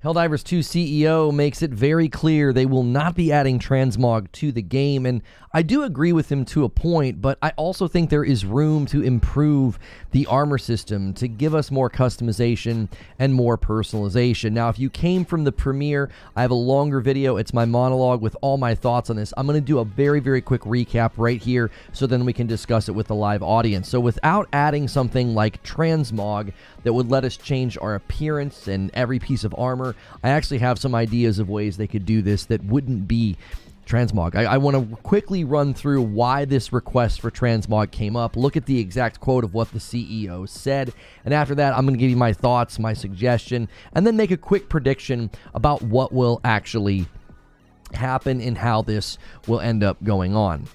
Helldivers 2 CEO makes it very clear they will not be adding Transmog to the game, and I do agree with him to a point, but I also think there is room to improve the armor system to give us more customization and more personalization. Now, if you came from the premiere, I have a longer video. It's my monologue with all my thoughts on this. I'm going to do a very, very quick recap right here so then we can discuss it with the live audience. So without adding something like Transmog that would let us change our appearance and every piece of armor, I actually have some ideas of ways they could do this that wouldn't be Transmog. I want to quickly run through why this request for Transmog came up, look at the exact quote of what the CEO said, and after that, I'm going to give you my thoughts, my suggestion, and then make a quick prediction about what will actually happen and how this will end up going on.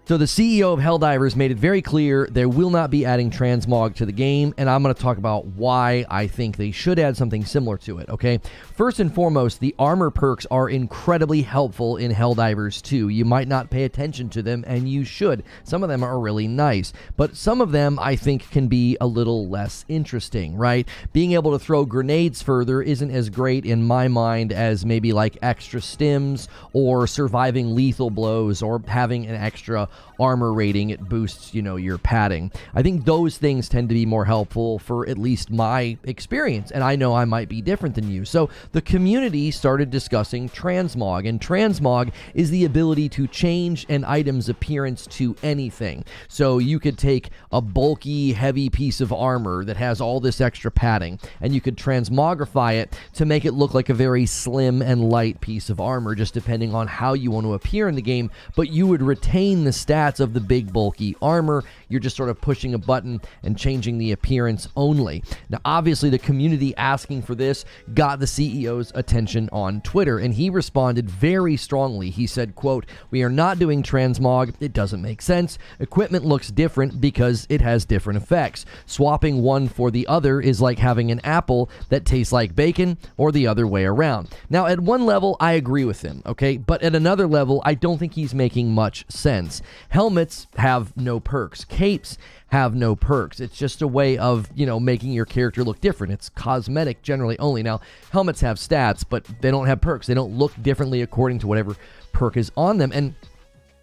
So the CEO of Helldivers made it very clear they will not be adding Transmog to the game, and I'm going to talk about why I think they should add something similar to it, okay? First and foremost, the armor perks are incredibly helpful in Helldivers 2. You might not pay attention to them, and you should. Some of them are really nice, but some of them I think can be a little less interesting, right? Being able to throw grenades further isn't as great in my mind as maybe like extra stims or surviving lethal blows or having an extra armor rating. It boosts, you know, your padding. I think those things tend to be more helpful for at least my experience, and I know I might be different than you. So the community started discussing Transmog, and Transmog is the ability to change an item's appearance to anything. So you could take a bulky, heavy piece of armor that has all this extra padding, and you could transmogrify it to make it look like a very slim and light piece of armor, just depending on how you want to appear in the game, but you would retain the stats of the big bulky armor. You're just sort of pushing a button and changing the appearance only. Now, obviously, the community asking for this got the CEO's attention on Twitter, and he responded very strongly. He said, quote, "We are not doing Transmog. It doesn't make sense. Equipment looks different because it has different effects. Swapping one for the other is like having an apple that tastes like bacon or the other way around." Now, at one level, I agree with him, okay? But at another level, I don't think he's making much sense. Helmets have no perks. Capes have no perks. It's just a way of, you know, making your character look different. It's cosmetic generally only. Now, helmets have stats, but they don't have perks. They don't look differently according to whatever perk is on them. And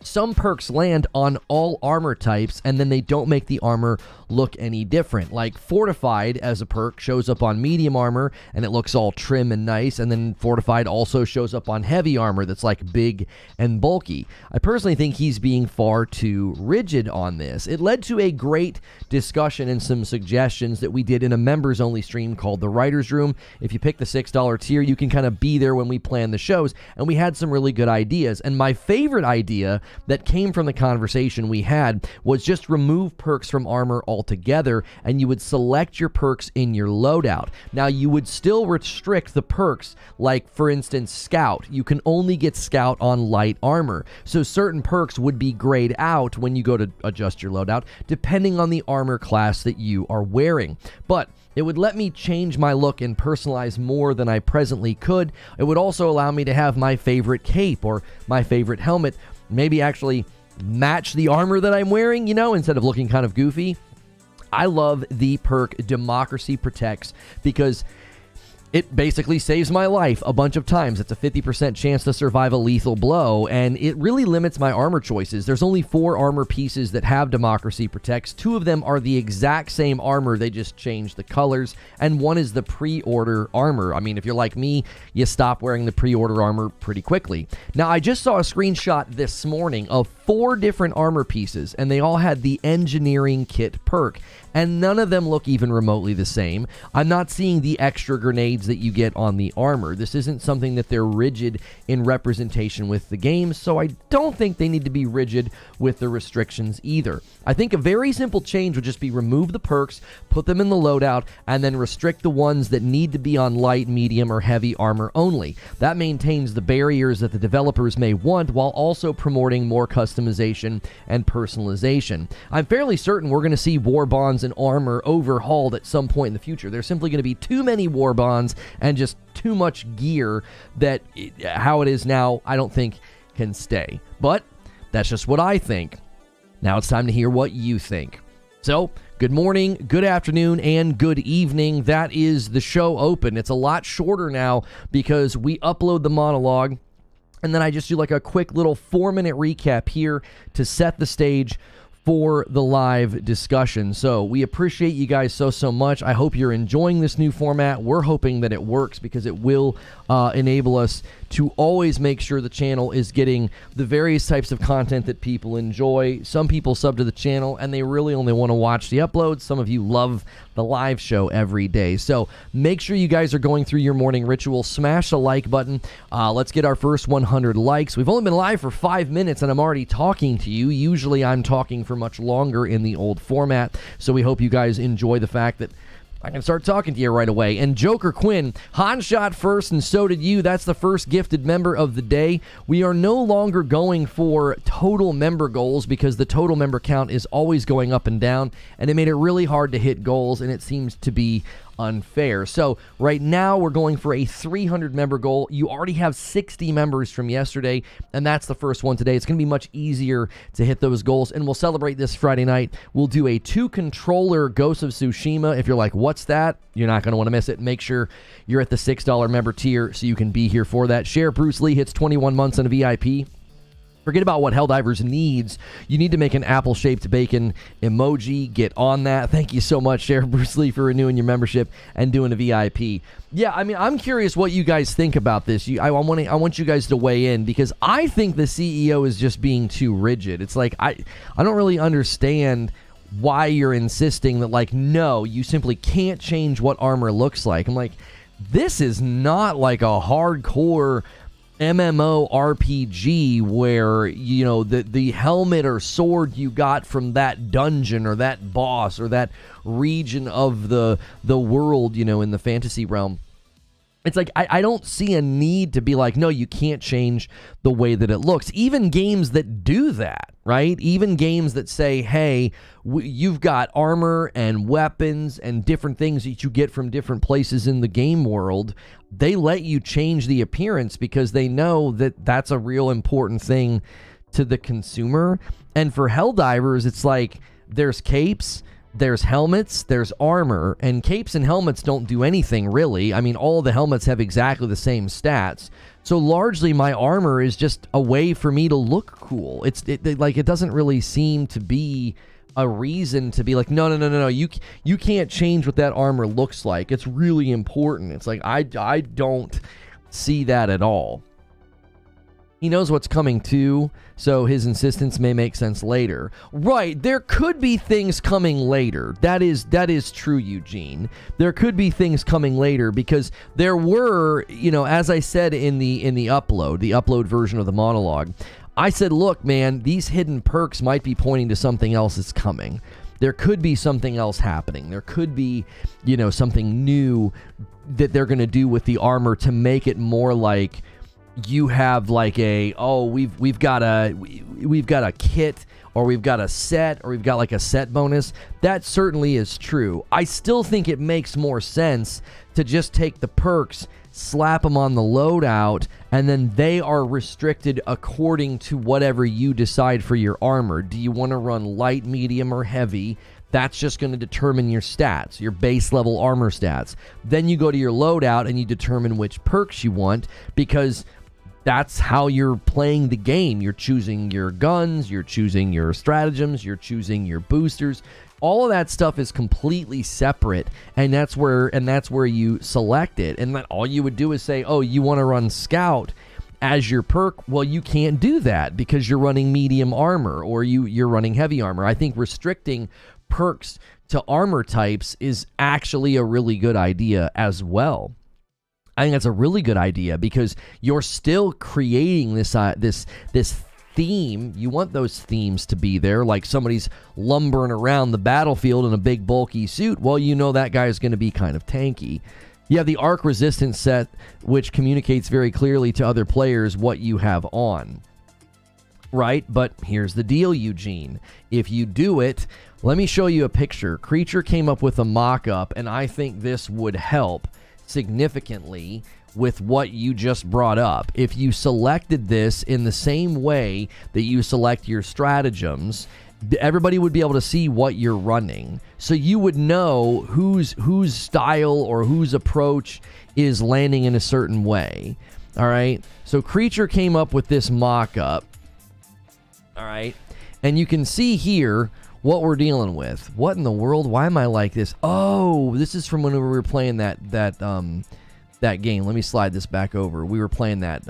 some perks land on all armor types, and then they don't make the armor look any different. Like Fortified as a perk shows up on medium armor, and it looks all trim and nice, and then Fortified also shows up on heavy armor that's like big and bulky. I personally think he's being far too rigid on this. It led to a great discussion and some suggestions that we did in a members-only stream called The Writer's Room. If you pick the $6 tier, you can kind of be there when we plan the shows, and we had some really good ideas. And my favorite idea that came from the conversation we had was just remove perks from armor altogether, and you would select your perks in your loadout. Now, you would still restrict the perks, like, for instance, Scout. You can only get Scout on light armor, so certain perks would be grayed out when you go to adjust your loadout, depending on the armor class that you are wearing. But it would let me change my look and personalize more than I presently could. It would also allow me to have my favorite cape or my favorite helmet maybe actually match the armor that I'm wearing, you know, instead of looking kind of goofy. I love the perk Democracy Protects because it basically saves my life a bunch of times. It's a 50% chance to survive a lethal blow, and it really limits my armor choices. There's only 4 armor pieces that have Democracy Protects. 2 of them are the exact same armor, they just changed the colors, and 1 is the pre-order armor. I mean, if you're like me, you stop wearing the pre-order armor pretty quickly. Now, I just saw a screenshot this morning of 4 different armor pieces, and they all had the Engineering Kit perk, and none of them look even remotely the same. I'm not seeing the extra grenades that you get on the armor. This isn't something that they're rigid in representation with the game, so I don't think they need to be rigid with the restrictions either. I think a very simple change would just be remove the perks, put them in the loadout, and then restrict the ones that need to be on light, medium, or heavy armor only. That maintains the barriers that the developers may want while also promoting more customization and personalization. I'm fairly certain we're going to see war bonds and armor overhauled at some point in the future. There's simply going to be too many war bonds and just too much gear that how it is now, I don't think can stay. But that's just what I think. Now it's time to hear what you think. So Good morning, good afternoon, and good evening. That is the show open. It's a lot shorter now because we upload the monologue, and then I just do like a quick little 4-minute recap here to set the stage for the live discussion. So we appreciate you guys so much. I hope you're enjoying this new format. We're hoping that it works because it will enable us to always make sure the channel is getting the various types of content that people enjoy. Some people sub to the channel and they really only want to watch the uploads. Some of you love the live show every day. So make sure you guys are going through your morning ritual. Smash the like button. Let's get our first 100 likes. We've only been live for 5 minutes and I'm already talking to you. Usually I'm talking for much longer in the old format. So we hope you guys enjoy the fact that I can start talking to you right away. And Joker Quinn, Han shot first and so did you. That's the first gifted member of the day. We are no longer going for total member goals because the total member count is always going up and down, and it made it really hard to hit goals, and it seems to be unfair. So right now we're going for a 300 member goal. You already have 60 members from yesterday, and that's the first one today. It's going to be much easier to hit those goals, and we'll celebrate this Friday night. We'll do a 2-controller Ghost of Tsushima. If you're like, what's that? You're not going to want to miss it. Make sure you're at the $6 member tier so you can be here for that. Share Bruce Lee hits 21 months on a VIP. Forget about what Helldivers needs. You need to make an apple-shaped bacon emoji. Get on that. Thank you so much, Sheriff Bruce Lee, for renewing your membership and doing a VIP. Yeah, I mean, I'm curious what you guys think about this. I want you guys to weigh in because I think the CEO is just being too rigid. It's like, I don't really understand why you're insisting that, like, no, you simply can't change what armor looks like. I'm like, this is not like a hardcore MMO RPG where, you know, the helmet or sword you got from that dungeon or that boss or that region of the world, you know, in the fantasy realm. It's like, I don't see a need to be like, no, you can't change the way that it looks. Even games that do that, right? Even games that say, hey, you've got armor and weapons and different things that you get from different places in the game world. They let you change the appearance because they know that that's a real important thing to the consumer. And for Helldivers, it's like there's capes, there's helmets, there's armor, and capes and helmets don't do anything really. I mean, all the helmets have exactly the same stats. So largely my armor is just a way for me to look cool. It doesn't really seem to be a reason to be like, no, you can't change what that armor looks like. It's really important. It's like, I don't see that at all. He knows what's coming too, so his insistence may make sense later. Right, there could be things coming later. That is true, Eugene. There could be things coming later because there were, you know, as I said in the upload version of the monologue, I said, look, man, these hidden perks might be pointing to something else that's coming. There could be something else happening. There could be, you know, something new that they're going to do with the armor to make it more like you have like a, oh, we've got a kit, or we've got a set, or we've got like a set bonus. That certainly is true. I still think it makes more sense to just take the perks, slap them on the loadout, and then they are restricted according to whatever you decide for your armor. Do you want to run light, medium, or heavy? That's just going to determine your stats, your base level armor stats. Then you go to your loadout and you determine which perks you want, because that's how you're playing the game. You're choosing your guns, you're choosing your stratagems, you're choosing your boosters. All of that stuff is completely separate, and that's where you select it. And then all you would do is say, oh, you want to run scout as your perk. Well, you can't do that because you're running medium armor, or you're running heavy armor. I think restricting perks to armor types is actually a really good idea as well. I think that's a really good idea because you're still creating this theme. You want those themes to be there, like somebody's lumbering around the battlefield in a big bulky suit. Well, you know that guy is going to be kind of tanky. You have the arc resistance set, which communicates very clearly to other players what you have on. Right? But here's the deal, Eugene. If you do it, let me show you a picture. Creature came up with a mock-up, and I think this would help significantly with what you just brought up. If you selected this in the same way that you select your stratagems everybody would be able to see what you're running. So you would know whose style or whose approach is landing in a certain way. All right. So Creature came up with this mock-up. All right. And you can see here what we're dealing with. What in the world? Why am I like this? Oh, this is from when we were playing that game. Let me slide this back over. We were playing that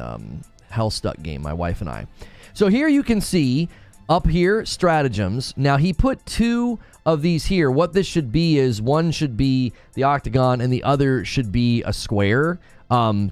Hellstuck game, my wife and I. So here you can see up here, stratagems. Now he put 2 of these here. What this should be is one should be the octagon and the other should be a square,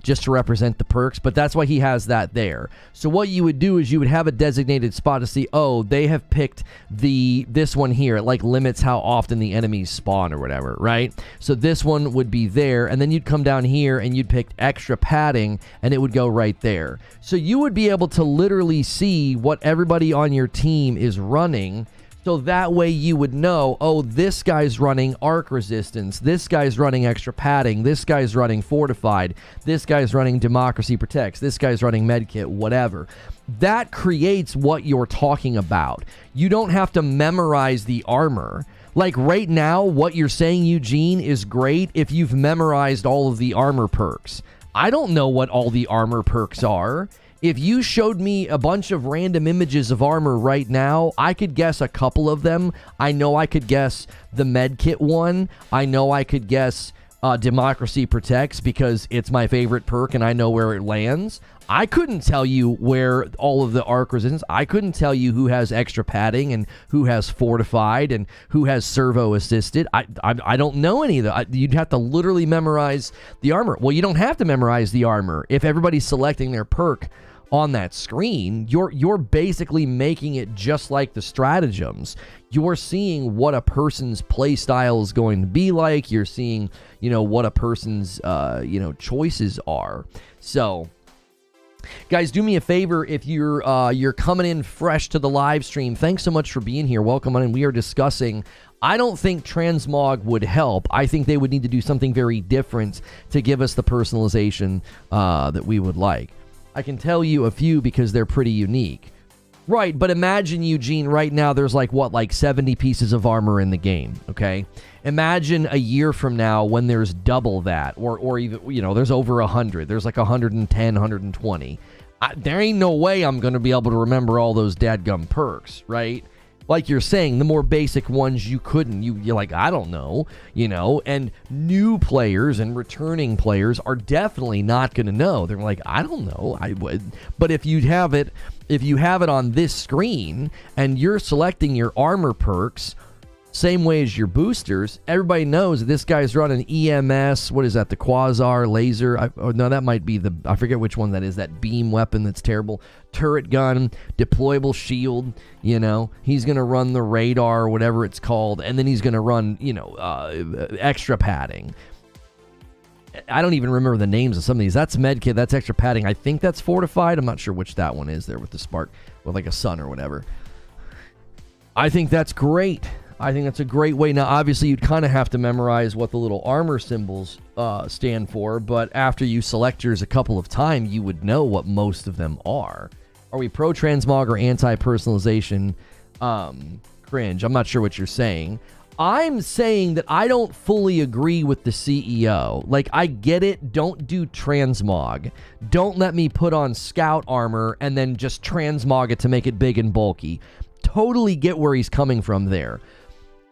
just to represent the perks, but that's why he has that there. So what you would do is you would have a designated spot to see, oh, they have picked this one here. It like limits how often the enemies spawn or whatever, right? So this one would be there, and then you'd come down here and you'd pick extra padding and it would go right there. So you would be able to literally see what everybody on your team is running. So that way you would know, oh, this guy's running arc resistance, this guy's running extra padding, this guy's running fortified, this guy's running democracy protects, this guy's running medkit, whatever. That creates what you're talking about. You don't have to memorize the armor. Like right now, what you're saying, Eugene, is great if you've memorized all of the armor perks. I don't know what all the armor perks are. If you showed me a bunch of random images of armor right now, I could guess a couple of them. I know I could guess the medkit one. I know I could guess Democracy Protects because it's my favorite perk and I know where it lands. I couldn't tell you where all of the arc resistance. I couldn't tell you who has extra padding and who has fortified and who has servo assisted. I don't know any of that. You'd have to literally memorize the armor. Well, you don't have to memorize the armor. If everybody's selecting their perk on that screen, you're basically making it just like the stratagems. You're seeing what a person's play style is going to be like. You're seeing, what a person's, choices are. So, guys, do me a favor if you're coming in fresh to the live stream. Thanks so much for being here. Welcome on in. We are discussing. I don't think Transmog would help. I think they would need to do something very different to give us the personalization that we would like. I can tell you a few because they're pretty unique. Right, but imagine, Eugene, right now there's like 70 pieces of armor in the game, okay? Imagine a year from now when there's double that, or even, there's over 100. There's like 110, 120. There ain't no way I'm going to be able to remember all those dadgum perks, right? Like you're saying, the more basic ones you couldn't. You're like, I don't know, and new players and returning players are definitely not going to know. They're like, I don't know, I would. But if you have it on this screen and you're selecting your armor perks, same way as your boosters, everybody knows this guy's running EMS. What is that? The Quasar laser? No, that might be I forget which one that is. That beam weapon that's terrible. Turret gun, deployable shield. He's going to run the radar, or whatever it's called, and then he's going to run, extra padding. I don't even remember the names of some of these. That's medkit. That's extra padding. I think that's fortified. I'm not sure which that one is there with the spark, with like a sun or whatever. I think that's great. I think that's a great way. Now, obviously, you'd kind of have to memorize what the little armor symbols stand for, but after you select yours a couple of times, you would know what most of them are. Are we pro-transmog or anti-personalization? Cringe. I'm not sure what you're saying. I'm saying that I don't fully agree with the CEO. Like, I get it. Don't do transmog. Don't let me put on scout armor and then just transmog it to make it big and bulky. Totally get where he's coming from there.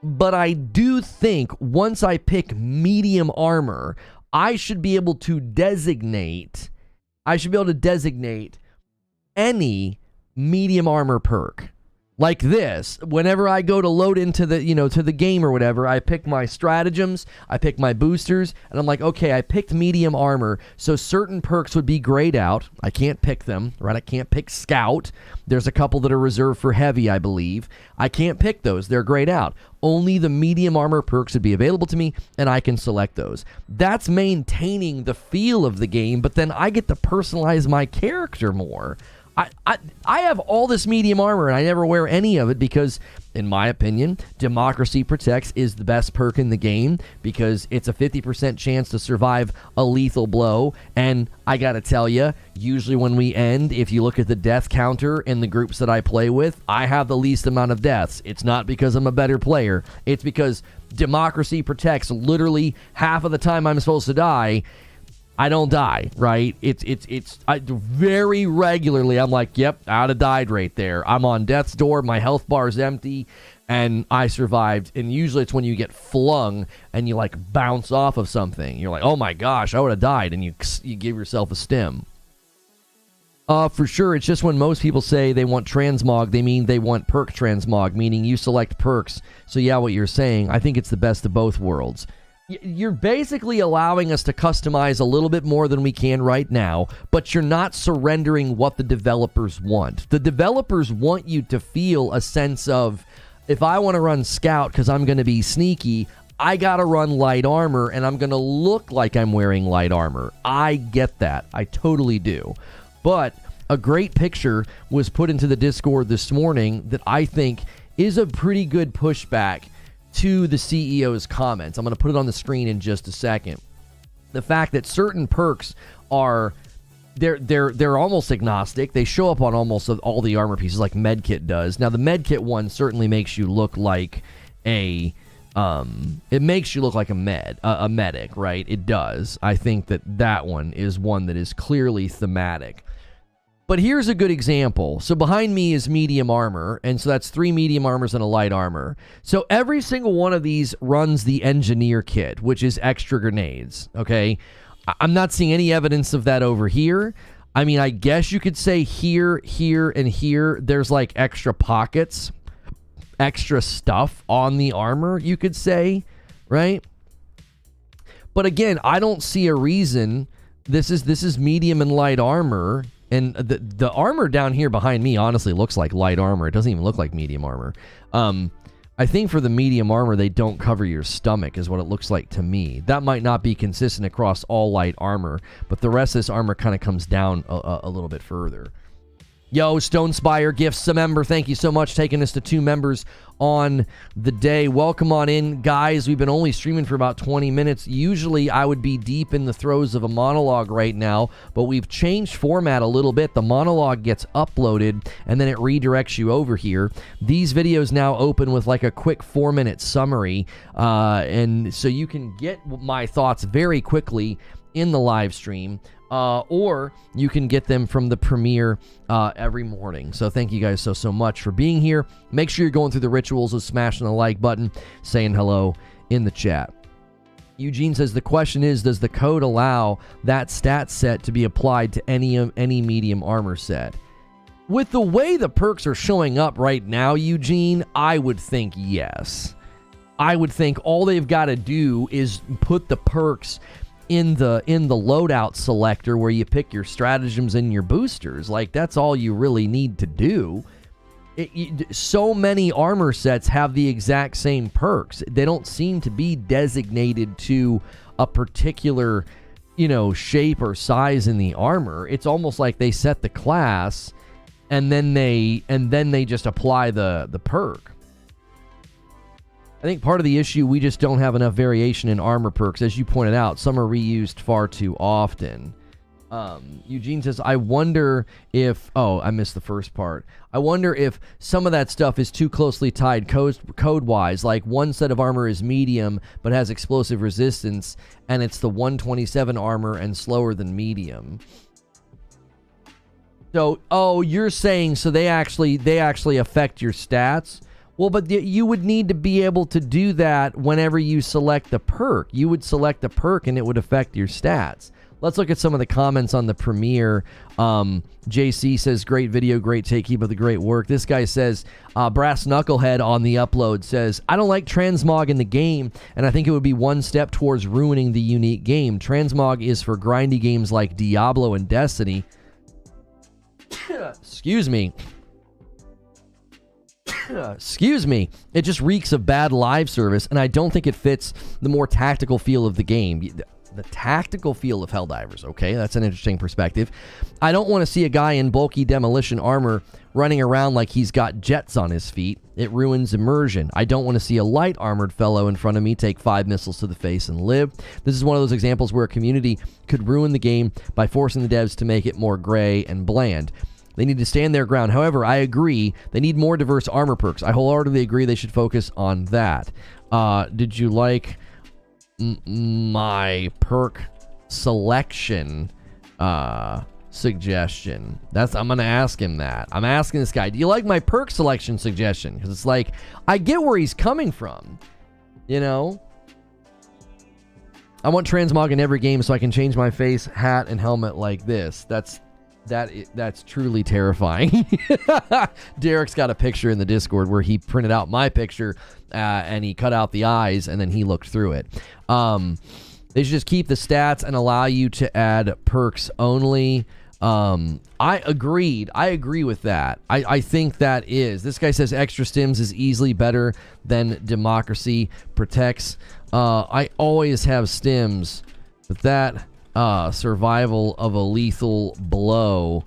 But I do think once I pick medium armor, I should be able to designate any medium armor perk. Like this, whenever I go to load into the, to the game or whatever, I pick my stratagems, I pick my boosters, and I'm like, okay, I picked medium armor, so certain perks would be grayed out. I can't pick them, right? I can't pick scout. There's a couple that are reserved for heavy, I believe. I can't pick those. They're grayed out. Only the medium armor perks would be available to me, and I can select those. That's maintaining the feel of the game, but then I get to personalize my character more. I have all this medium armor and I never wear any of it because in my opinion, Democracy Protects is the best perk in the game because it's a 50% chance to survive a lethal blow. And I gotta tell you, usually when we end, if you look at the death counter in the groups that I play with, I have the least amount of deaths. It's not because I'm a better player. It's because Democracy Protects literally half of the time I'm supposed to die. I don't die, right? I very regularly, I'm like, yep, I'd have died right there. I'm on death's door, my health bar is empty, and I survived. And usually it's when you get flung and you like bounce off of something. You're like, oh my gosh, I would have died, and you give yourself a stim. For sure, it's just when most people say they want transmog, they mean they want perk transmog, meaning you select perks. So yeah, what you're saying, I think it's the best of both worlds. You're basically allowing us to customize a little bit more than we can right now, but you're not surrendering what the developers want. The developers want you to feel a sense of, if I want to run scout because I'm going to be sneaky, I got to run light armor and I'm going to look like I'm wearing light armor. I get that. I totally do. But a great picture was put into the Discord this morning that I think is a pretty good pushback to the CEO's comments. I'm going to put it on the screen in just a second. The fact that certain perks are they're almost agnostic. They show up on almost all the armor pieces like medkit does. Now the medkit one certainly makes you look like a medic, right? It does. I think that one is one that is clearly thematic. But here's a good example. So behind me is medium armor, and so that's 3 medium armors and a light armor. So every single one of these runs the engineer kit, which is extra grenades, okay? I'm not seeing any evidence of that over here. I mean, I guess you could say here, and here, there's like extra pockets, extra stuff on the armor, you could say, right? But again, I don't see a reason. This is medium and light armor. And the armor down here behind me honestly looks like light armor. It doesn't even look like medium armor. I think for the medium armor, they don't cover your stomach is what it looks like to me. That might not be consistent across all light armor, but the rest of this armor kind of comes down a little bit further. Yo, Stone Spire gifts a member. Thank you so much, taking us to 2 members on the day. Welcome on in, guys. We've been only streaming for about 20 minutes. Usually, I would be deep in the throes of a monologue right now, but we've changed format a little bit. The monologue gets uploaded, and then it redirects you over here. These videos now open with like a quick 4-minute summary, and so you can get my thoughts very quickly in the live stream. Or you can get them from the premiere every morning. So thank you guys so much for being here. Make sure you're going through the rituals of smashing the like button, saying hello in the chat. Eugene says the question is, does the code allow that stat set to be applied to any medium armor set? With the way the perks are showing up right now, Eugene, I would think yes. I would think all they've got to do is put the perks in the loadout selector where you pick your stratagems and your boosters. Like, that's all you really need to do. So many armor sets have the exact same perks. They don't seem to be designated to a particular, shape or size in the armor. It's almost like they set the class and then they just apply the perk. I think part of the issue, we just don't have enough variation in armor perks. As you pointed out, some are reused far too often. Eugene says, I wonder if... Oh, I missed the first part. I wonder if some of that stuff is too closely tied code-wise. Like, one set of armor is medium, but has explosive resistance, and it's the 127 armor and slower than medium. So, you're saying so they actually affect your stats? Well, but you would need to be able to do that whenever you select the perk. You would select the perk and it would affect your stats. Let's look at some of the comments on the premiere. JC says, great video, great take, keep up the great work. This guy says, Brass Knucklehead on the upload says, I don't like transmog in the game, and I think it would be one step towards ruining the unique game. Transmog is for grindy games like Diablo and Destiny. Excuse me. Excuse me. It just reeks of bad live service, and I don't think it fits the more tactical feel of the game. the tactical feel of Helldivers. Okay, that's an interesting perspective. I don't want to see a guy in bulky demolition armor running around like he's got jets on his feet. It ruins immersion. I don't want to see a light armored fellow in front of me take 5 missiles to the face and live. This is one of those examples where a community could ruin the game by forcing the devs to make it more gray and bland. They need to stand their ground. However, I agree they need more diverse armor perks. I wholeheartedly agree they should focus on that. Did you like my perk selection suggestion? I'm gonna ask him that. I'm asking this guy, do you like my perk selection suggestion? Because it's like, I get where he's coming from, you know. I want transmog in every game so I can change my face, hat, and helmet like this. That's truly terrifying. Derek's got a picture in the Discord where he printed out my picture and he cut out the eyes and then he looked through it. They should just keep the stats and allow you to add perks only. I agree with that. I think that is. This guy says extra stims is easily better than democracy protects. I always have stims, but that survival of a lethal blow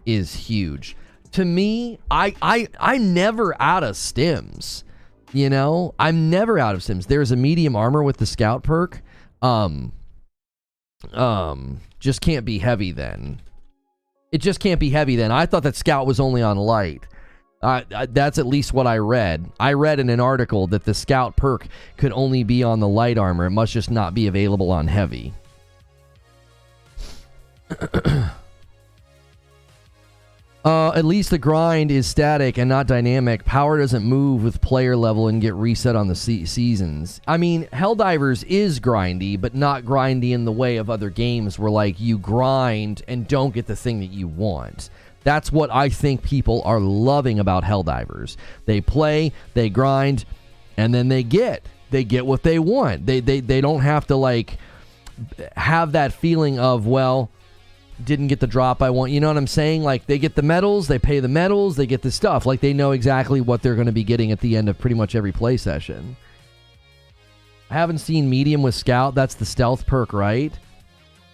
is huge. To me, I'm never out of stims. You know, I'm never out of stims. There's a medium armor with the scout perk. Just can't be heavy then. It just can't be heavy then. I thought that scout was only on light. That's at least what I read. I read in an article that the scout perk could only be on the light armor. It must just not be available on heavy. At least the grind is static and not dynamic. Power doesn't move with player level and get reset on the seasons. I mean, Helldivers is grindy, but not grindy in the way of other games where, like, you grind and don't get the thing that you want. That's what I think people are loving about Helldivers. They play, they grind, and then they get what they want. They don't have to, like, have that feeling of, well, didn't get the drop I want. You know what I'm saying? Like, they get the medals, they pay the medals, they get the stuff. Like, they know exactly what they're going to be getting at the end of pretty much every play session. I haven't seen medium with scout. That's the stealth perk, right?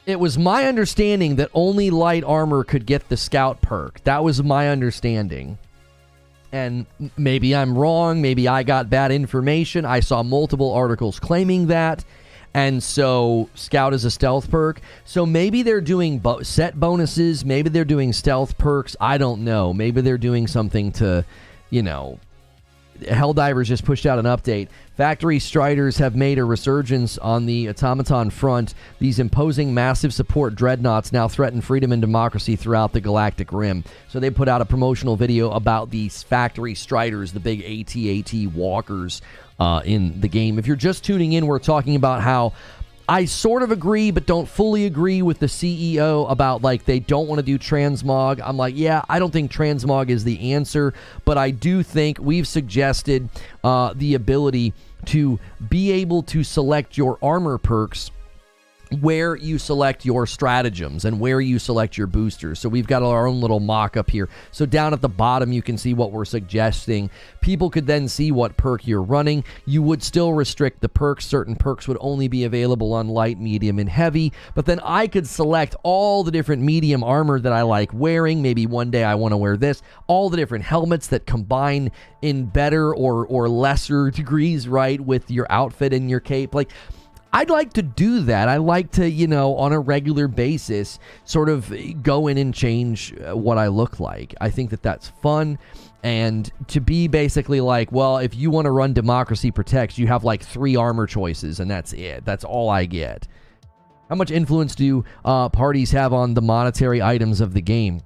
It was my understanding that only light armor could get the scout perk. That was my understanding. And maybe I'm wrong. Maybe I got bad information. I saw multiple articles claiming that. And so scout is a stealth perk. So maybe they're doing set bonuses. Maybe they're doing stealth perks. I don't know. Maybe they're doing something to, you know. Helldivers just pushed out an update. Factory Striders have made a resurgence on the automaton front. These imposing massive support dreadnoughts now threaten freedom and democracy throughout the galactic rim. So they put out a promotional video about these Factory Striders, the big AT-AT walkers in the game. If you're just tuning in, we're talking about how I sort of agree, but don't fully agree with the CEO about, like, they don't want to do transmog. I'm like, yeah, I don't think transmog is the answer, but I do think we've suggested the ability to be able to select your armor perks where you select your stratagems and where you select your boosters. So we've got our own little mock-up here. So down at the bottom, you can see what we're suggesting. People could then see what perk you're running. You would still restrict the perks. Certain perks would only be available on light, medium, and heavy. But then I could select all the different medium armor that I like wearing. Maybe one day I want to wear this. All the different helmets that combine in better or lesser degrees, right, with your outfit and your cape. Like, I'd like to do that. I like to, you know, on a regular basis, sort of go in and change what I look like. I think that that's fun. And to be basically like, well, if you want to run Democracy Protects, you have like 3 armor choices, and that's it. That's all I get. How much influence do parties have on the monetary items of the game?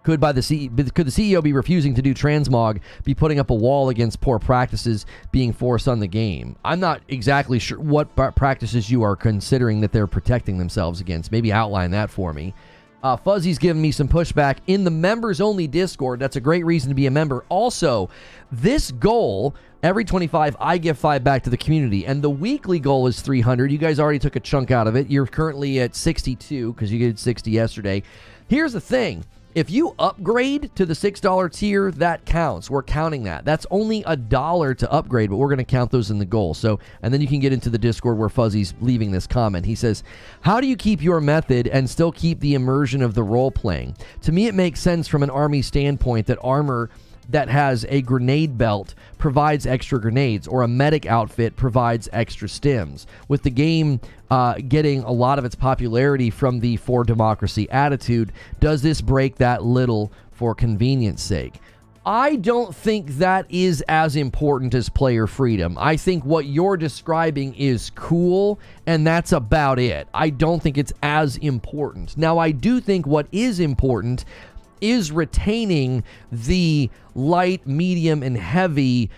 Could the CEO be refusing to do transmog, be putting up a wall against poor practices being forced on the game? I'm not exactly sure what practices you are considering that they're protecting themselves against. Maybe outline that for me. Fuzzy's giving me some pushback in the members-only Discord. That's a great reason to be a member. Also, this goal, every 25, I give 5 back to the community. And the weekly goal is 300. You guys already took a chunk out of it. You're currently at 62 because you did 60 yesterday. Here's the thing. If you upgrade to the $6 tier, that counts. We're counting that. That's only $1 to upgrade, but we're going to count those in the goal. So, and then you can get into the Discord where Fuzzy's leaving this comment. He says, how do you keep your method and still keep the immersion of the role playing? To me, it makes sense from an army standpoint that armor that has a grenade belt provides extra grenades, or a medic outfit provides extra stims. With the game getting a lot of its popularity from the for democracy attitude, does this break that little for convenience sake? I don't think that is as important as player freedom. I think what you're describing is cool, and that's about it. I don't think it's as important. Now, I do think what is important is retaining the light, medium, and heavy.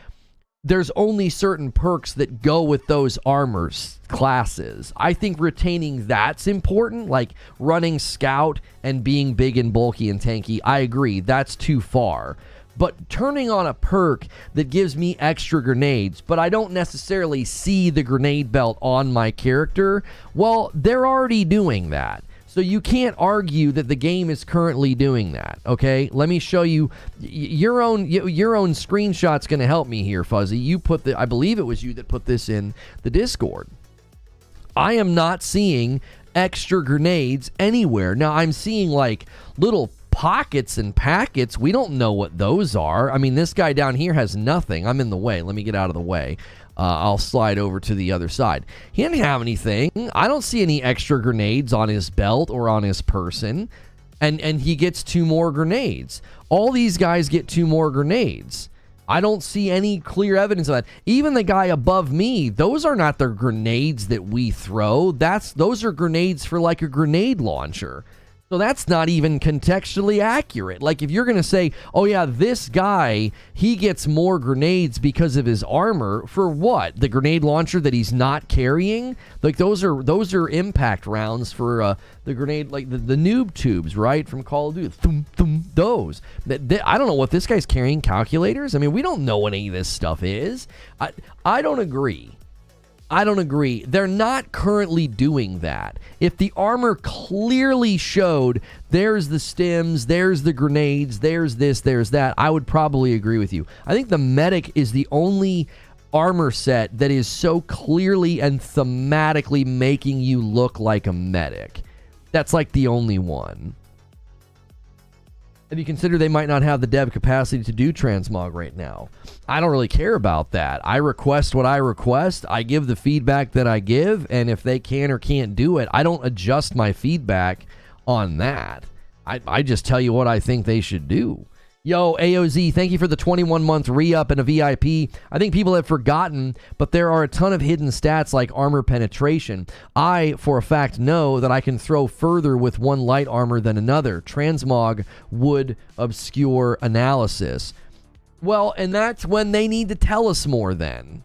There's only certain perks that go with those armors classes. I think retaining that's important, like running scout and being big and bulky and tanky. I agree, that's too far. But turning on a perk that gives me extra grenades, but I don't necessarily see the grenade belt on my character, well, they're already doing that. So you can't argue that the game is currently doing that, okay? Let me show you your own screenshot's going to help me here, Fuzzy. You put I believe it was you that put this in the Discord. I am not seeing extra grenades anywhere. Now, I'm seeing like little pockets and packets. We don't know what those are. I mean, this guy down here has nothing. I'm in the way. Let me get out of the way. I'll slide over to the other side. He didn't have anything. I don't see any extra grenades on his belt or on his person. And he gets 2 more grenades. All these guys get 2 more grenades. I don't see any clear evidence of that. Even the guy above me, those are not the grenades that we throw. Those are grenades for like a grenade launcher. So that's not even contextually accurate. Like if you're going to say, oh yeah, this guy, he gets more grenades because of his armor, for what? The grenade launcher that he's not carrying? Like those are impact rounds for the grenade, like the noob tubes, right? From Call of Duty. Thum, thum, those. I don't know what this guy's carrying, calculators? I mean, we don't know what any of this stuff is. I don't agree. They're not currently doing that. If the armor clearly showed there's the stims, there's the grenades, there's this, there's that, I would probably agree with you. I think the medic is the only armor set that is so clearly and thematically making you look like a medic. That's like the only one. Have you considered they might not have the dev capacity to do transmog right now? I don't really care about that. I request what I request. I give the feedback that I give, and if they can or can't do it, I don't adjust my feedback on that. I just tell you what I think they should do. Yo, AOZ, thank you for the 21-month re-up and a VIP. I think people have forgotten, but there are a ton of hidden stats like armor penetration. I, for a fact, know that I can throw further with one light armor than another. Transmog would obscure analysis. Well, and that's when they need to tell us more then.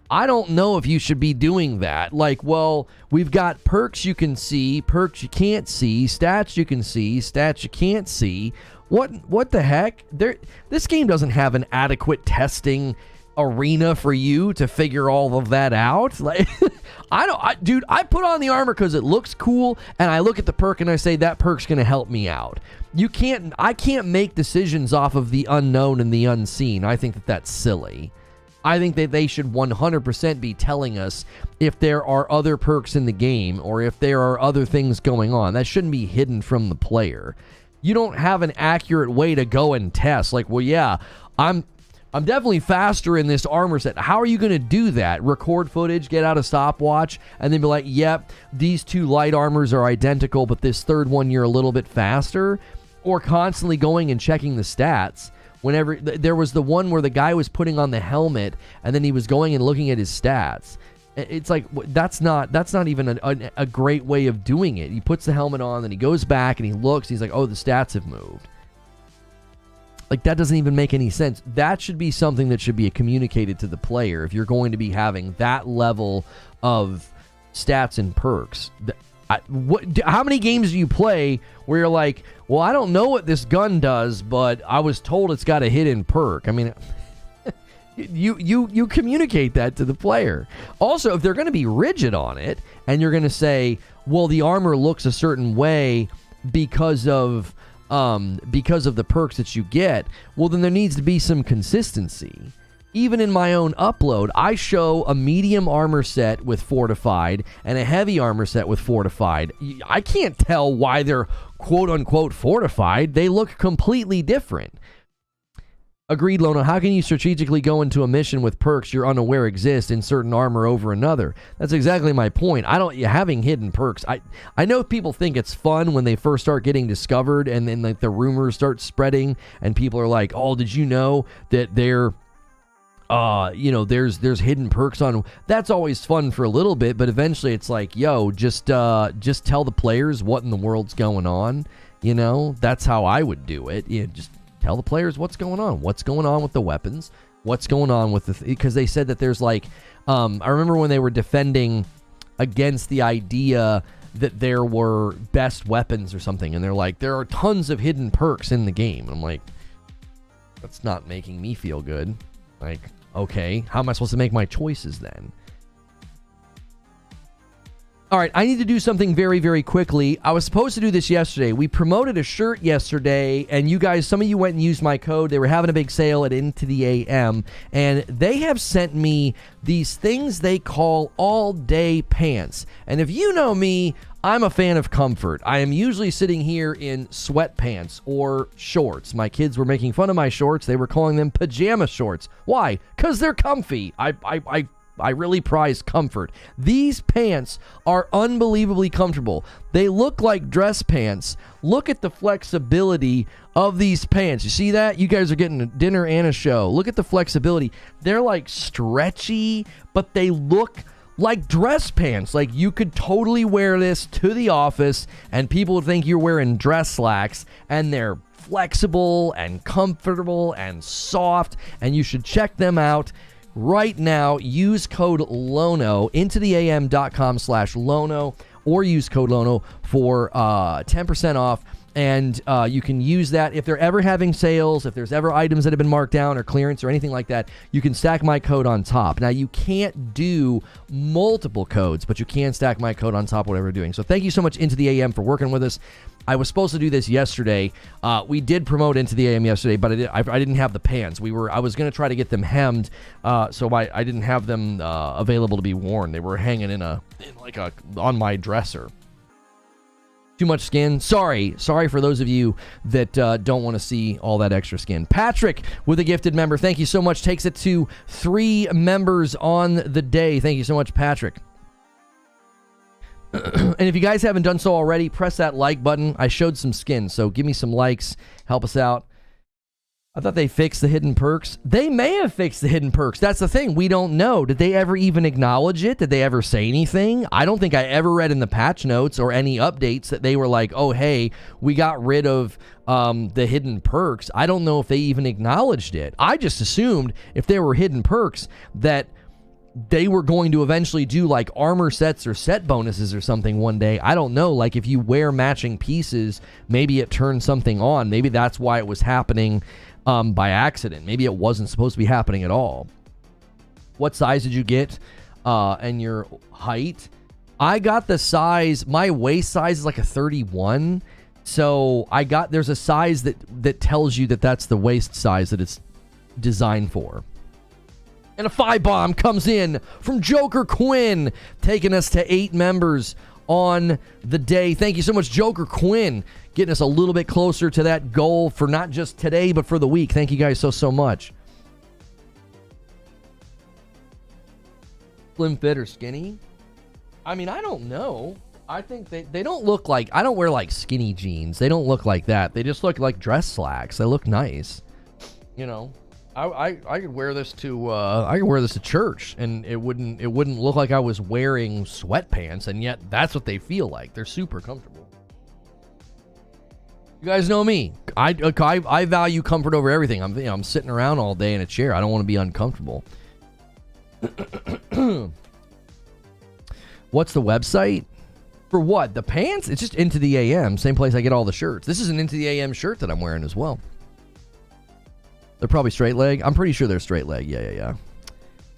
I don't know if you should be doing that. Like, well, we've got perks you can see, perks you can't see, stats you can see, stats you can't see. What the heck? This game doesn't have an adequate arena for you to figure all of that out. Like, dude, I put on the armor because it looks cool, and I look at the perk and I say that perk's gonna help me out. I can't make decisions off of the unknown and the unseen. I think that's silly. I think that they should 100% be telling us if there are other perks in the game or if there are other things going on. That shouldn't be hidden from the player. You don't have an accurate way to go and test. Like, well, yeah, I'm definitely faster in this armor set. How are you going to do that? Record footage, get out a stopwatch, and then be like, yep, these 2 light armors are identical, but this third one you're a little bit faster? Or constantly going and checking the stats. Whenever there was the one where the guy was putting on the helmet and then he was going and looking at his stats. It's like, that's not even a great way of doing it. He puts the helmet on, then he goes back and he looks. He's like, oh, the stats have moved. Like, that doesn't even make any sense. That should be something that should be communicated to the player if you're going to be having that level of stats and perks. How many games do you play where you're like, well, I don't know what this gun does, but I was told it's got a hidden perk? I mean, you communicate that to the player. Also, if they're going to be rigid on it and you're going to say, well, the armor looks a certain way because of because of the perks that you get, well, then there needs to be some consistency. Even in my own upload, I show a medium armor set with fortified and a heavy armor set with fortified. I can't tell why they're quote-unquote fortified. They look completely different. Agreed, Lono. How can you strategically go into a mission with perks you're unaware exist in certain armor over another? That's exactly my point. Having hidden perks. I know people think it's fun when they first start getting discovered, and then like the rumors start spreading, and people are like, "Oh, did you know that they're there's hidden perks on." That's always fun for a little bit, but eventually it's like, yo, just tell the players what in the world's going on. That's how I would do it. Just tell the players what's going on with the weapons, what's going on with because they said that there's like, I remember when they were defending against the idea that there were best weapons or something, and they're like, there are tons of hidden perks in the game. And I'm like, that's not making me feel good. Like, okay, how am I supposed to make my choices then? All right, I need to do something very, very quickly. I was supposed to do this yesterday. We promoted a shirt yesterday, and you guys, some of you went and used my code. They were having a big sale at Into the AM, and they have sent me these things they call all-day pants. And if you know me, I'm a fan of comfort. I am usually sitting here in sweatpants or shorts. My kids were making fun of my shorts. They were calling them pajama shorts. Why? Because they're comfy. I really prize comfort. These pants are unbelievably comfortable. They look like dress pants. Look at the flexibility of these pants. You see that? You guys are getting a dinner and a show. Look at the flexibility. They're like stretchy, but they look like dress pants. Like you could totally wear this to the office and people would think you're wearing dress slacks, and they're flexible and comfortable and soft, and you should check them out right now. Use code LONO, intotheam.com/Lono, or use code LONO for 10% off. And you can use that if they're ever having sales, if there's ever items that have been marked down or clearance or anything like that, you can stack my code on top. Now, you can't do multiple codes, but you can stack my code on top of whatever you're doing. So thank you so much, Into the AM, for working with us. I was supposed to do this yesterday. We did promote Into the AM yesterday, but I didn't have the pants. I was going to try to get them hemmed, so I didn't have them available to be worn. They were hanging on my dresser. Too much skin. Sorry for those of you that don't want to see all that extra skin. Patrick with a gifted member. Thank you so much. Takes it to 3 members on the day. Thank you so much, Patrick. And if you guys haven't done so already, press that like button. I showed some skin, so give me some likes. Help us out. I thought they fixed the hidden perks. They may have fixed the hidden perks. That's the thing. We don't know. Did they ever even acknowledge it? Did they ever say anything? I don't think I ever read in the patch notes or any updates that they were like, oh, hey, we got rid of the hidden perks. I don't know if they even acknowledged it. I just assumed if there were hidden perks that they were going to eventually do like armor sets or set bonuses or something one day. I don't know. Like if you wear matching pieces, maybe it turns something on. Maybe that's why it was happening by accident. Maybe it wasn't supposed to be happening at all. What size did you get and your height? I got the size, my waist size is like a 31. So there's a size that tells you that that's the waist size that it's designed for. And a 5-bomb comes in from Joker Quinn, taking us to 8 members on the day. Thank you so much, Joker Quinn, getting us a little bit closer to that goal for not just today, but for the week. Thank you guys so much. Slim fit or skinny? I mean, I don't know. I think they don't look like, I don't wear like skinny jeans. They don't look like that. They just look like dress slacks. They look nice. You know, I could wear this to church, and it wouldn't look like I was wearing sweatpants, and yet that's what they feel like. They're super comfortable. You guys know me. I value comfort over everything. I'm sitting around all day in a chair. I don't want to be uncomfortable. What's the website? For what? The pants? It's just Into the AM. Same place I get all the shirts. This is an Into the AM shirt that I'm wearing as well. They're probably straight leg. I'm pretty sure they're straight leg. Yeah.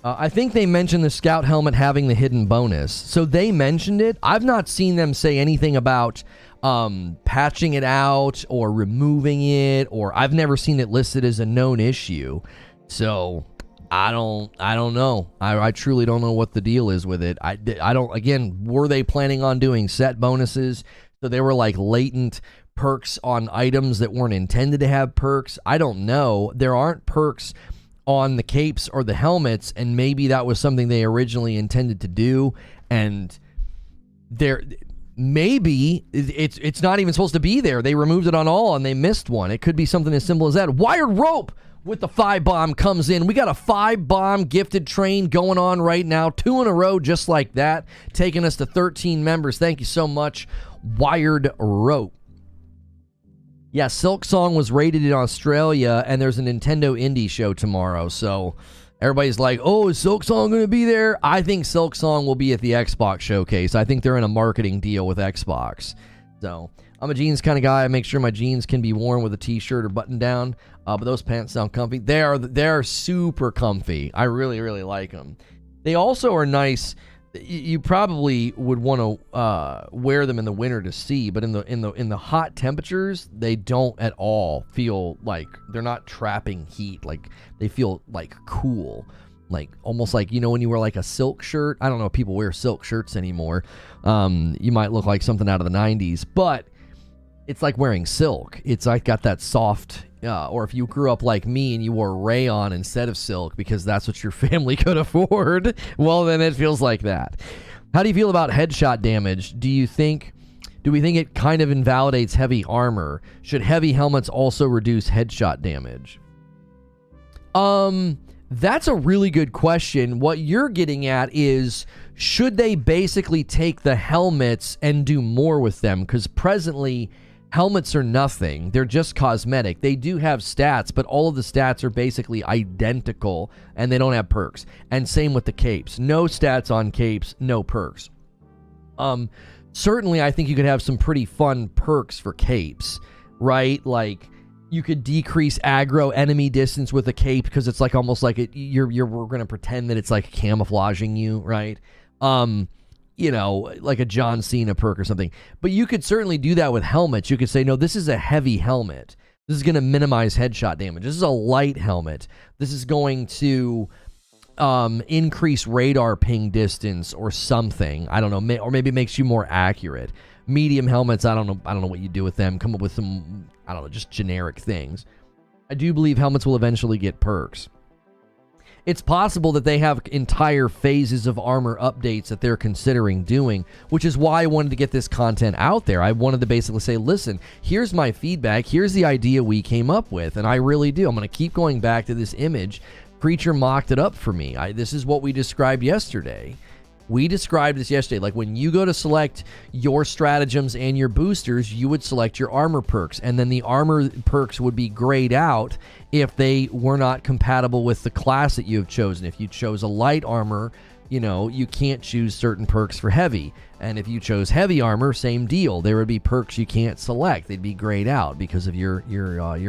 I think they mentioned the scout helmet having the hidden bonus. So they mentioned it. I've not seen them say anything about patching it out or removing it, or I've never seen it listed as a known issue. So I don't know. I truly don't know what the deal is with it. I don't, again, were they planning on doing set bonuses? So they were like latent perks on items that weren't intended to have perks. I don't know. There aren't perks on the capes or the helmets, and maybe that was something they originally intended to do, and maybe it's not even supposed to be there. They removed it on all and they missed one. It could be something as simple as that. Wired Rope with the 5-bomb comes in. We got a 5-bomb gifted train going on right now, 2 in a row just like that, taking us to 13 members. Thank you so much, Wired Rope. Yeah, Silk Song was rated in Australia, and there's a Nintendo Indie show tomorrow, so everybody's like, oh, is Silk Song going to be there? I think Silk Song will be at the Xbox showcase. I think they're in a marketing deal with Xbox. So I'm a jeans kind of guy. I make sure my jeans can be worn with a t-shirt or button down, but those pants sound comfy. They're super comfy. I really, really like them. They also are nice. You probably would want to wear them in the winter to see, but in the hot temperatures, they don't at all feel like they're not trapping heat. Like they feel like cool, like almost like, you know, when you wear like a silk shirt. I don't know if people wear silk shirts anymore. You might look like something out of the 90s, but it's like wearing silk. It's like got that soft. Or if you grew up like me and you wore rayon instead of silk because that's what your family could afford, well, then it feels like that. How do you feel about headshot damage? Do we think it kind of invalidates heavy armor? Should heavy helmets also reduce headshot damage? That's a really good question. What you're getting at is, should they basically take the helmets and do more with them? Because presently, helmets are nothing. They're just cosmetic. They do have stats, but all of the stats are basically identical, and they don't have perks. And same with the capes. No stats on capes, no perks. Certainly, I think you could have some pretty fun perks for capes, right? Like, you could decrease aggro enemy distance with a cape because it's like almost like we're going to pretend that it's like camouflaging you, right? You know, like a John Cena perk or something. But you could certainly do that with helmets. You could say, no, this is a heavy helmet. This is going to minimize headshot damage. This is a light helmet. This is going to increase radar ping distance or something. I don't know. Or maybe it makes you more accurate. Medium helmets, I don't know what you do with them. Come up with some, I don't know, just generic things. I do believe helmets will eventually get perks. It's possible that they have entire phases of armor updates that they're considering doing, which is why I wanted to get this content out there. I wanted to basically say, listen, here's my feedback. Here's the idea we came up with, and I really do. I'm going to keep going back to this image. Creature mocked it up for me. This is what we described yesterday. We described this yesterday. Like when you go to select your stratagems and your boosters, you would select your armor perks, and then the armor perks would be grayed out if they were not compatible with the class that you have chosen. If you chose a light armor, you know, you can't choose certain perks for heavy. And if you chose heavy armor, same deal. There would be perks you can't select. They'd be grayed out because of your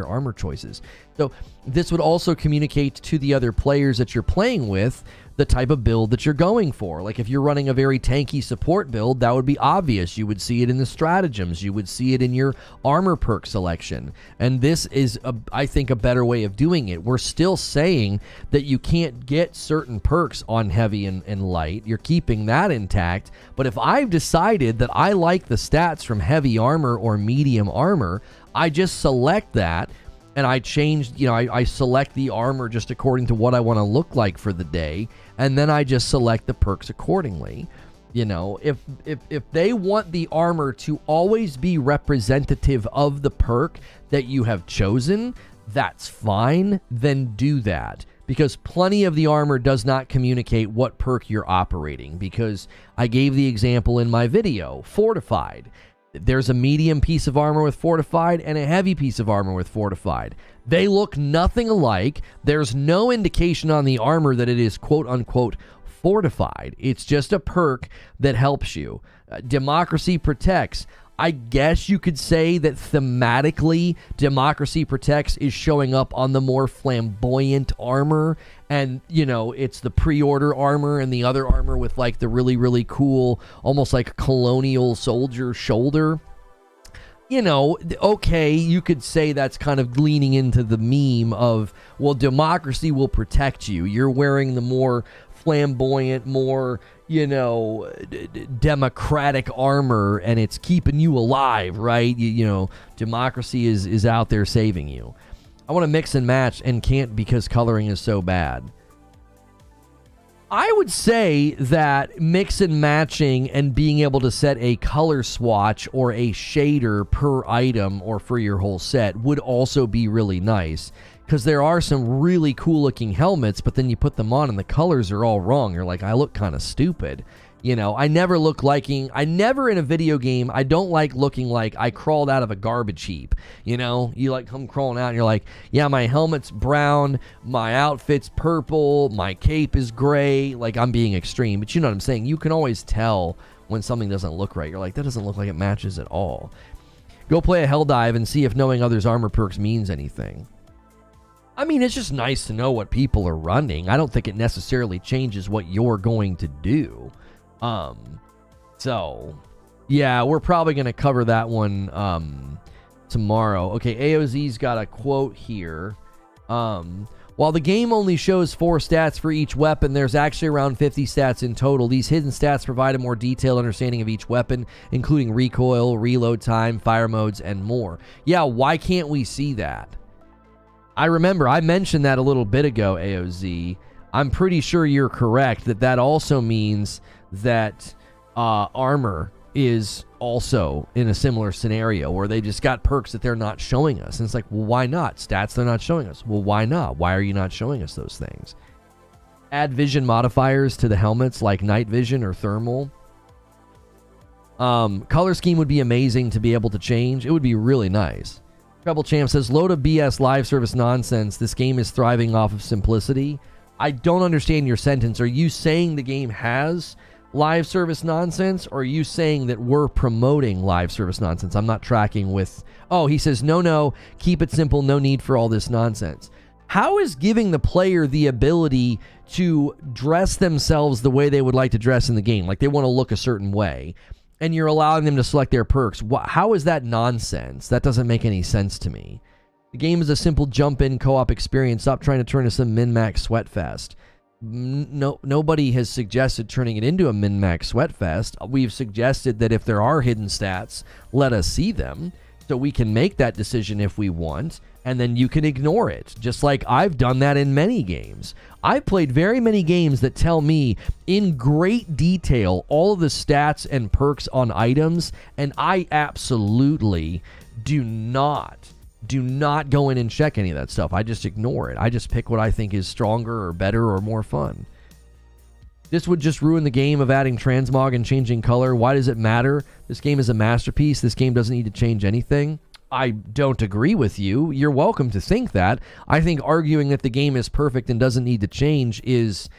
armor choices. So this would also communicate to the other players that you're playing with the type of build that you're going for. Like if you're running a very tanky support build, that would be obvious. You would see it in the stratagems. You would see it in your armor perk selection. And this is, I think, a better way of doing it. We're still saying that you can't get certain perks on heavy and light. You're keeping that intact. But if I've decided that I like the stats from heavy armor or medium armor, I just select that. And I changed, you know, I select the armor just according to what I want to look like for the day. And then I just select the perks accordingly. You know, if they want the armor to always be representative of the perk that you have chosen, that's fine. Then do that. Because plenty of the armor does not communicate what perk you're operating. Because I gave the example in my video, Fortified. There's a medium piece of armor with Fortified and a heavy piece of armor with Fortified. They look nothing alike. There's no indication on the armor that it is quote-unquote fortified. It's just a perk that helps you. Democracy Protects. I guess you could say that thematically, Democracy Protects is showing up on the more flamboyant armor. And, you know, it's the pre-order armor and the other armor with, like, the really, really cool, almost like colonial soldier shoulder. you know, okay, you could say that's kind of leaning into the meme of, well, democracy will protect you. You're wearing the more flamboyant, more, you know, democratic armor, and it's keeping you alive, right? You know, democracy is out there saving you. I want to mix and match and can't because coloring is so bad. I would say that mix and matching and being able to set a color swatch or a shader per item or for your whole set would also be really nice, because there are some really cool looking helmets, but then you put them on and the colors are all wrong. You're like, I look kind of stupid. You know, I never in a video game, I don't like looking like I crawled out of a garbage heap. You know, you like come crawling out and you're like, yeah, my helmet's brown, my outfit's purple, my cape is gray. Like, I'm being extreme, but you know what I'm saying? You can always tell when something doesn't look right. You're like, that doesn't look like it matches at all. Go play a Helldive and see if knowing others' armor perks means anything. I mean, it's just nice to know what people are running. I don't think it necessarily changes what you're going to do. So yeah, we're probably going to cover that one tomorrow. Okay, AOZ's got a quote here. While the game only shows 4 stats for each weapon, there's actually around 50 stats in total. These hidden stats provide a more detailed understanding of each weapon, including recoil, reload time, fire modes, and more. Yeah, why can't we see that? I remember I mentioned that a little bit ago, AOZ. I'm pretty sure you're correct that also means that armor is also in a similar scenario where they just got perks that they're not showing us. And it's like, well, why not? Stats they're not showing us. Well, why not? Why are you not showing us those things? Add vision modifiers to the helmets like night vision or thermal. Color scheme would be amazing to be able to change. It would be really nice. Treble Champ says, load of BS live service nonsense. This game is thriving off of simplicity. I don't understand your sentence. Are you saying the game has live service nonsense, or are you saying that we're promoting live service nonsense? I'm not tracking with... Oh, he says, no, keep it simple, no need for all this nonsense. How is giving the player the ability to dress themselves the way they would like to dress in the game, like they want to look a certain way, and you're allowing them to select their perks? How is that nonsense? That doesn't make any sense to me. The game is a simple jump-in co-op experience. Stop trying to turn it into some min-max sweatfest. No, nobody has suggested turning it into a min-max sweatfest. We've suggested that if there are hidden stats, let us see them, so we can make that decision if we want, and then you can ignore it, just like I've done that in many games. I've played very many games that tell me in great detail all of the stats and perks on items, and I absolutely do not go in and check any of that stuff. I just ignore it. I just pick what I think is stronger or better or more fun. This would just ruin the game of adding transmog and changing color. Why does it matter? This game is a masterpiece. This game doesn't need to change anything. I don't agree with you. You're welcome to think that. I think arguing that the game is perfect and doesn't need to change is...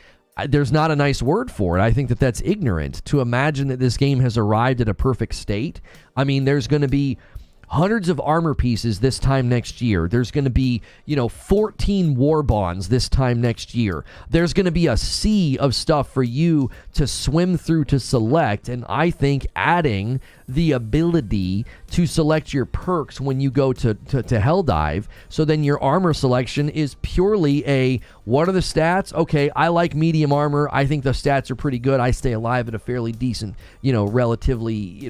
there's not a nice word for it. I think that that's ignorant to imagine that this game has arrived at a perfect state. I mean, there's going to be hundreds of armor pieces this time next year. There's going to be, 14 war bonds this time next year. There's going to be a sea of stuff for you to swim through to select, and I think adding the ability to select your perks when you go to Helldive, so then your armor selection is purely a, what are the stats? Okay, I like medium armor. I think the stats are pretty good. I stay alive at a fairly decent, relatively,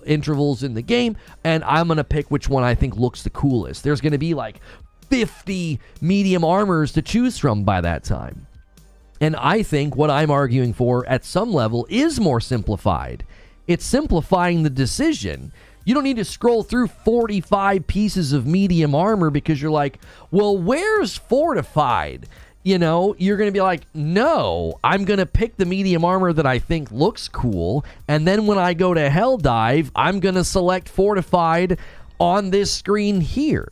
intervals in the game, and I'm going to pick which one I think looks the coolest. There's going to be like 50 medium armors to choose from by that time. And I think what I'm arguing for at some level is more simplified. It's simplifying the decision. You don't need to scroll through 45 pieces of medium armor because you're like, well, where's fortified? You're going to be like, no, I'm going to pick the medium armor that I think looks cool. And then when I go to Helldive, I'm going to select fortified on this screen here.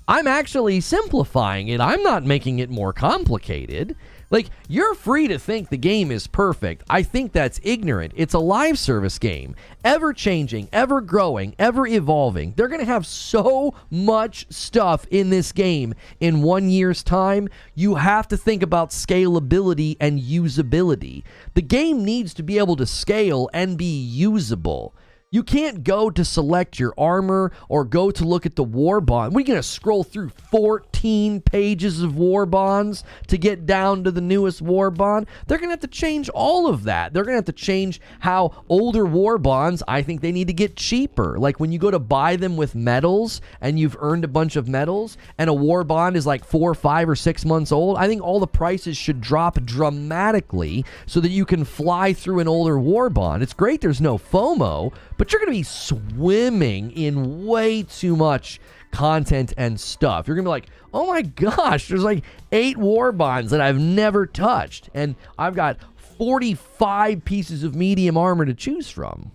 I'm actually simplifying it. I'm not making it more complicated. Like, you're free to think the game is perfect. I think that's ignorant. It's a live service game. Ever changing, ever growing, ever evolving. They're going to have so much stuff in this game in 1 year's time. You have to think about scalability and usability. The game needs to be able to scale and be usable. You can't go to select your armor or go to look at the war bond. We're going to scroll through 14 pages of war bonds to get down to the newest war bond. They're going to have to change all of that. They're going to have to change how older war bonds, I think they need to get cheaper. Like when you go to buy them with medals and you've earned a bunch of medals and a war bond is like 4, 5, or 6 months old, I think all the prices should drop dramatically so that you can fly through an older war bond. It's great there's no FOMO, but you're going to be swimming in way too much content and stuff. You're going to be like, oh my gosh, there's like 8 war bonds that I've never touched. And I've got 45 pieces of medium armor to choose from.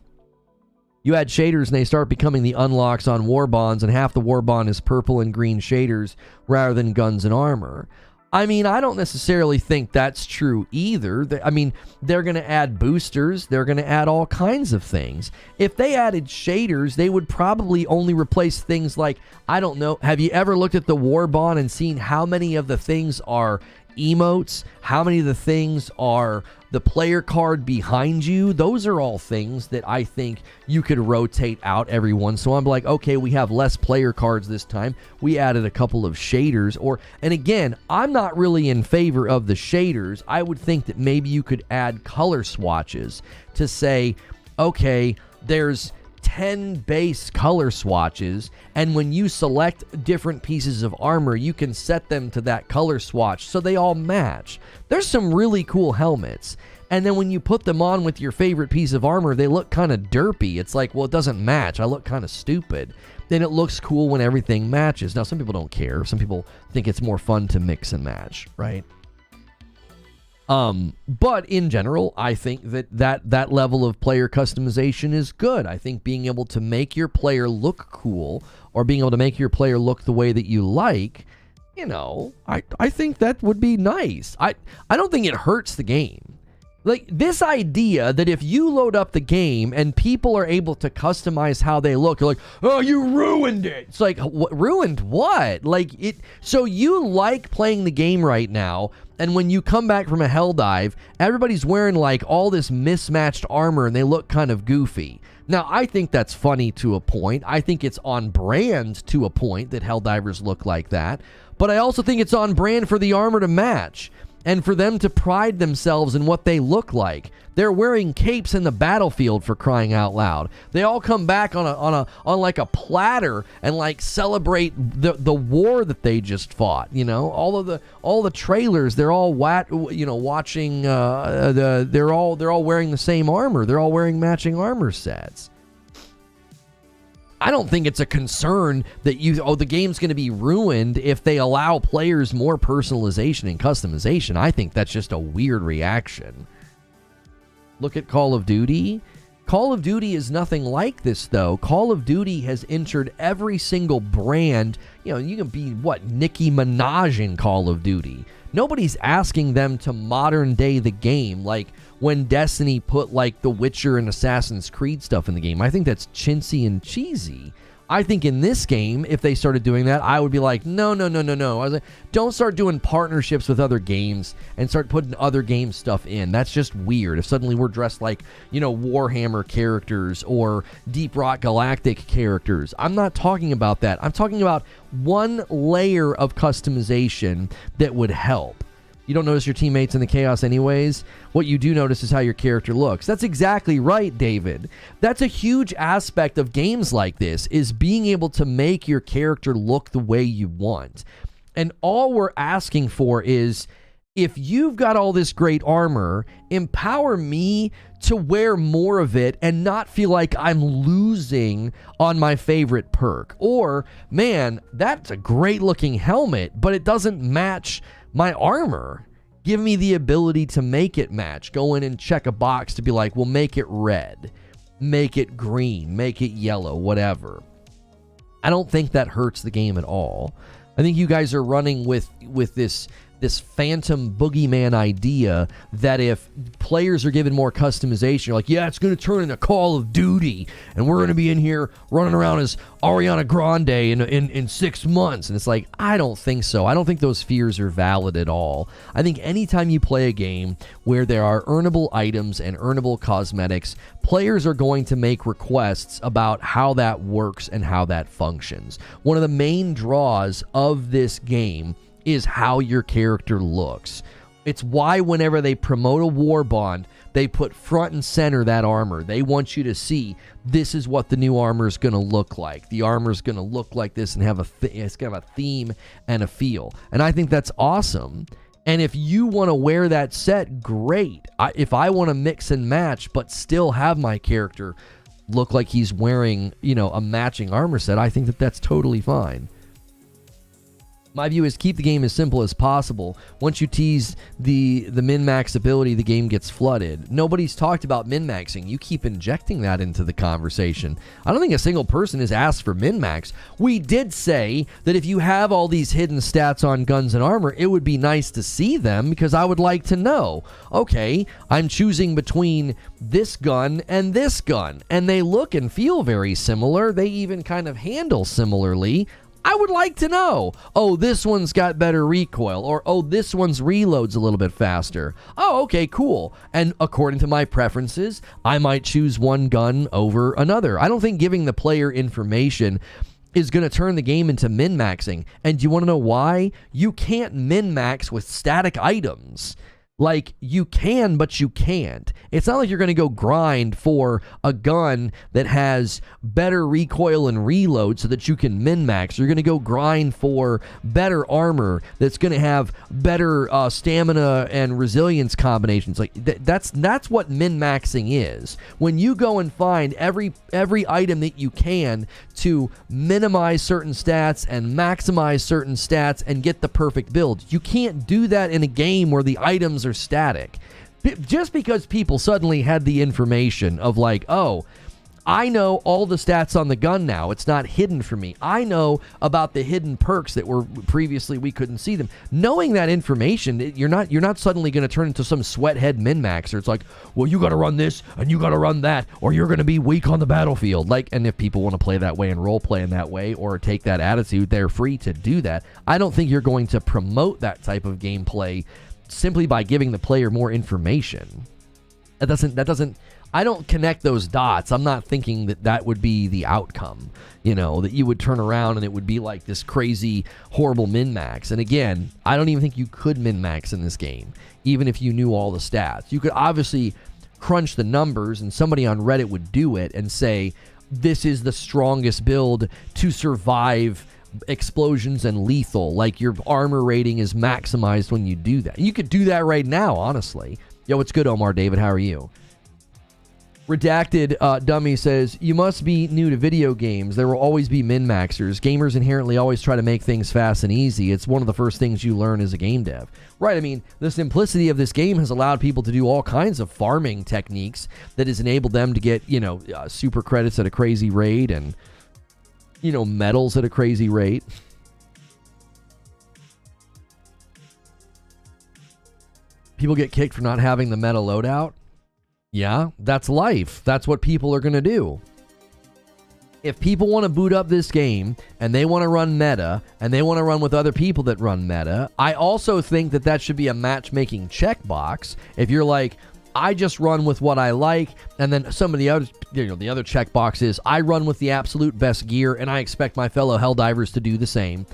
You add shaders and they start becoming the unlocks on war bonds, and half the war bond is purple and green shaders rather than guns and armor. I mean, I don't necessarily think that's true either. I mean, they're going to add boosters. They're going to add all kinds of things. If they added shaders, they would probably only replace things like, I don't know, have you ever looked at the war bond and seen how many of the things are emotes, how many of the things are the player card behind you? Those are all things that I think you could rotate out every once in a while. I'm like, okay, we have less player cards this time. We added a couple of shaders. And again, I'm not really in favor of the shaders. I would think that maybe you could add color swatches to say, okay, there's 10 base color swatches, and when you select different pieces of armor, you can set them to that color swatch so they all match. There's some really cool helmets, and then when you put them on with your favorite piece of armor, they look kind of derpy. It's like, well, it doesn't match. I look kind of stupid. Then it looks cool when everything matches. Now, some people don't care. Some people think it's more fun to mix and match, right? But in general, I think that level of player customization is good. I think being able to make your player look cool, or being able to make your player look the way that you like, you know, I think that would be nice. I don't think it hurts the game. Like, this idea that if you load up the game and people are able to customize how they look, you're like, oh, you ruined it. It's like, ruined what? Like, so you like playing the game right now, and when you come back from a hell dive, everybody's wearing like all this mismatched armor and they look kind of goofy. Now, I think that's funny to a point. I think it's on brand to a point that Helldivers look like that. But I also think it's on brand for the armor to match, and for them to pride themselves in what they look like. They're wearing capes in the battlefield, for crying out loud. They all come back on like a platter and like celebrate the war that they just fought. You know, all the trailers, they're all watching. They're all wearing the same armor. They're all wearing matching armor sets. I don't think it's a concern that the game's going to be ruined if they allow players more personalization and customization. I think that's just a weird reaction. Look at Call of Duty. Call of Duty is nothing like this, though. Call of Duty has entered every single brand. You know, you can be, Nicki Minaj in Call of Duty. Nobody's asking them to modern day the game like when Destiny put like The Witcher and Assassin's Creed stuff in the game. I think that's chintzy and cheesy. I think in this game, if they started doing that, I would be like, no. I was like, don't start doing partnerships with other games and start putting other game stuff in. That's just weird. If suddenly we're dressed like, Warhammer characters or Deep Rock Galactic characters. I'm not talking about that. I'm talking about one layer of customization that would help. You don't notice your teammates in the chaos anyways. What you do notice is how your character looks. That's exactly right, David. That's a huge aspect of games like this, is being able to make your character look the way you want. And all we're asking for is, if you've got all this great armor, empower me to wear more of it and not feel like I'm losing on my favorite perk. Or, man, that's a great looking helmet, but it doesn't match my armor. Give me the ability to make it match. Go in and check a box to be like, well, make it red, make it green, make it yellow, whatever. I don't think that hurts the game at all. I think you guys are running with this this phantom boogeyman idea that if players are given more customization, you're like, yeah, it's going to turn into Call of Duty, and we're going to be in here running around as Ariana Grande in 6 months. And it's like, I don't think so. I don't think those fears are valid at all. I think anytime you play a game where there are earnable items and earnable cosmetics, players are going to make requests about how that works and how that functions. One of the main draws of this game is how your character looks. It's why whenever they promote a war bond, they put front and center that armor. They want you to see this is what the new armor is going to look like. The armor is going to look like this and have it's going to have a theme and a feel. And I think that's awesome. And if you want to wear that set, great. If I want to mix and match but still have my character look like he's wearing, a matching armor set, I think that that's totally fine. My view is keep the game as simple as possible. Once you tease the min-max ability, the game gets flooded. Nobody's talked about min-maxing. You keep injecting that into the conversation. I don't think a single person has asked for min-max. We did say that if you have all these hidden stats on guns and armor, it would be nice to see them because I would like to know, okay, I'm choosing between this gun and this gun, and they look and feel very similar. They even kind of handle similarly. I would like to know, oh, this one's got better recoil, or oh, this one's reloads a little bit faster. Oh, okay, cool. And according to my preferences, I might choose one gun over another. I don't think giving the player information is going to turn the game into min-maxing. And do you want to know why? You can't min-max with static items. Like, you can, but you can't. It's not like you're going to go grind for a gun that has better recoil and reload so that you can min-max. You're going to go grind for better armor that's going to have better stamina and resilience combinations. Like, that's what min-maxing is. When you go and find every item that you can to minimize certain stats and maximize certain stats and get the perfect build. You can't do that in a game where the items are static. Just because people suddenly had the information of like, oh, I know all the stats on the gun now. It's not hidden for me. I know about the hidden perks that were previously we couldn't see them. Knowing that information, you're not suddenly going to turn into some sweathead min-maxer. It's like, well, you got to run this and you got to run that, or you're going to be weak on the battlefield. Like, and if people want to play that way and role play in that way or take that attitude, they're free to do that. I don't think you're going to promote that type of gameplay simply by giving the player more information. That doesn't. I don't connect those dots. I'm not thinking that would be the outcome, that you would turn around and it would be like this crazy, horrible min-max. And again, I don't even think you could min-max in this game, even if you knew all the stats. You could obviously crunch the numbers, and somebody on Reddit would do it and say, this is the strongest build to survive explosions and lethal. Like, your armor rating is maximized when you do that. And you could do that right now, honestly. Yo, what's good, Omar David? How are you? Redacted Dummy says, you must be new to video games. There will always be min-maxers. Gamers inherently always try to make things fast and easy. It's one of the first things you learn as a game dev. Right, I mean, the simplicity of this game has allowed people to do all kinds of farming techniques that has enabled them to get, super credits at a crazy rate and, medals at a crazy rate. People get kicked for not having the meta loadout. Yeah, that's life. That's what people are going to do. If people want to boot up this game and they want to run meta and they want to run with other people that run meta, I also think that should be a matchmaking checkbox. If you're like, I just run with what I like, and then some of the other, the other checkbox is I run with the absolute best gear and I expect my fellow Helldivers to do the same.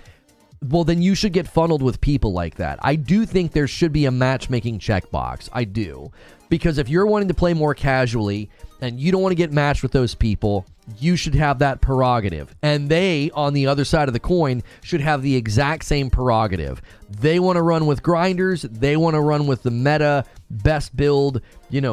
Well, then you should get funneled with people like that. I do think there should be a matchmaking checkbox. I do. Because if you're wanting to play more casually and you don't want to get matched with those people, you should have that prerogative. And they, on the other side of the coin, should have the exact same prerogative. They want to run with grinders. They want to run with the meta, best build,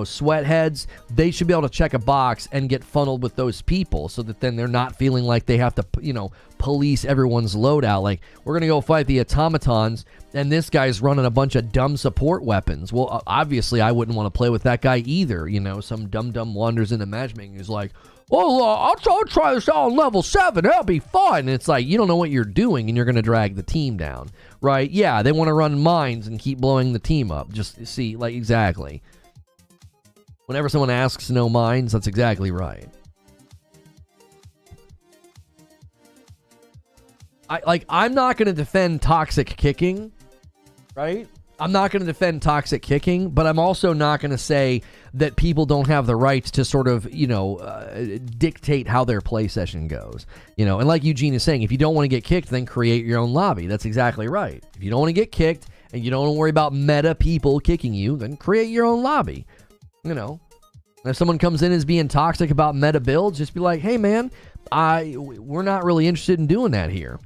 sweat heads. They should be able to check a box and get funneled with those people so that then they're not feeling like they have to, police everyone's loadout. Like, we're going to go fight the automatons and this guy's running a bunch of dumb support weapons. Well, obviously I wouldn't want to play with that guy either. Some dumb wanders into matchmaking who's like, well, I'll try this out on level 7. That'll be fun. And it's like, you don't know what you're doing, and you're going to drag the team down, right? Yeah, they want to run mines and keep blowing the team up. Just see, like, exactly. Whenever someone asks no mines, that's exactly right. I'm not going to defend toxic kicking, right? I'm not going to defend toxic kicking, but I'm also not going to say that people don't have the rights to sort of, dictate how their play session goes. And like Eugene is saying, if you don't want to get kicked, then create your own lobby. That's exactly right. If you don't want to get kicked and you don't want to worry about meta people kicking you, then create your own lobby. If someone comes in as being toxic about meta builds, just be like, hey, man, we're not really interested in doing that here.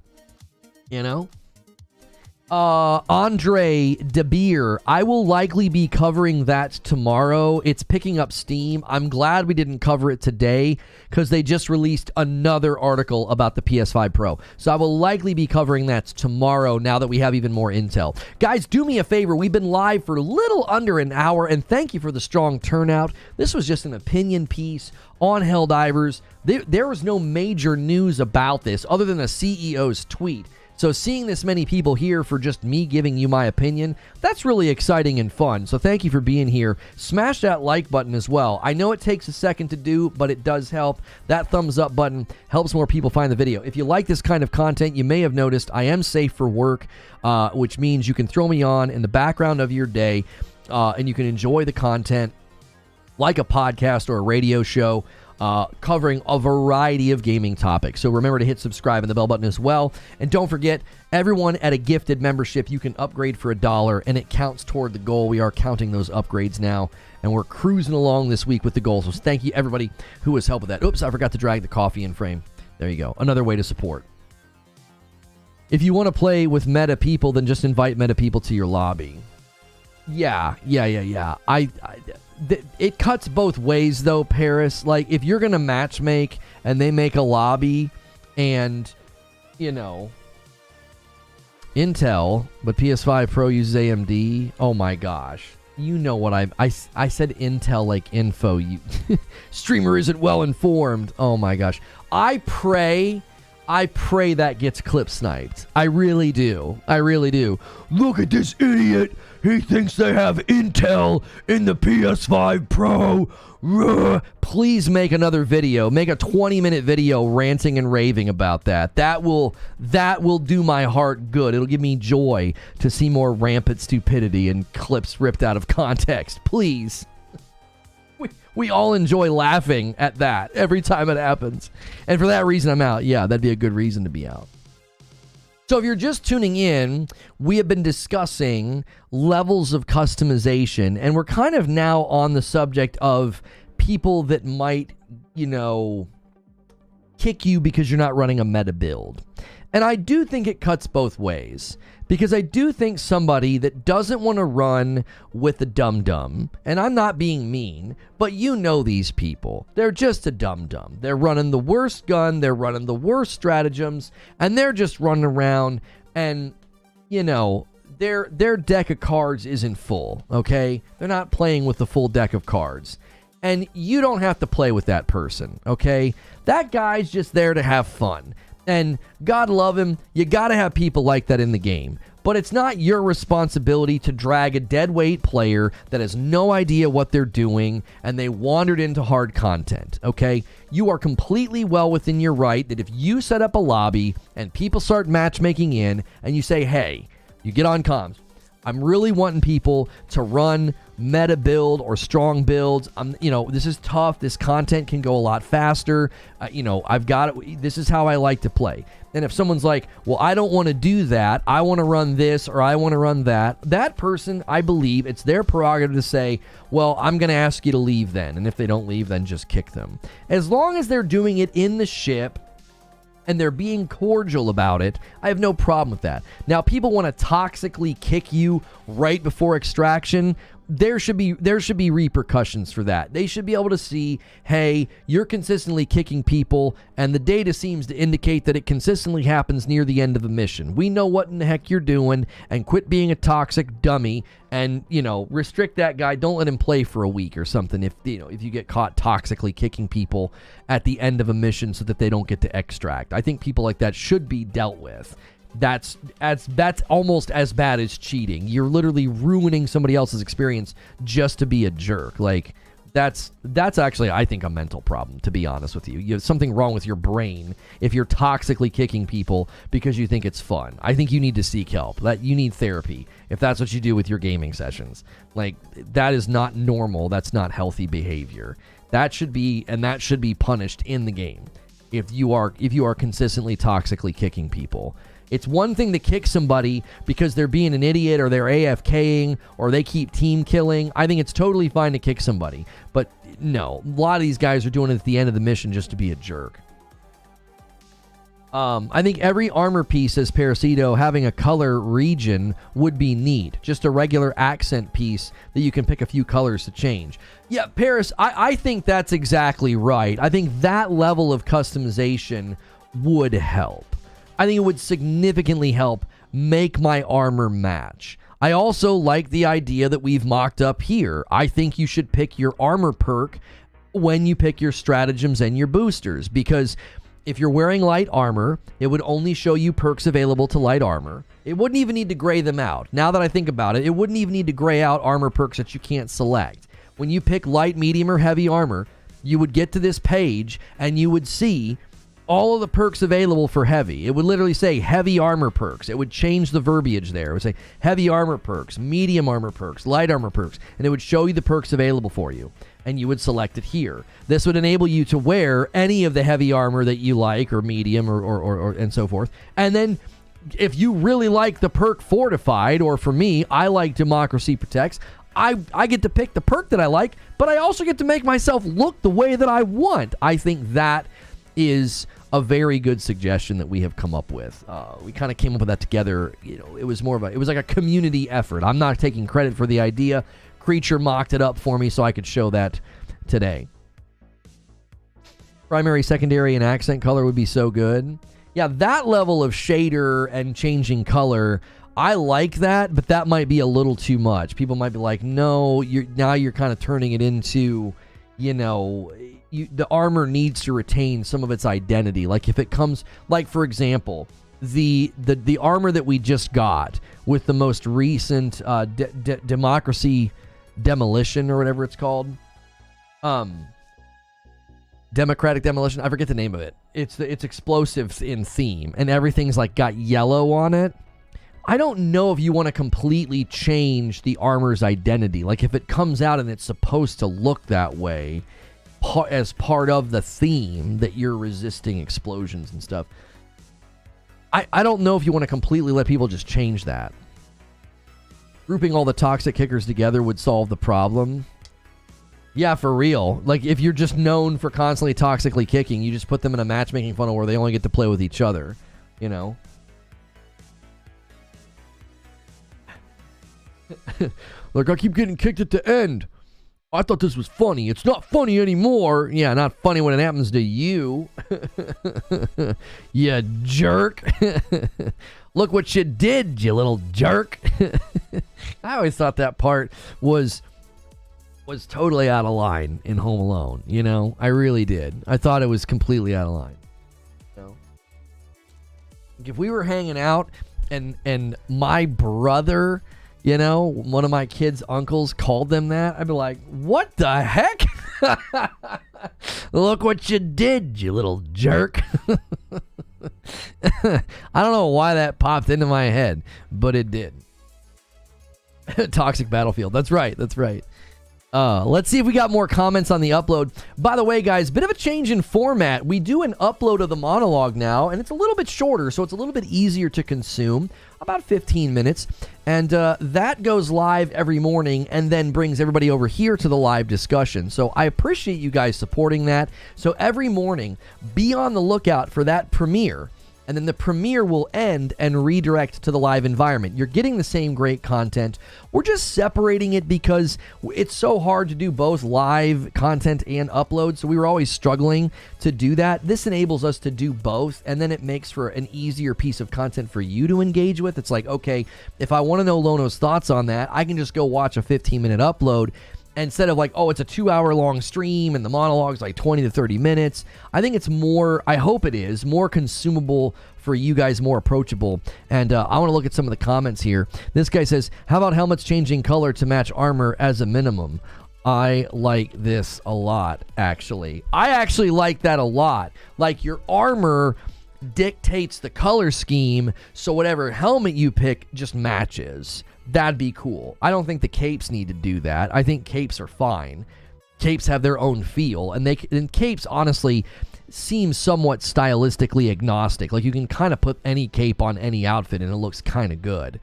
Andre DeBeer, I will likely be covering that tomorrow. It's picking up steam. I'm glad we didn't cover it today because they just released another article about the PS5 Pro. So I will likely be covering that tomorrow now that we have even more intel. Guys, do me a favor. We've been live for a little under an hour, and thank you for the strong turnout. This was just an opinion piece on Helldivers. There was no major news about this other than a CEO's tweet. So seeing this many people here for just me giving you my opinion, that's really exciting and fun. So thank you for being here. Smash that like button as well. I know it takes a second to do, but it does help. That thumbs up button helps more people find the video. If you like this kind of content, you may have noticed I am safe for work, which means you can throw me on in the background of your day, and you can enjoy the content like a podcast or a radio show. Covering a variety of gaming topics. So remember to hit subscribe and the bell button as well. And don't forget, everyone at a gifted membership, you can upgrade for $1, and it counts toward the goal. We are counting those upgrades now, and we're cruising along this week with the goals. So thank you, everybody who has helped with that. Oops, I forgot to drag the coffee in frame. There you go. Another way to support. If you want to play with meta people, then just invite meta people to your lobby. Yeah. It cuts both ways, though, Paris. Like, if you're going to matchmake and they make a lobby and, Intel, but PS5 Pro uses AMD, oh my gosh. You know what I said Intel like info. Streamer isn't well informed. Oh my gosh. I pray that gets clip sniped. I really do. Look at this idiot. He thinks they have Intel in the PS5 Pro. Please make another video. Make a 20-minute video ranting and raving about that. That will do my heart good. It'll give me joy to see more rampant stupidity and clips ripped out of context. Please. We all enjoy laughing at that every time it happens. And for that reason, I'm out. Yeah, that'd be a good reason to be out. So if you're just tuning in, we have been discussing levels of customization, and we're kind of now on the subject of people that might, kick you because you're not running a meta build. And I do think it cuts both ways, because I do think somebody that doesn't want to run with a dum-dum, and I'm not being mean, but you know these people. They're just a dum-dum. They're running the worst gun, they're running the worst stratagems, and they're just running around, and, their deck of cards isn't full, okay? They're not playing with the full deck of cards. And you don't have to play with that person, okay? That guy's just there to have fun. And God love him, you gotta have people like that in the game. But it's not your responsibility to drag a deadweight player that has no idea what they're doing and they wandered into hard content, okay? You are completely well within your right that if you set up a lobby and people start matchmaking in and you say, hey, you get on comms, I'm really wanting people to run meta build or strong builds. This is tough. This content can go a lot faster. I've got it. This is how I like to play. And if someone's like, well, I don't want to do that. I want to run this or I want to run that. That person, I believe it's their prerogative to say, well, I'm going to ask you to leave then. And if they don't leave, then just kick them. As long as they're doing it in the ship and they're being cordial about it, I have no problem with that. Now, people want to toxically kick you right before extraction. there should be repercussions for that. They should be able to see, hey, you're consistently kicking people, and the data seems to indicate that it consistently happens near the end of a mission. We know what in the heck you're doing, and quit being a toxic dummy, and, you know, restrict that guy. Don't let him play for a week or something if you get caught toxically kicking people at the end of a mission so that they don't get to extract. I think people like that should be dealt with. That's almost as bad as cheating. You're literally ruining somebody else's experience just to be a jerk. Like, that's actually, I think, a mental problem, to be honest with you. You have something wrong with your brain if you're toxically kicking people because you think it's fun. I think you need to seek help. You need therapy if that's what you do with your gaming sessions. Like, that is not normal. That's not healthy behavior. That should be punished in the game if you are consistently toxically kicking people. It's one thing to kick somebody because they're being an idiot or they're AFKing or they keep team killing. I think it's totally fine to kick somebody. But no, a lot of these guys are doing it at the end of the mission just to be a jerk. I think every armor piece, says Parasito, having a color region would be neat. Just a regular accent piece that you can pick a few colors to change. Yeah, Paris, I think that's exactly right. I think that level of customization would help. I think it would significantly help make my armor match. I also like the idea that we've mocked up here. I think you should pick your armor perk when you pick your stratagems and your boosters, because if you're wearing light armor, it would only show you perks available to light armor. It wouldn't even need to gray them out. Now that I think about it, it wouldn't even need to gray out armor perks that you can't select. When you pick light, medium, or heavy armor, you would get to this page and you would see all of the perks available for heavy. It would literally say heavy armor perks. It would change the verbiage there. It would say heavy armor perks, medium armor perks, light armor perks, and it would show you the perks available for you, and you would select it here. This would enable you to wear any of the heavy armor that you like, or medium, or and so forth. And then if you really like the perk Fortified, or for me, I like Democracy Protects, I get to pick the perk that I like, but I also get to make myself look the way that I want. I think that is a very good suggestion that we have come up with. We kind of came up with that together. You know, it was like a community effort. I'm not taking credit for the idea. Creature mocked it up for me so I could show that today. Primary, secondary, and accent color would be so good. Yeah, that level of shader and changing color, I like that, but that might be a little too much. People might be like, no, you're kind of turning it into, you know, the armor needs to retain some of its identity. Like if it comes, like for example, the armor that we just got with the most recent Democracy Demolition, or whatever it's called, Democratic Demolition, I forget the name of it. It's explosive in theme, and everything's like got yellow on it. I don't know if you want to completely change the armor's identity. Like if it comes out and it's supposed to look that way as part of the theme that you're resisting explosions and stuff. I don't know if you want to completely let people just change that. Grouping all the toxic kickers together would solve the problem. Yeah, for real. Like if you're just known for constantly toxically kicking, you just put them in a matchmaking funnel where they only get to play with each other, you know? Like, I keep getting kicked at the end. I thought this was funny. It's not funny anymore. Yeah, not funny when it happens to you. You jerk. Look what you did, you little jerk. I always thought that part was totally out of line in Home Alone, you know? I really did. I thought it was completely out of line. You know? If we were hanging out and my brother, you know, one of my kids' uncles called them that, I'd be like, what the heck? Look what you did, you little jerk. I don't know why that popped into my head, but it did. Toxic Battlefield. That's right. Let's see if we got more comments on the upload. By the way, guys, bit of a change in format. We do an upload of the monologue now, and it's a little bit shorter, so it's a little bit easier to consume, about 15 minutes. And that goes live every morning and then brings everybody over here to the live discussion. So I appreciate you guys supporting that. So every morning, be on the lookout for that premiere and then the premiere will end and redirect to the live environment. You're getting the same great content. We're just separating it because it's so hard to do both live content and upload, so we were always struggling to do that. This enables us to do both, and then it makes for an easier piece of content for you to engage with. It's like, okay, if I want to know Lono's thoughts on that, I can just go watch a 15-minute upload, instead of like, oh, it's a 2-hour-long stream and the monologue's like 20 to 30 minutes. I think it's more, I hope it is, more consumable for you guys, more approachable. And I want to look at some of the comments here. This guy says, how about helmets changing color to match armor as a minimum? I like this a lot, actually. I actually like that a lot. Like, your armor dictates the color scheme, so whatever helmet you pick just matches. That'd be cool. I don't think the capes need to do that. I think capes are fine. Capes have their own feel, and capes honestly seem somewhat stylistically agnostic. Like, you can kind of put any cape on any outfit and it looks kind of good.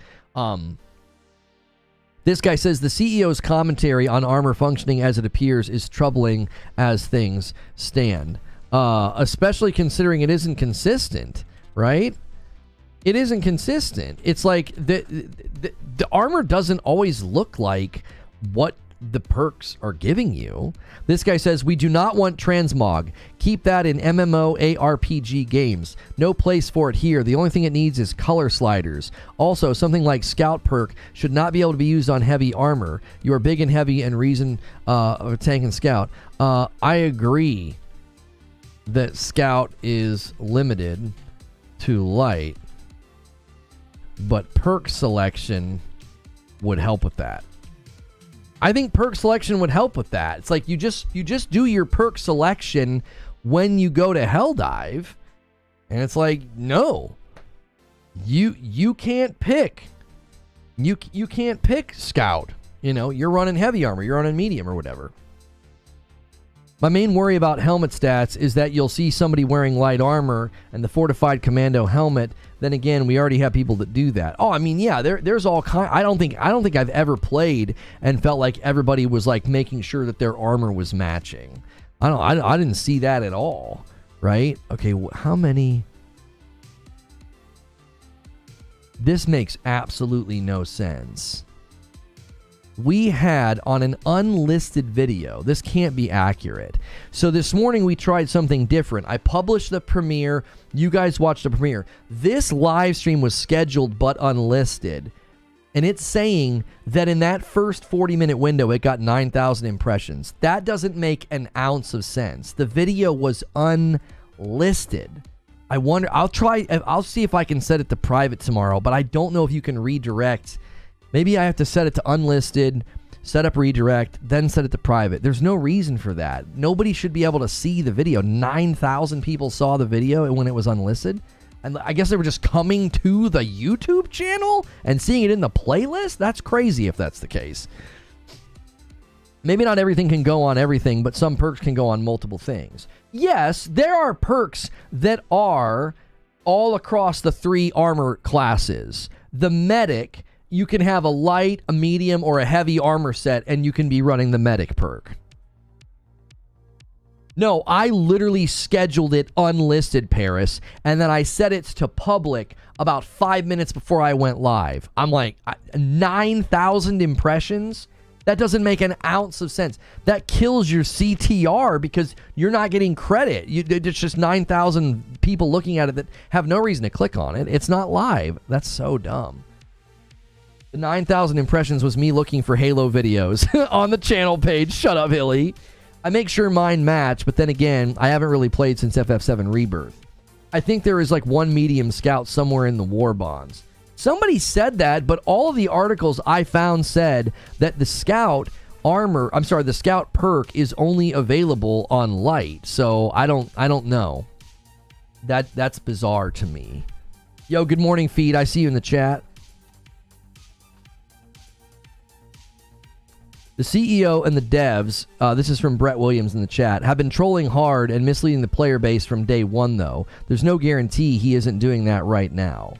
This guy says the CEO's commentary on armor functioning as it appears is troubling as things stand, especially considering it isn't consistent, right? It isn't consistent. It's like the armor doesn't always look like what the perks are giving you. This guy says, we do not want transmog. Keep that in MMO ARPG games. No place for it here. The only thing it needs is color sliders. Also, something like scout perk should not be able to be used on heavy armor. You are big and heavy and reason of tank and scout. I agree that scout is limited to light, but perk selection would help with that. I think perk selection would help with that. It's like you just do your perk selection when you go to Helldive, and it's like, no, you can't pick. You can't pick scout. You know, you're running heavy armor, you're running medium or whatever. My main worry about helmet stats is that you'll see somebody wearing light armor and the fortified commando helmet. Then again, we already have people that do that. Oh, I mean, yeah, there's all kind. I don't think I've ever played and felt like everybody was like making sure that their armor was matching. I didn't see that at all, right? Okay, how many? This makes absolutely no sense. We had on an unlisted video, this can't be accurate. So this morning we tried something different. I published the premiere. You guys watched the premiere. This live stream was scheduled but unlisted. And it's saying that in that first 40-minute window, it got 9,000 impressions. That doesn't make an ounce of sense. The video was unlisted. I wonder, I'll see if I can set it to private tomorrow, but I don't know if you can redirect. Maybe I have to set it to unlisted, set up redirect, then set it to private. There's no reason for that. Nobody should be able to see the video. 9,000 people saw the video when it was unlisted. And I guess they were just coming to the YouTube channel and seeing it in the playlist? That's crazy if that's the case. Maybe not everything can go on everything, but some perks can go on multiple things. Yes, there are perks that are all across the 3 armor classes. The medic, you can have a light, a medium, or a heavy armor set, and you can be running the medic perk. No, I literally scheduled it unlisted, Paris, and then I set it to public about 5 minutes before I went live. I'm like, 9,000 impressions? That doesn't make an ounce of sense. That kills your CTR because you're not getting credit. It's just 9,000 people looking at it that have no reason to click on it. It's not live. That's so dumb. The 9,000 impressions was me looking for Halo videos on the channel page. Shut up, Hilly. I make sure mine match, but then again, I haven't really played since FF7 Rebirth. I think there is like one medium scout somewhere in the war bonds. Somebody said that, but all of the articles I found said that the scout the scout perk is only available on light. So I don't know. That's bizarre to me. Yo, good morning, Feed. I see you in the chat. The CEO and the devs, this is from Brett Williams in the chat, have been trolling hard and misleading the player base from day one, though. There's no guarantee he isn't doing that right now.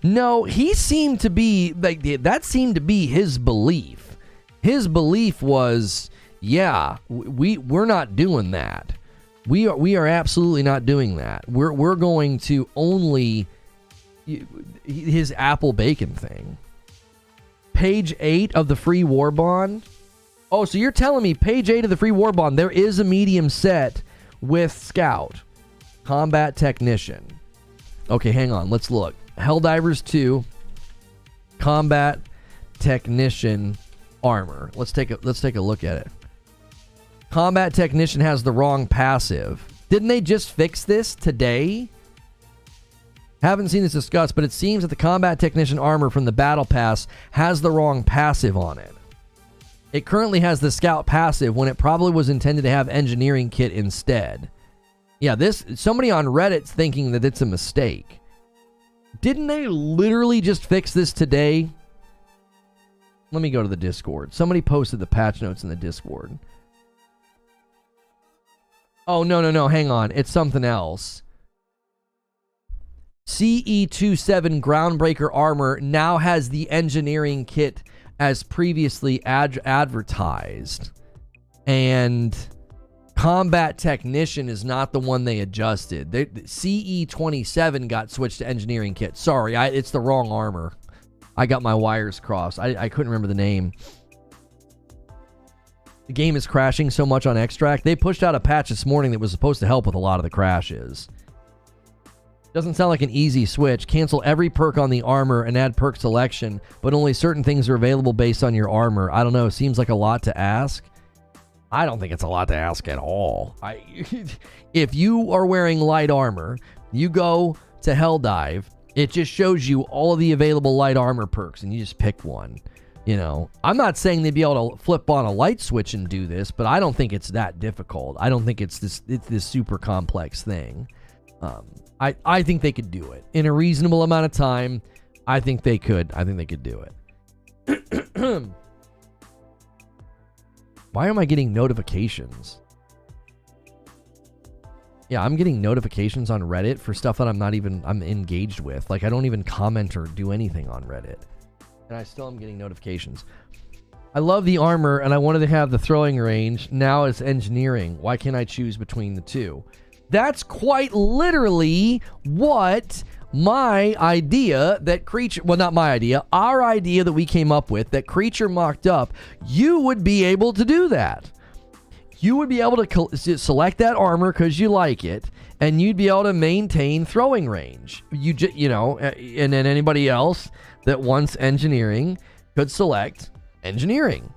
No, he seemed to be, like, that seemed to be his belief. His belief was, yeah, we're not doing that. We are absolutely not doing that. We're going to only his Apple Bacon thing. Page 8 of the free war bond. Oh, so you're telling me page 8 of the free war bond, there is a medium set with Scout, Combat Technician. Okay, hang on. Let's look. Helldivers 2, Combat Technician armor. Let's take a look at it. Combat Technician has the wrong passive. Didn't they just fix this today? Haven't seen this discussed, but it seems that the Combat Technician armor from the Battle Pass has the wrong passive on it. It currently has the Scout passive when it probably was intended to have Engineering Kit instead. Yeah, somebody on Reddit's thinking that it's a mistake. Didn't they literally just fix this today? Let me go to the Discord. Somebody posted the patch notes in the Discord. Oh, no, hang on. It's something else. CE27 Groundbreaker armor now has the Engineering Kit as previously advertised. And Combat Technician is not the one they adjusted. CE27 got switched to Engineering Kit. Sorry, it's the wrong armor. I got my wires crossed. I couldn't remember the name. The game is crashing so much on Extract. They pushed out a patch this morning that was supposed to help with a lot of the crashes. Doesn't sound like an easy switch. Cancel every perk on the armor and add perk selection, but only certain things are available based on your armor. I don't know. Seems like a lot to ask. I don't think it's a lot to ask at all. If you are wearing light armor, you go to Helldive, it just shows you all of the available light armor perks, and you just pick one. You know, I'm not saying they'd be able to flip on a light switch and do this, but I don't think it's that difficult. I don't think it's this super complex thing. I think they could do it in a reasonable amount of time. I think they could do it. Why am I getting notifications? Yeah, I'm getting notifications on Reddit for stuff that I'm engaged with. Like, I don't even comment or do anything on Reddit. And I still am getting notifications. I love the armor, and I wanted to have the throwing range. Now it's engineering. Why can't I choose between the two? That's quite literally what my idea that Creature... Well, not my idea. Our idea that we came up with, that Creature mocked up. You would be able to do that. You would be able to select that armor because you like it, and you'd be able to maintain throwing range. And then anybody else that wants engineering could select engineering.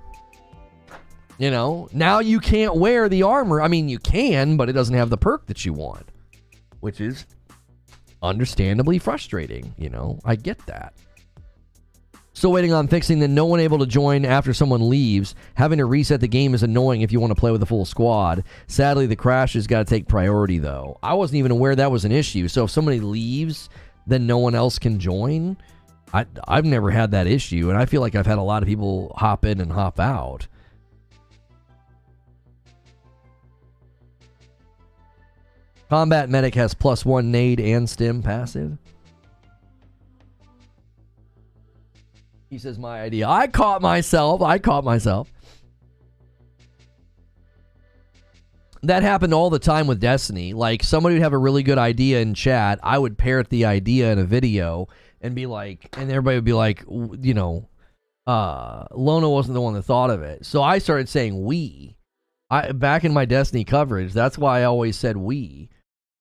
Now you can't wear the armor. I mean, you can, but it doesn't have the perk that you want, which is understandably frustrating. I get that. Still waiting on fixing the no one able to join after someone leaves. Having to reset the game is annoying if you want to play with a full squad. Sadly, the crash has got to take priority, though. I wasn't even aware that was an issue. So if somebody leaves, then no one else can join. I've never had that issue, and I feel like I've had a lot of people hop in and hop out. Combat Medic has +1 nade and stim passive. He says, my idea. I caught myself. That happened all the time with Destiny. Like, somebody would have a really good idea in chat. I would parrot the idea in a video and be like, and everybody would be like, Lono wasn't the one that thought of it. So I started saying we. Back in my Destiny coverage, that's why I always said we.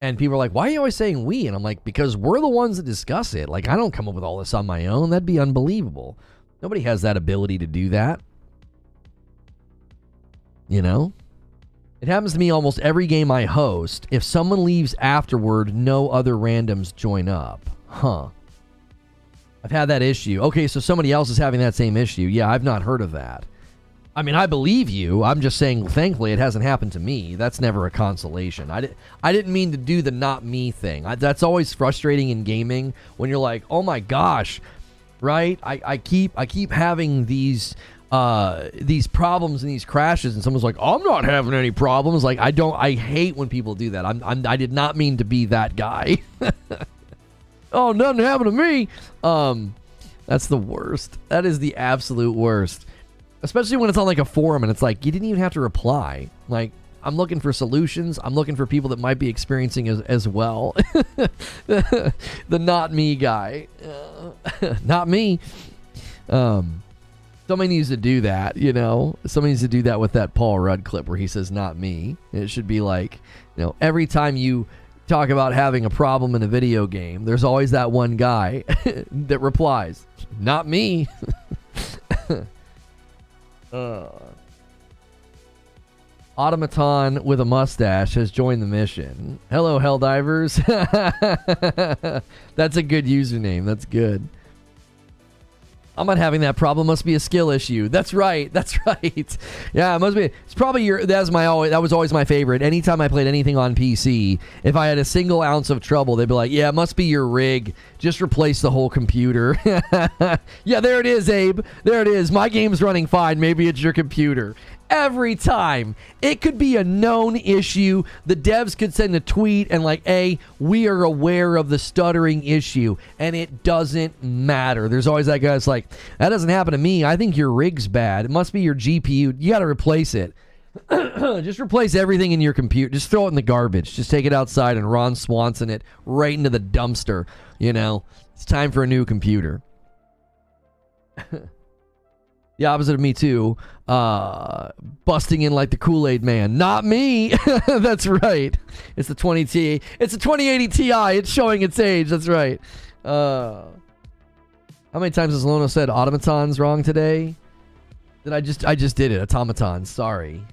And people are like, why are you always saying we? And I'm like, because we're the ones that discuss it. Like, I don't come up with all this on my own. That'd be unbelievable. Nobody has that ability to do that. It happens to me almost every game I host. If someone leaves afterward, no other randoms join up. Huh. I've had that issue. Okay, so somebody else is having that same issue. Yeah, I've not heard of that. I mean, I believe you. I'm just saying, thankfully, it hasn't happened to me. That's never a consolation. I didn't mean to do the not me thing. That's always frustrating in gaming when you're like, oh my gosh, right? I keep having these problems and these crashes, and someone's like, I'm not having any problems. Like, I hate when people do that. I did not mean to be that guy. Oh, nothing happened to me. That's the worst. That is the absolute worst. Especially when it's on like a forum and it's like, you didn't even have to reply. Like, I'm looking for solutions. I'm looking for people that might be experiencing as well. The not me guy. Not me. Somebody needs to do that, you know. Somebody needs to do that with that Paul Rudd clip where he says not me. It should be like, you know, every time you talk about having a problem in a video game, there's always that one guy that replies, not me. Automaton with a mustache has joined the mission. Hello, Helldivers. That's a good username. That's good. I'm not having that problem. Must be a skill issue. That's right. That's right. Yeah, it must be. It's probably your. That was always my favorite. Anytime I played anything on PC, if I had a single ounce of trouble, they'd be like, "Yeah, it must be your rig. Just replace the whole computer." Yeah, there it is, Abe. There it is. My game's running fine. Maybe it's your computer. Every time. It could be a known issue. The devs could send a tweet and like, hey, we are aware of the stuttering issue. And it doesn't matter. There's always that guy that's like, that doesn't happen to me. I think your rig's bad. It must be your GPU. You got to replace it. Just replace everything in your computer. Just throw it in the garbage. Just take it outside and Ron Swanson it right into the dumpster. You know, it's time for a new computer. The opposite of me too. Busting in like the Kool-Aid man. Not me. That's right. It's the 20Ti. It's a 2080 Ti. It's showing its age. That's right. How many times has Lono said automatons wrong today? I just did it. Automatons. Sorry.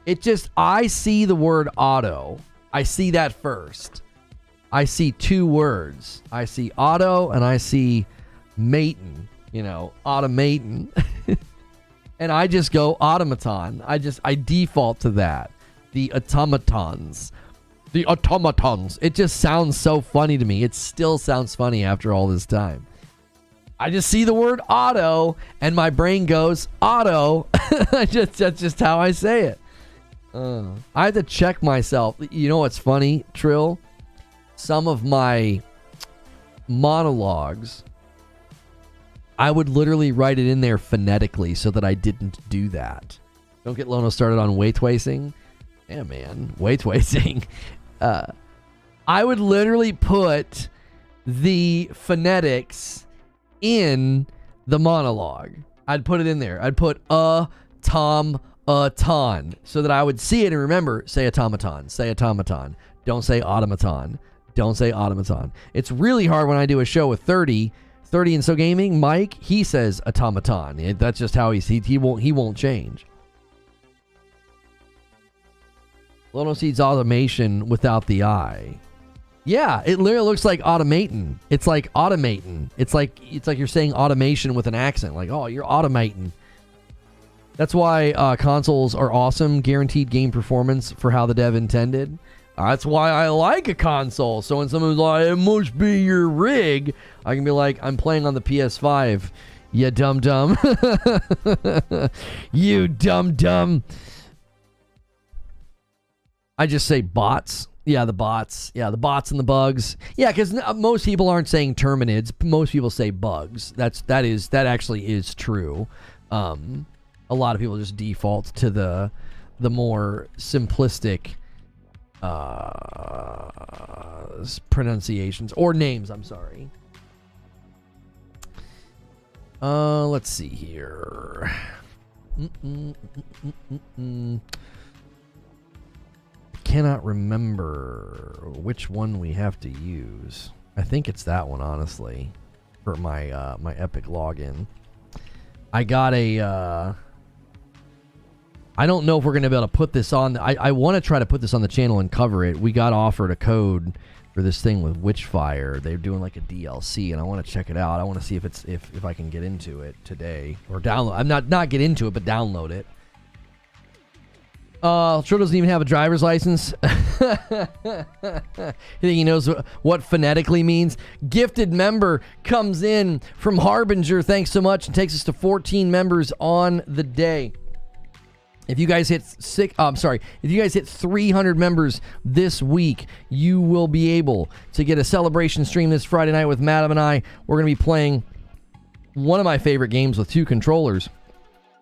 It just, I see the word auto. I see that first. I see two words. I see auto and I see matin. You know, automaton. And I just go automaton. I default to that. The automatons. It just sounds so funny to me. It still sounds funny after all this time. I just see the word auto and my brain goes auto. That's just how I say it. I have to check myself. You know what's funny, Trill? Some of my monologues, I would literally write it in there phonetically so that I didn't do that. Don't get Lono started on weight wasting. Yeah, man. Weight wasting. I would literally put the phonetics in the monologue. I'd put it in there. I'd put ton so that I would see it and remember, say automaton, say automaton. Don't say automaton. Don't say automaton. It's really hard when I do a show with 30 and So Gaming, Mike, he says automaton. That's just how he won't change. Lono sees automation without the I. Yeah, it literally looks like automating. It's like automating. It's like you're saying automation with an accent. Like, oh, you're automating. That's why consoles are awesome. Guaranteed game performance for how the dev intended. That's why I like a console. So when someone's like, it must be your rig, I can be like, I'm playing on the PS5. You dum-dum. You dum-dum. I just say bots. Yeah, the bots. Yeah, the bots and the bugs. Yeah, because most people aren't saying terminids. Most people say bugs. That actually is true. A lot of people just default to the more simplistic pronunciations or names. I'm sorry. Let's see here. Cannot remember which one we have to use. I think it's that one, honestly, for my my Epic login. I got a I don't know if we're going to be able to put this on. I want to try to put this on the channel and cover it. We got offered a code for this thing with Witchfire. They're doing like a DLC, and I want to check it out. I want to see if I can get into it today or download. I'm not get into it, but download it. Trill doesn't even have a driver's license. You think he knows what phonetically means? Gifted member comes in from Harbinger. Thanks so much, and takes us to 14 members on the day. If you guys hit if you guys hit 300 members this week, you will be able to get a celebration stream this Friday night with Madam and I. We're going to be playing one of my favorite games with 2 controllers.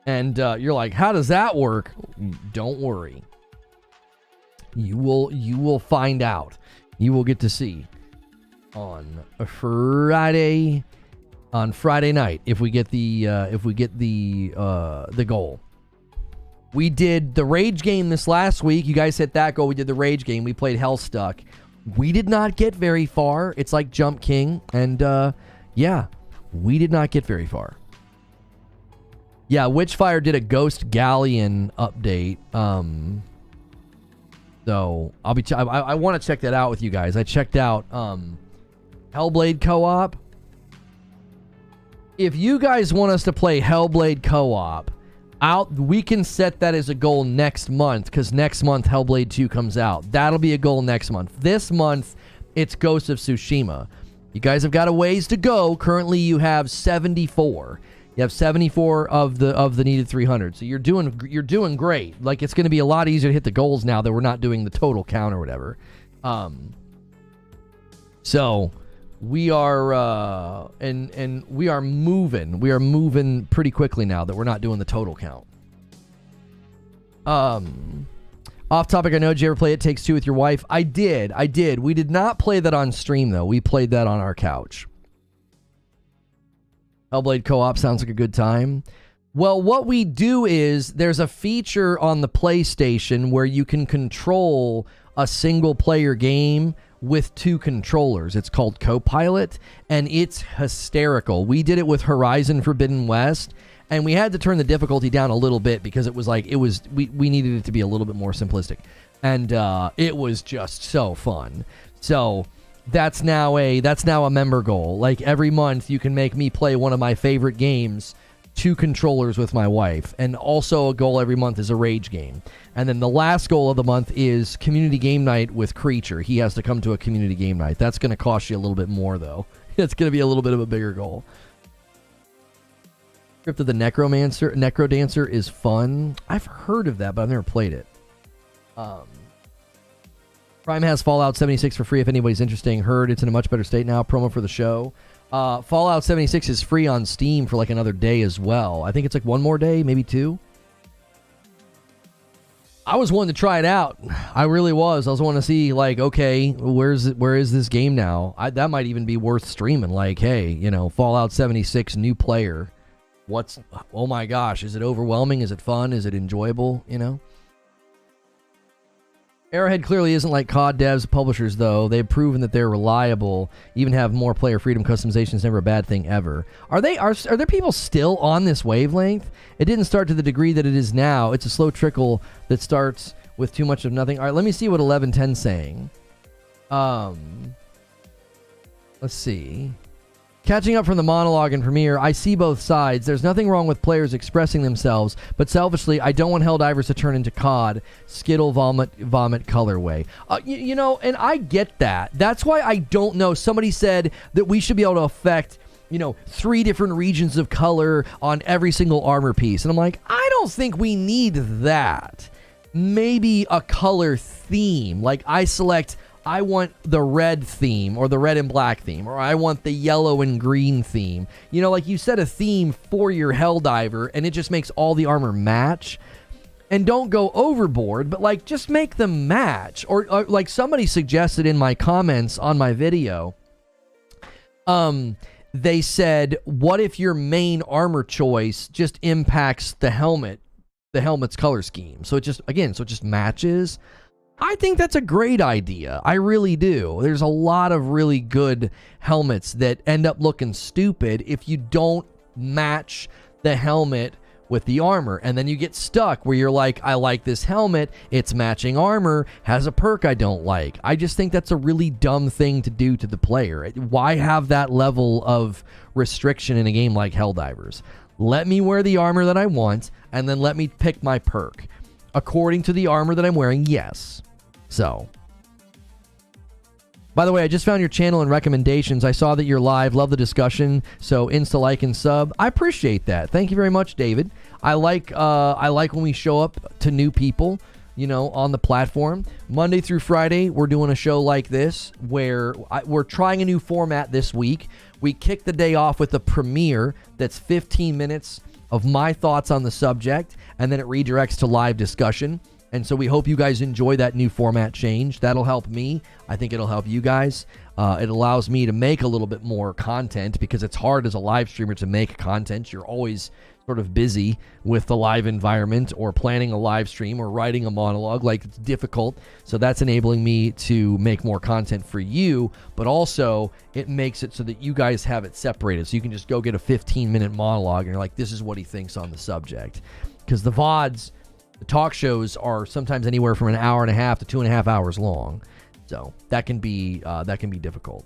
And you're like, how does that work? Don't worry. You will find out. You will get to see on a Friday night if we get the goal. We did the Rage game this last week. You guys hit that goal. We did the Rage game. We played Hellstuck. We did not get very far. It's like Jump King. And, yeah, we did not get very far. Yeah, Witchfire did a Ghost Galleon update. So, I want to check that out with you guys. I checked out Hellblade co-op. If you guys want us to play Hellblade co-op, we can set that as a goal next month, because next month Hellblade 2 comes out. That'll be a goal next month. This month, it's Ghost of Tsushima. You guys have got a ways to go. Currently, you have 74. You have 74 of the needed 300. So you're doing great. Like, it's going to be a lot easier to hit the goals now that we're not doing the total count or whatever. So we are and we are moving. We are moving pretty quickly now that we're not doing the total count. Off topic, I know, did you ever play It Takes Two with your wife? I did. We did not play that on stream, though. We played that on our couch. Hellblade co-op sounds like a good time. Well, what we do is there's a feature on the PlayStation where you can control a single-player game with two controllers. It's called Copilot, and it's hysterical. We did it with Horizon Forbidden West, and we had to turn the difficulty down a little bit because we needed it to be a little bit more simplistic. And it was just so fun. So that's now a member goal. Like, every month you can make me play one of my favorite games, two controllers with my wife. And also a goal every month is a Rage game. And then the last goal of the month is community game night with Creature. He has to come to a community game night. That's going to cost you a little bit more, though. It's going to be a little bit of a bigger goal. Crypt of the Necrodancer is fun. I've heard of that, but I've never played it. Prime has Fallout 76 for free if anybody's interested. Heard it's in a much better state now. Promo for the show. Fallout 76 is free on Steam for like another day as well. I think it's like one more day, maybe two. I was wanting to try it out. I really was. I was wanting to see, like, okay, where is this game now? That might even be worth streaming. Like, hey, you know, Fallout 76 new player. Oh my gosh, is it overwhelming? Is it fun? Is it enjoyable? You know? Arrowhead clearly isn't like COD devs, publishers, though. They've proven that they're reliable, even have more player freedom. Customization is never a bad thing ever. Are there people still on this wavelength? It didn't start to the degree that it is now. It's a slow trickle that starts with too much of nothing. All right, let me see what 1110's saying. Let's see. Catching up from the monologue in Premiere, I see both sides. There's nothing wrong with players expressing themselves, but selfishly, I don't want Helldivers to turn into COD, Skittle vomit colorway. You know, and I get that. That's why I don't know. Somebody said that we should be able to affect, you know, 3 different regions of color on every single armor piece. And I'm like, I don't think we need that. Maybe a color theme. Like, I want the red theme or the red and black theme, or I want the yellow and green theme. You know, like, you set a theme for your Helldiver and it just makes all the armor match. And don't go overboard, but like, just make them match. Or like somebody suggested in my comments on my video, they said, what if your main armor choice just impacts the helmet's color scheme? So it just matches. I think that's a great idea. I really do. There's a lot of really good helmets that end up looking stupid if you don't match the helmet with the armor. And then you get stuck where you're like, I like this helmet, it's matching armor, has a perk I don't like. I just think that's a really dumb thing to do to the player. Why have that level of restriction in a game like Helldivers? Let me wear the armor that I want, and then let me pick my perk according to the armor that I'm wearing. Yes. So, by the way, I just found your channel and recommendations. I saw that you're live. Love the discussion. So, insta like and sub. I appreciate that. Thank you very much, David. I like when we show up to new people, you know, on the platform. Monday through Friday, we're doing a show like this where we're trying a new format this week. We kick the day off with a premiere that's 15 minutes of my thoughts on the subject, and then it redirects to live discussion. And so we hope you guys enjoy that new format change. That'll help me. I think it'll help you guys. It allows me to make a little bit more content because it's hard as a live streamer to make content. You're always sort of busy with the live environment or planning a live stream or writing a monologue. Like, it's difficult. So that's enabling me to make more content for you, but also it makes it so that you guys have it separated. So you can just go get a 15-minute monologue and you're like, this is what he thinks on the subject. Because the VODs, the talk shows, are sometimes anywhere from an hour and a half to 2.5 hours long. So that can be difficult.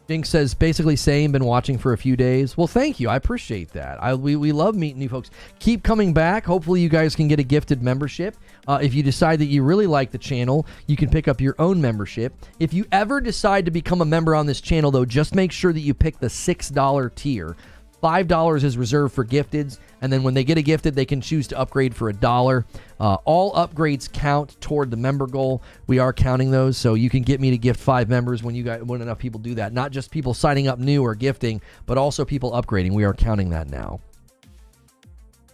Jinx says, basically same, been watching for a few days. Well, thank you. I appreciate that. We love meeting new folks. Keep coming back. Hopefully you guys can get a gifted membership. If you decide that you really like the channel, you can pick up your own membership. If you ever decide to become a member on this channel, though, just make sure that you pick the $6 tier. $5 is reserved for gifteds, and then when they get a gifted, they can choose to upgrade for $1. All upgrades count toward the member goal. We are counting those, so you can get me to gift 5 members when enough people do that. Not just people signing up new or gifting, but also people upgrading. We are counting that now.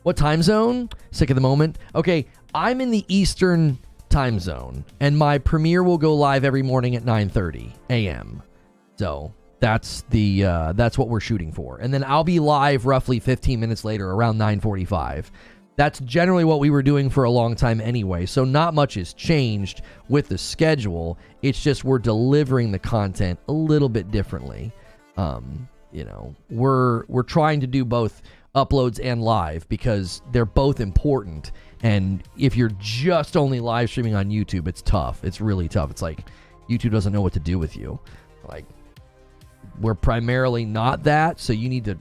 What time zone? Sick of the moment. Okay, I'm in the Eastern time zone, and my premiere will go live every morning at 9:30 a.m. So that's what we're shooting for. And then I'll be live roughly 15 minutes later, around 9:45. That's generally what we were doing for a long time anyway. So not much has changed with the schedule. It's just we're delivering the content a little bit differently. We're trying to do both uploads and live because they're both important. And if you're just only live streaming on YouTube, it's tough. It's really tough. It's like YouTube doesn't know what to do with you. Like, we're primarily not that, so you need to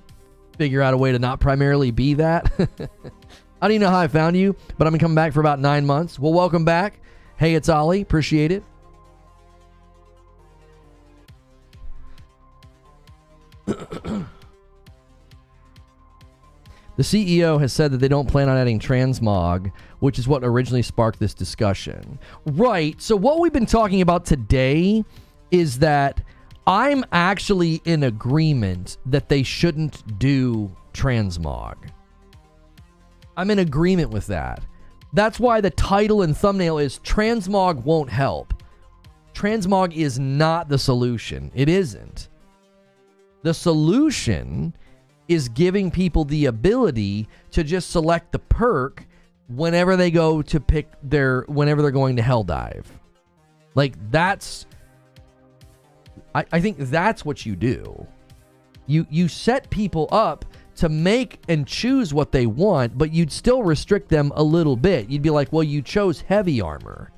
figure out a way to not primarily be that. I don't even know how I found you, but I'm coming back for about 9 months. Well, welcome back. Hey, it's Ollie. Appreciate it. The CEO has said that they don't plan on adding Transmog, which is what originally sparked this discussion. Right, so what we've been talking about today is that I'm actually in agreement that they shouldn't do Transmog. I'm in agreement with that. That's why the title and thumbnail is Transmog won't help. Transmog is not the solution. It isn't. The solution is giving people the ability to just select the perk whenever they go to whenever they're going to Helldive. Like, that's... I think that's what you do. You set people up to make and choose what they want, but you'd still restrict them a little bit. You'd be like, well, you chose heavy armor,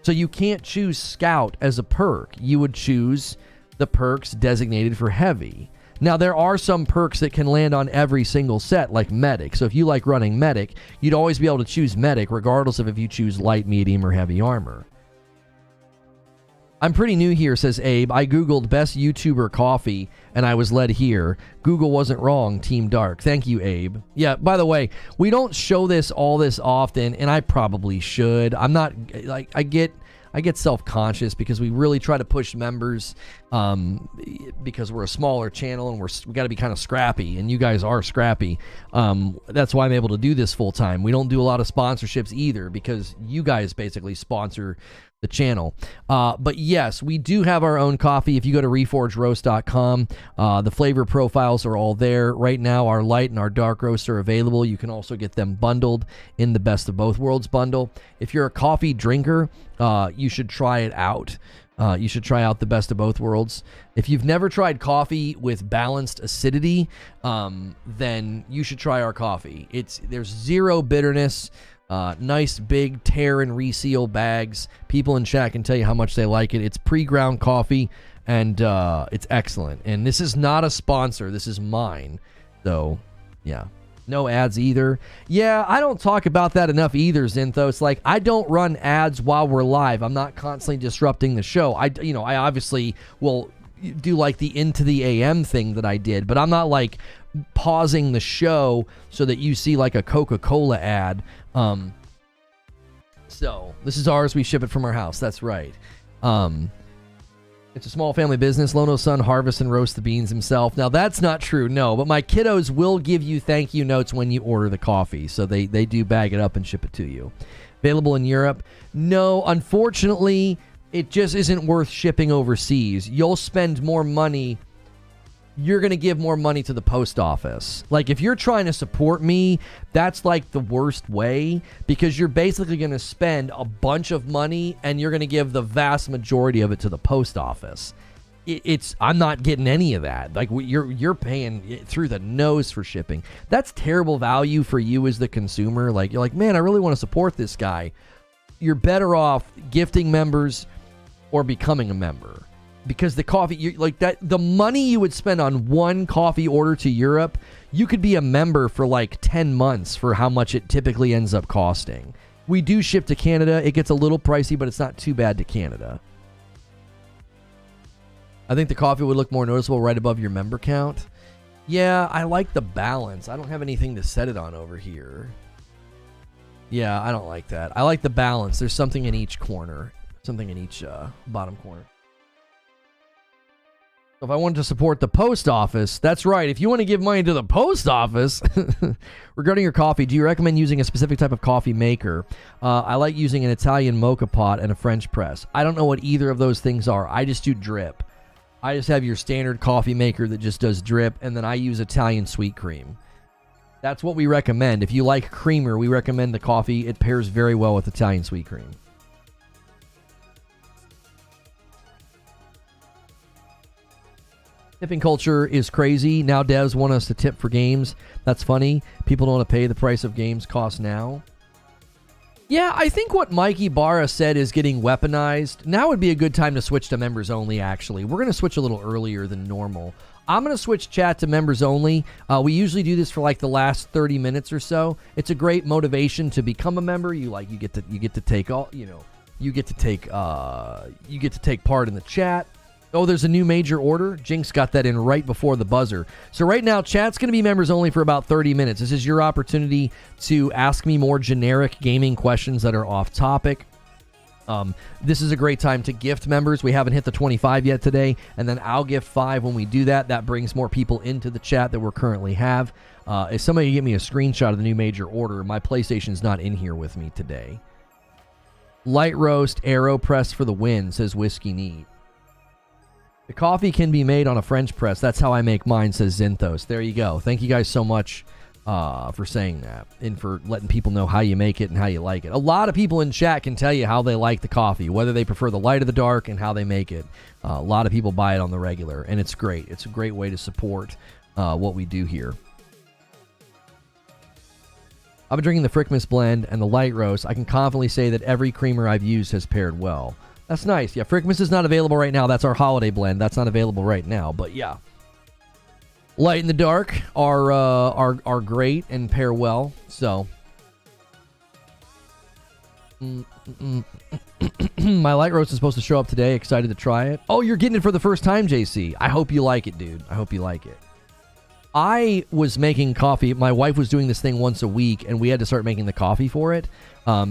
so you can't choose scout as a perk. You would choose the perks designated for heavy. Now, there are some perks that can land on every single set, like medic. So if you like running medic, you'd always be able to choose medic, regardless of if you choose light, medium, or heavy armor. I'm pretty new here, says Abe. I Googled best YouTuber coffee, and I was led here. Google wasn't wrong, Team Dark. Thank you, Abe. Yeah, by the way, we don't show this all this often, and I probably should. I'm not, like, I get self-conscious because we really try to push members because we're a smaller channel and we got to be kind of scrappy, and you guys are scrappy. That's why I'm able to do this full time. We don't do a lot of sponsorships either because you guys basically sponsor the channel. But yes, we do have our own coffee. If you go to reforgeroast.com, the flavor profiles are all there. Right now, our light and our dark roast are available. You can also get them bundled in the Best of Both Worlds bundle. If you're a coffee drinker, you should try it out. You should try out the Best of Both Worlds. If you've never tried coffee with balanced acidity, then you should try our coffee. There's zero bitterness. Nice big tear and reseal bags. People in chat can tell you how much they like it. It's pre-ground coffee, and it's excellent. And this is not a sponsor. This is mine. So, yeah. No ads either. Yeah, I don't talk about that enough either, Zinthos. It's like, I don't run ads while we're live. I'm not constantly disrupting the show. I obviously will do like the Into the AM thing that I did, but I'm not like pausing the show so that you see like a Coca-Cola ad. So this is ours. We ship it from our house. That's right. It's a small family business. Lono's son harvests and roasts the beans himself. Now, that's not true, no. But my kiddos will give you thank you notes when you order the coffee. So they do bag it up and ship it to you. Available in Europe? No, unfortunately, it just isn't worth shipping overseas. You'll spend more money. You're going to give more money to the post office. Like, if you're trying to support me, that's like the worst way, because you're basically going to spend a bunch of money and you're going to give the vast majority of it to the post office. I'm not getting any of that. Like, you're paying through the nose for shipping. That's terrible value for you as the consumer. Like, you're like, man, I really want to support this guy. You're better off gifting members or becoming a member. Because the coffee, the money you would spend on one coffee order to Europe, you could be a member for like 10 months for how much it typically ends up costing. We do ship to Canada. It gets a little pricey, but it's not too bad to Canada. I think the coffee would look more noticeable right above your member count. Yeah, I like the balance. I don't have anything to set it on over here. Yeah, I don't like that. I like the balance. There's something in each corner. Something in each bottom corner. So if I wanted to support the post office, that's right. If you want to give money to the post office, regarding your coffee, do you recommend using a specific type of coffee maker? I like using an Italian mocha pot and a French press. I don't know what either of those things are. I just do drip. I just have your standard coffee maker that just does drip, and then I use Italian sweet cream. That's what we recommend. If you like creamer, we recommend the coffee. It pairs very well with Italian sweet cream. Tipping culture is crazy. Now devs want us to tip for games. That's funny. People don't want to pay the price of games cost now. Yeah, I think what Mikey Barra said is getting weaponized. Now would be a good time to switch to members only, actually. We're going to switch a little earlier than normal. I'm going to switch chat to members only. We usually do this for like the last 30 minutes or so. It's a great motivation to become a member. You get to take part in the chat. Oh, there's a new major order. Jinx got that in right before the buzzer. So right now, chat's going to be members only for about 30 minutes. This is your opportunity to ask me more generic gaming questions that are off topic. This is a great time to gift members. We haven't hit the 25 yet today, and then I'll gift 5 when we do that. That brings more people into the chat that we currently have. If somebody give me a screenshot of the new major order, my PlayStation's not in here with me today. Light roast, arrow press for the win, says Whiskey Neat. The coffee can be made on a French press. That's how I make mine, says Zinthos. There you go. Thank you guys so much for saying that and for letting people know how you make it and how you like it. A lot of people in chat can tell you how they like the coffee, whether they prefer the light or the dark, and how they make it. A lot of people buy it on the regular, and it's great. It's a great way to support what we do here. I've been drinking the Frickmas blend and the light roast. I can confidently say that every creamer I've used has paired well. That's nice. Yeah, Frickmas is not available right now. That's our holiday blend. That's not available right now. But yeah, light and the dark are great and pair well. So, my light roast is supposed to show up today. Excited to try it. Oh, you're getting it for the first time, JC. I hope you like it, dude. I hope you like it. I was making coffee. My wife was doing this thing once a week, and we had to start making the coffee for it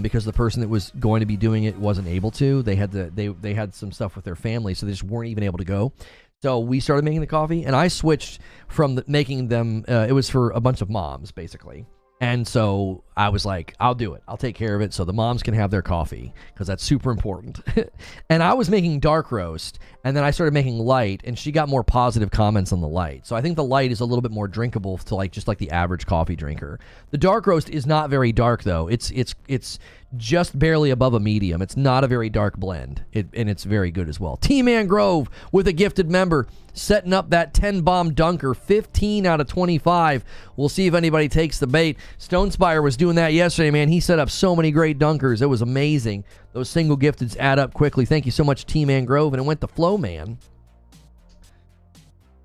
because the person that was going to be doing it wasn't able to. They had some stuff with their family, so they just weren't even able to go. So we started making the coffee, and I switched from making them. It was for a bunch of moms, basically. And so I was like, I'll do it. I'll take care of it so the moms can have their coffee, because that's super important. And I was making dark roast, and then I started making light, and she got more positive comments on the light. So I think the light is a little bit more drinkable to just like the average coffee drinker. The dark roast is not very dark, though. It's just barely above a medium. It's not a very dark blend, and it's very good as well. T-Man Grove with a gifted member, setting up that 10-bomb dunker, 15 out of 25. We'll see if anybody takes the bait. Stonespire was doing that yesterday, man. He set up so many great dunkers. It was amazing. Those single gifteds add up quickly. Thank you so much, T-Man Grove, and it went to Flow Man.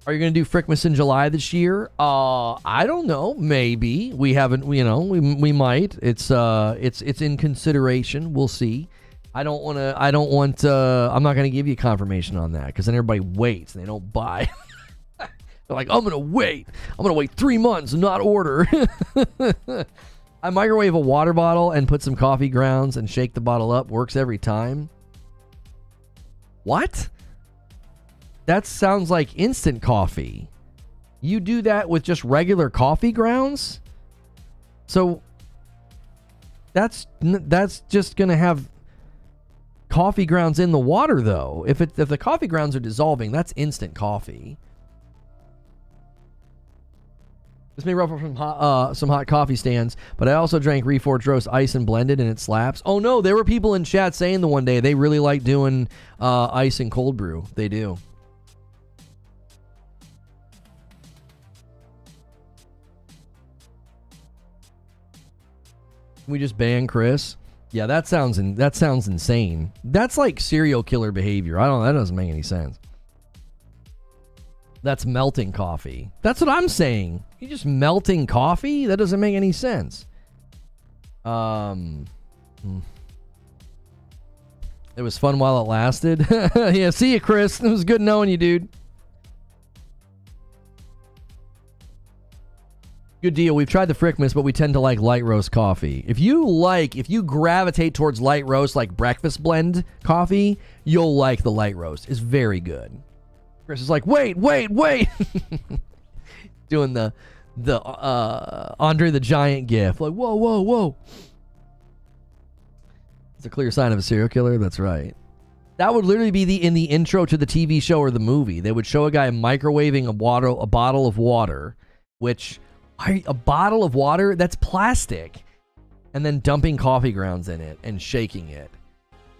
Are you going to do Frickmas in July this year? I don't know. Maybe. We haven't, we might. It's in consideration. We'll see. I'm not going to give you confirmation on that, because then everybody waits and they don't buy. They're like, I'm going to wait. I'm going to wait 3 months and not order. I microwave a water bottle and put some coffee grounds and shake the bottle up. Works every time. What? That sounds like instant coffee. You do that with just regular coffee grounds? So that's just going to have coffee grounds in the water, though. If the coffee grounds are dissolving, that's instant coffee. This may ruffle from some hot coffee stands, but I also drank Reforge Roast Ice and Blended, and it slaps. Oh, no, there were people in chat saying the one day they really like doing ice and cold brew. They do. Can we just ban Chris? Yeah, that sounds insane. That's like serial killer behavior. That doesn't make any sense. That's melting coffee. That's what I'm saying. You just melting coffee? That doesn't make any sense. It was fun while it lasted. Yeah, see you, Chris. It was good knowing you, dude. Good deal. We've tried the Frickmas, but we tend to like light roast coffee. If you gravitate towards light roast, like breakfast blend coffee, you'll like the light roast. It's very good. Chris is like, wait. Doing the Andre the Giant gif. Like, whoa. It's a clear sign of a serial killer. That's right. That would literally be in the intro to the TV show or the movie. They would show a guy microwaving a bottle of water, which... a bottle of water that's plastic, and then dumping coffee grounds in it and shaking it.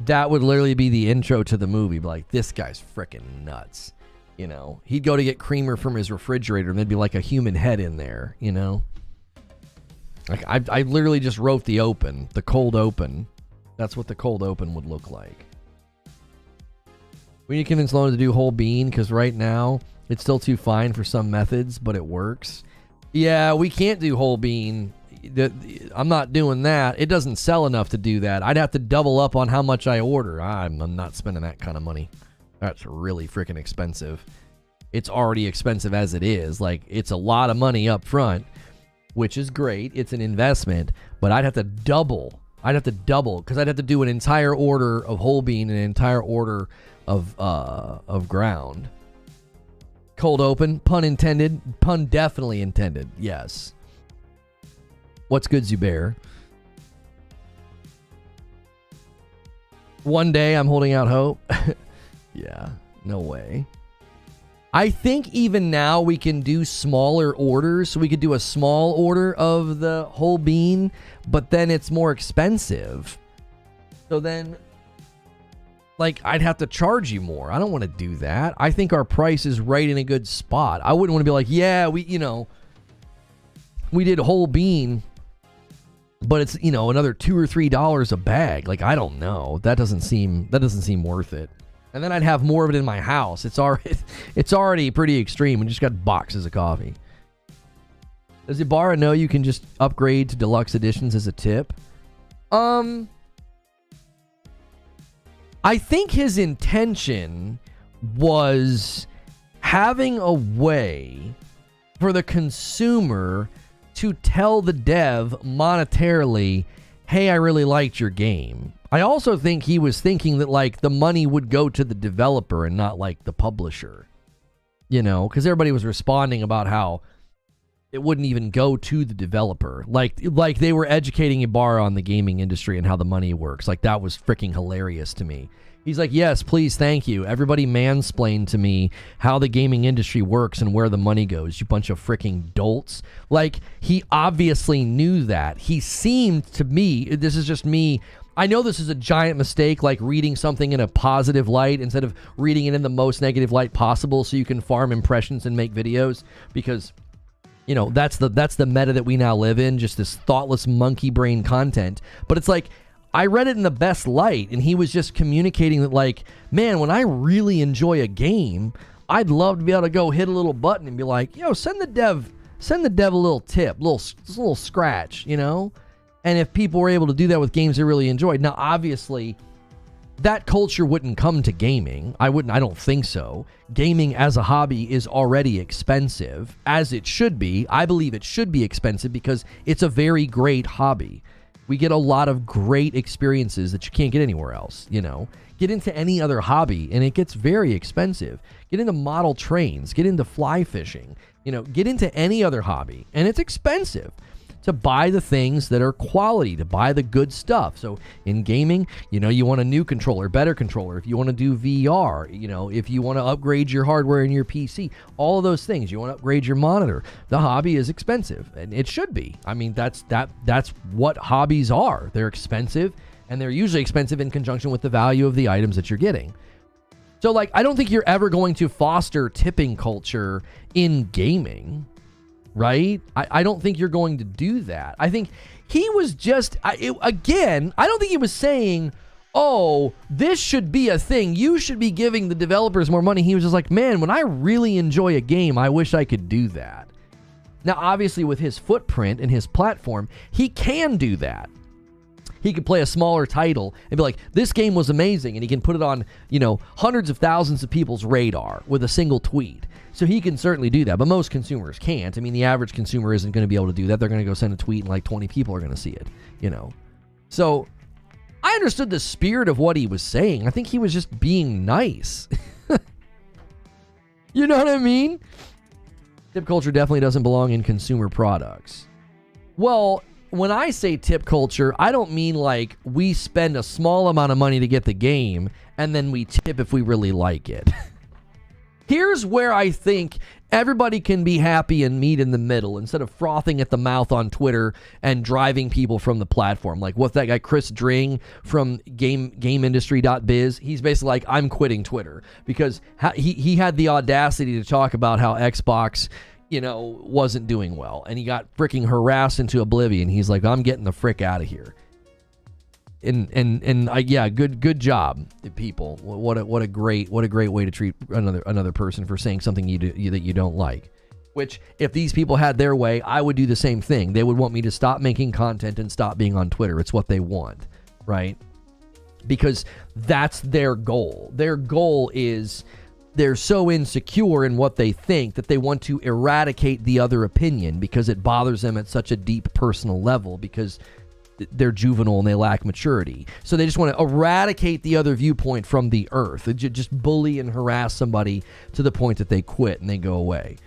That would literally be the intro to the movie. But like, this guy's freaking nuts. You know, he'd go to get creamer from his refrigerator and there'd be like a human head in there, you know? Like, I literally just wrote the cold open. That's what the cold open would look like. We need to convince Lono to do whole bean, because right now it's still too fine for some methods, but it works. Yeah, we can't do whole bean. I'm not doing that. It doesn't sell enough to do that. I'd have to double up on how much I order. I'm not spending that kind of money. That's really freaking expensive. It's already expensive as it is. Like, it's a lot of money up front, which is great. It's an investment, but I'd have to double. Because I'd have to do an entire order of whole bean and an entire order of ground. Cold open, pun intended, pun definitely intended, yes. What's good, Zubair? One day I'm holding out hope. Yeah, no way. I think even now we can do smaller orders, so we could do a small order of the whole bean, but then it's more expensive. So then... like, I'd have to charge you more. I don't want to do that. I think our price is right in a good spot. I wouldn't want to be like, yeah, we did whole bean, but it's, another $2 or $3 a bag. Like, I don't know. That doesn't seem worth it. And then I'd have more of it in my house. It's already pretty extreme. We just got boxes of coffee. Does Ibarra know you can just upgrade to deluxe editions as a tip? I think his intention was having a way for the consumer to tell the dev monetarily, hey, I really liked your game. I also think he was thinking that, like, the money would go to the developer and not, like, the publisher. Because everybody was responding about how it wouldn't even go to the developer. Like they were educating Ibarra on the gaming industry and how the money works. Like, that was freaking hilarious to me. He's like, yes, please, thank you. Everybody mansplained to me how the gaming industry works and where the money goes, you bunch of freaking dolts. Like, he obviously knew that. He seemed to me, this is just me, I know this is a giant mistake, like reading something in a positive light instead of reading it in the most negative light possible so you can farm impressions and make videos, because... that's the meta that we now live in, just this thoughtless monkey brain content. But it's like, I read it in the best light, and he was just communicating that, like, man, when I really enjoy a game, I'd love to be able to go hit a little button and be like, send the dev a little tip, a little scratch, And if people were able to do that with games they really enjoyed, now obviously that culture wouldn't come to gaming. I don't think so. Gaming as a hobby is already expensive, as it should be. I believe it should be expensive because it's a very great hobby. We get a lot of great experiences that you can't get anywhere else, you know. Get into any other hobby, and it gets very expensive. Get into model trains. Get into fly fishing. You know, get into any other hobby, and it's expensive to buy the things that are quality, to buy the good stuff. So in gaming, you know, you want a new controller, better controller. If you want to do VR, you know, if you want to upgrade your hardware in your PC, all of those things, you want to upgrade your monitor. The hobby is expensive, and it should be. I mean, that's what hobbies are. They're expensive, and they're usually expensive in conjunction with the value of the items that you're getting. So, like, I don't think you're ever going to foster tipping culture in gaming, right? I don't think you're going to do that. I think he was just, I don't think he was saying, oh, this should be a thing. You should be giving the developers more money. He was just like, man, when I really enjoy a game, I wish I could do that. Now, obviously, with his footprint and his platform, he can do that. He could play a smaller title and be like, this game was amazing, and he can put it on, you know, hundreds of thousands of people's radar with a single tweet. So he can certainly do that, but most consumers can't. I mean, the average consumer isn't going to be able to do that. They're going to go send a tweet and like 20 people are going to see it, you know. So I understood the spirit of what he was saying. I think he was just being nice. You know what I mean? Tip culture definitely doesn't belong in consumer products. Well, when I say tip culture, I don't mean like we spend a small amount of money to get the game and then we tip if we really like it. Here's where I think everybody can be happy and meet in the middle instead of frothing at the mouth on Twitter and driving people from the platform. Like what's that guy Chris Dring from GameIndustry.biz? He's basically like, I'm quitting Twitter because he had the audacity to talk about how Xbox, you know, wasn't doing well, and he got freaking harassed into oblivion. He's like, I'm getting the frick out of here. And yeah, good job, people. What a great way to treat another person for saying something that you don't like. Which, if these people had their way, I would do the same thing. They would want me to stop making content and stop being on Twitter. It's what they want, right? Because that's their goal. Their goal is they're so insecure in what they think that they want to eradicate the other opinion because it bothers them at such a deep personal level because they're juvenile and they lack maturity. So they just want to eradicate the other viewpoint from the earth. They just bully and harass somebody to the point that they quit and they go away.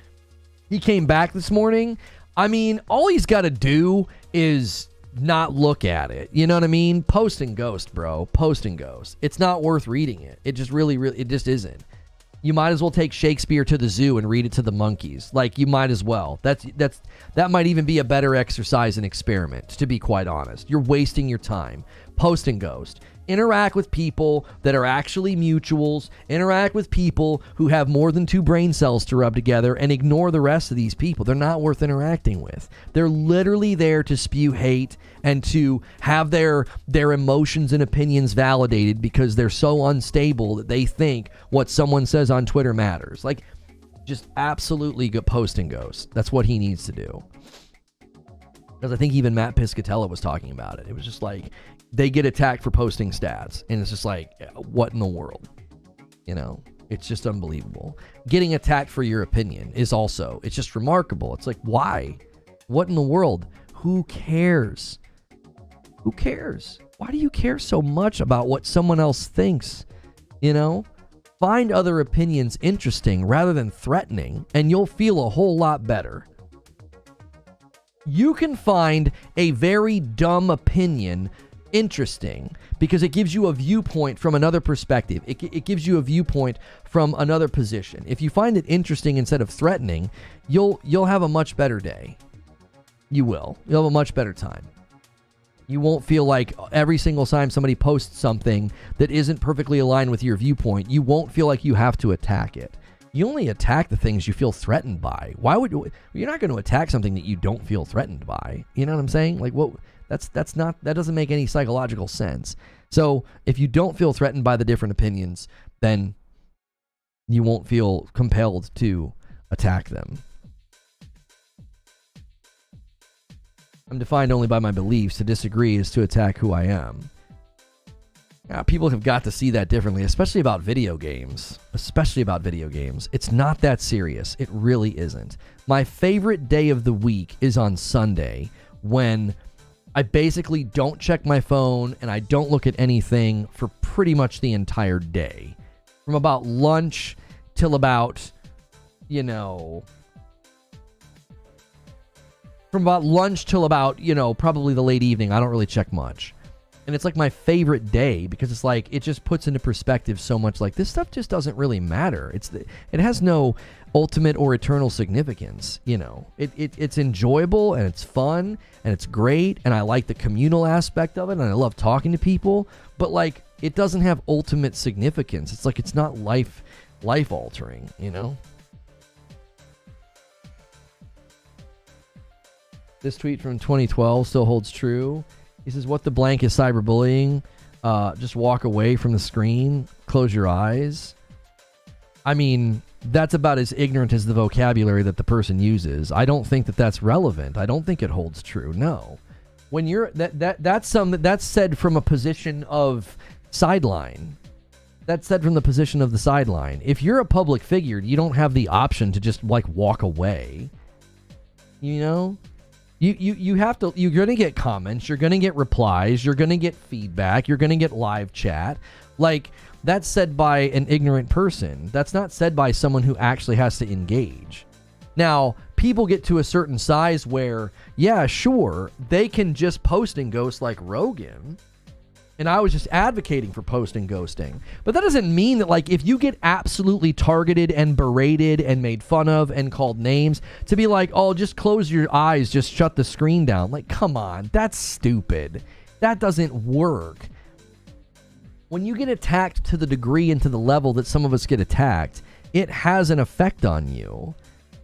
He came back this morning. I mean, all he's got to do is not look at it. You know what I mean? Post and ghost, bro. Post and ghost. It's not worth reading it. It just really, it just isn't. You might as well take Shakespeare to the zoo and read it to the monkeys. Like, you might as well. That might even be a better exercise and experiment, to be quite honest. You're wasting your time. Post and ghost. Interact with people that are actually mutuals. Interact with people who have more than 2 brain cells to rub together, and ignore the rest of these people. They're not worth interacting with. They're literally there to spew hate and to have their emotions and opinions validated because they're so unstable that they think what someone says on Twitter matters. Like, just absolutely go post and ghost. That's what he needs to do. Because I think even Matt Piscatella was talking about it. It was just like, they get attacked for posting stats, and it's just like, what in the world? You know, it's just unbelievable. Getting attacked for your opinion is also, it's just remarkable. It's like, why? What in the world? Who cares? Who cares? Why do you care so much about what someone else thinks? You know, find other opinions interesting rather than threatening, and you'll feel a whole lot better. You can find a very dumb opinion interesting because it gives you a viewpoint from another perspective. It gives you a viewpoint from another position. If you find it interesting instead of threatening, you'll have a much better day. You will. You'll have a much better time. You won't feel like every single time somebody posts something that isn't perfectly aligned with your viewpoint, you won't feel like you have to attack it. You only attack the things you feel threatened by. Why would you're not going to attack something that you don't feel threatened by? You know what I'm saying? Like, what? That doesn't make any psychological sense. So if you don't feel threatened by the different opinions, then you won't feel compelled to attack them. I'm defined only by my beliefs. To disagree is to attack who I am. People have got to see that differently, especially about video games. It's not that serious. It really isn't. My favorite day of the week is on Sunday when I basically don't check my phone and I don't look at anything for pretty much the entire day. From about lunch till about, probably the late evening. I don't really check much. And it's like my favorite day because it's like, it just puts into perspective so much. Like, this stuff just doesn't really matter. It has no ultimate or eternal significance. It's enjoyable and it's fun and it's great. And I like the communal aspect of it. And I love talking to people, but like, it doesn't have ultimate significance. It's like, it's not life altering, This tweet from 2012 still holds true. He says, what the blank is cyberbullying? Just walk away from the screen. Close your eyes. I mean, that's about as ignorant as the vocabulary that the person uses. I don't think that that's relevant. I don't think it holds true. No. When you're that's said from a position of sideline. That's said from the position of the sideline. If you're a public figure, you don't have the option to just like walk away. You have to, you're going to get comments, you're going to get replies, you're going to get feedback, you're going to get live chat. Like, that's said by an ignorant person. That's not said by someone who actually has to engage. Now, people get to a certain size where, yeah, sure, they can just post and ghost like Rogan. And I was just advocating for post and ghosting. But that doesn't mean that, like, if you get absolutely targeted and berated and made fun of and called names, to be like, oh, just close your eyes, just shut the screen down. Like, come on, that's stupid. That doesn't work. When you get attacked to the degree and to the level that some of us get attacked, it has an effect on you.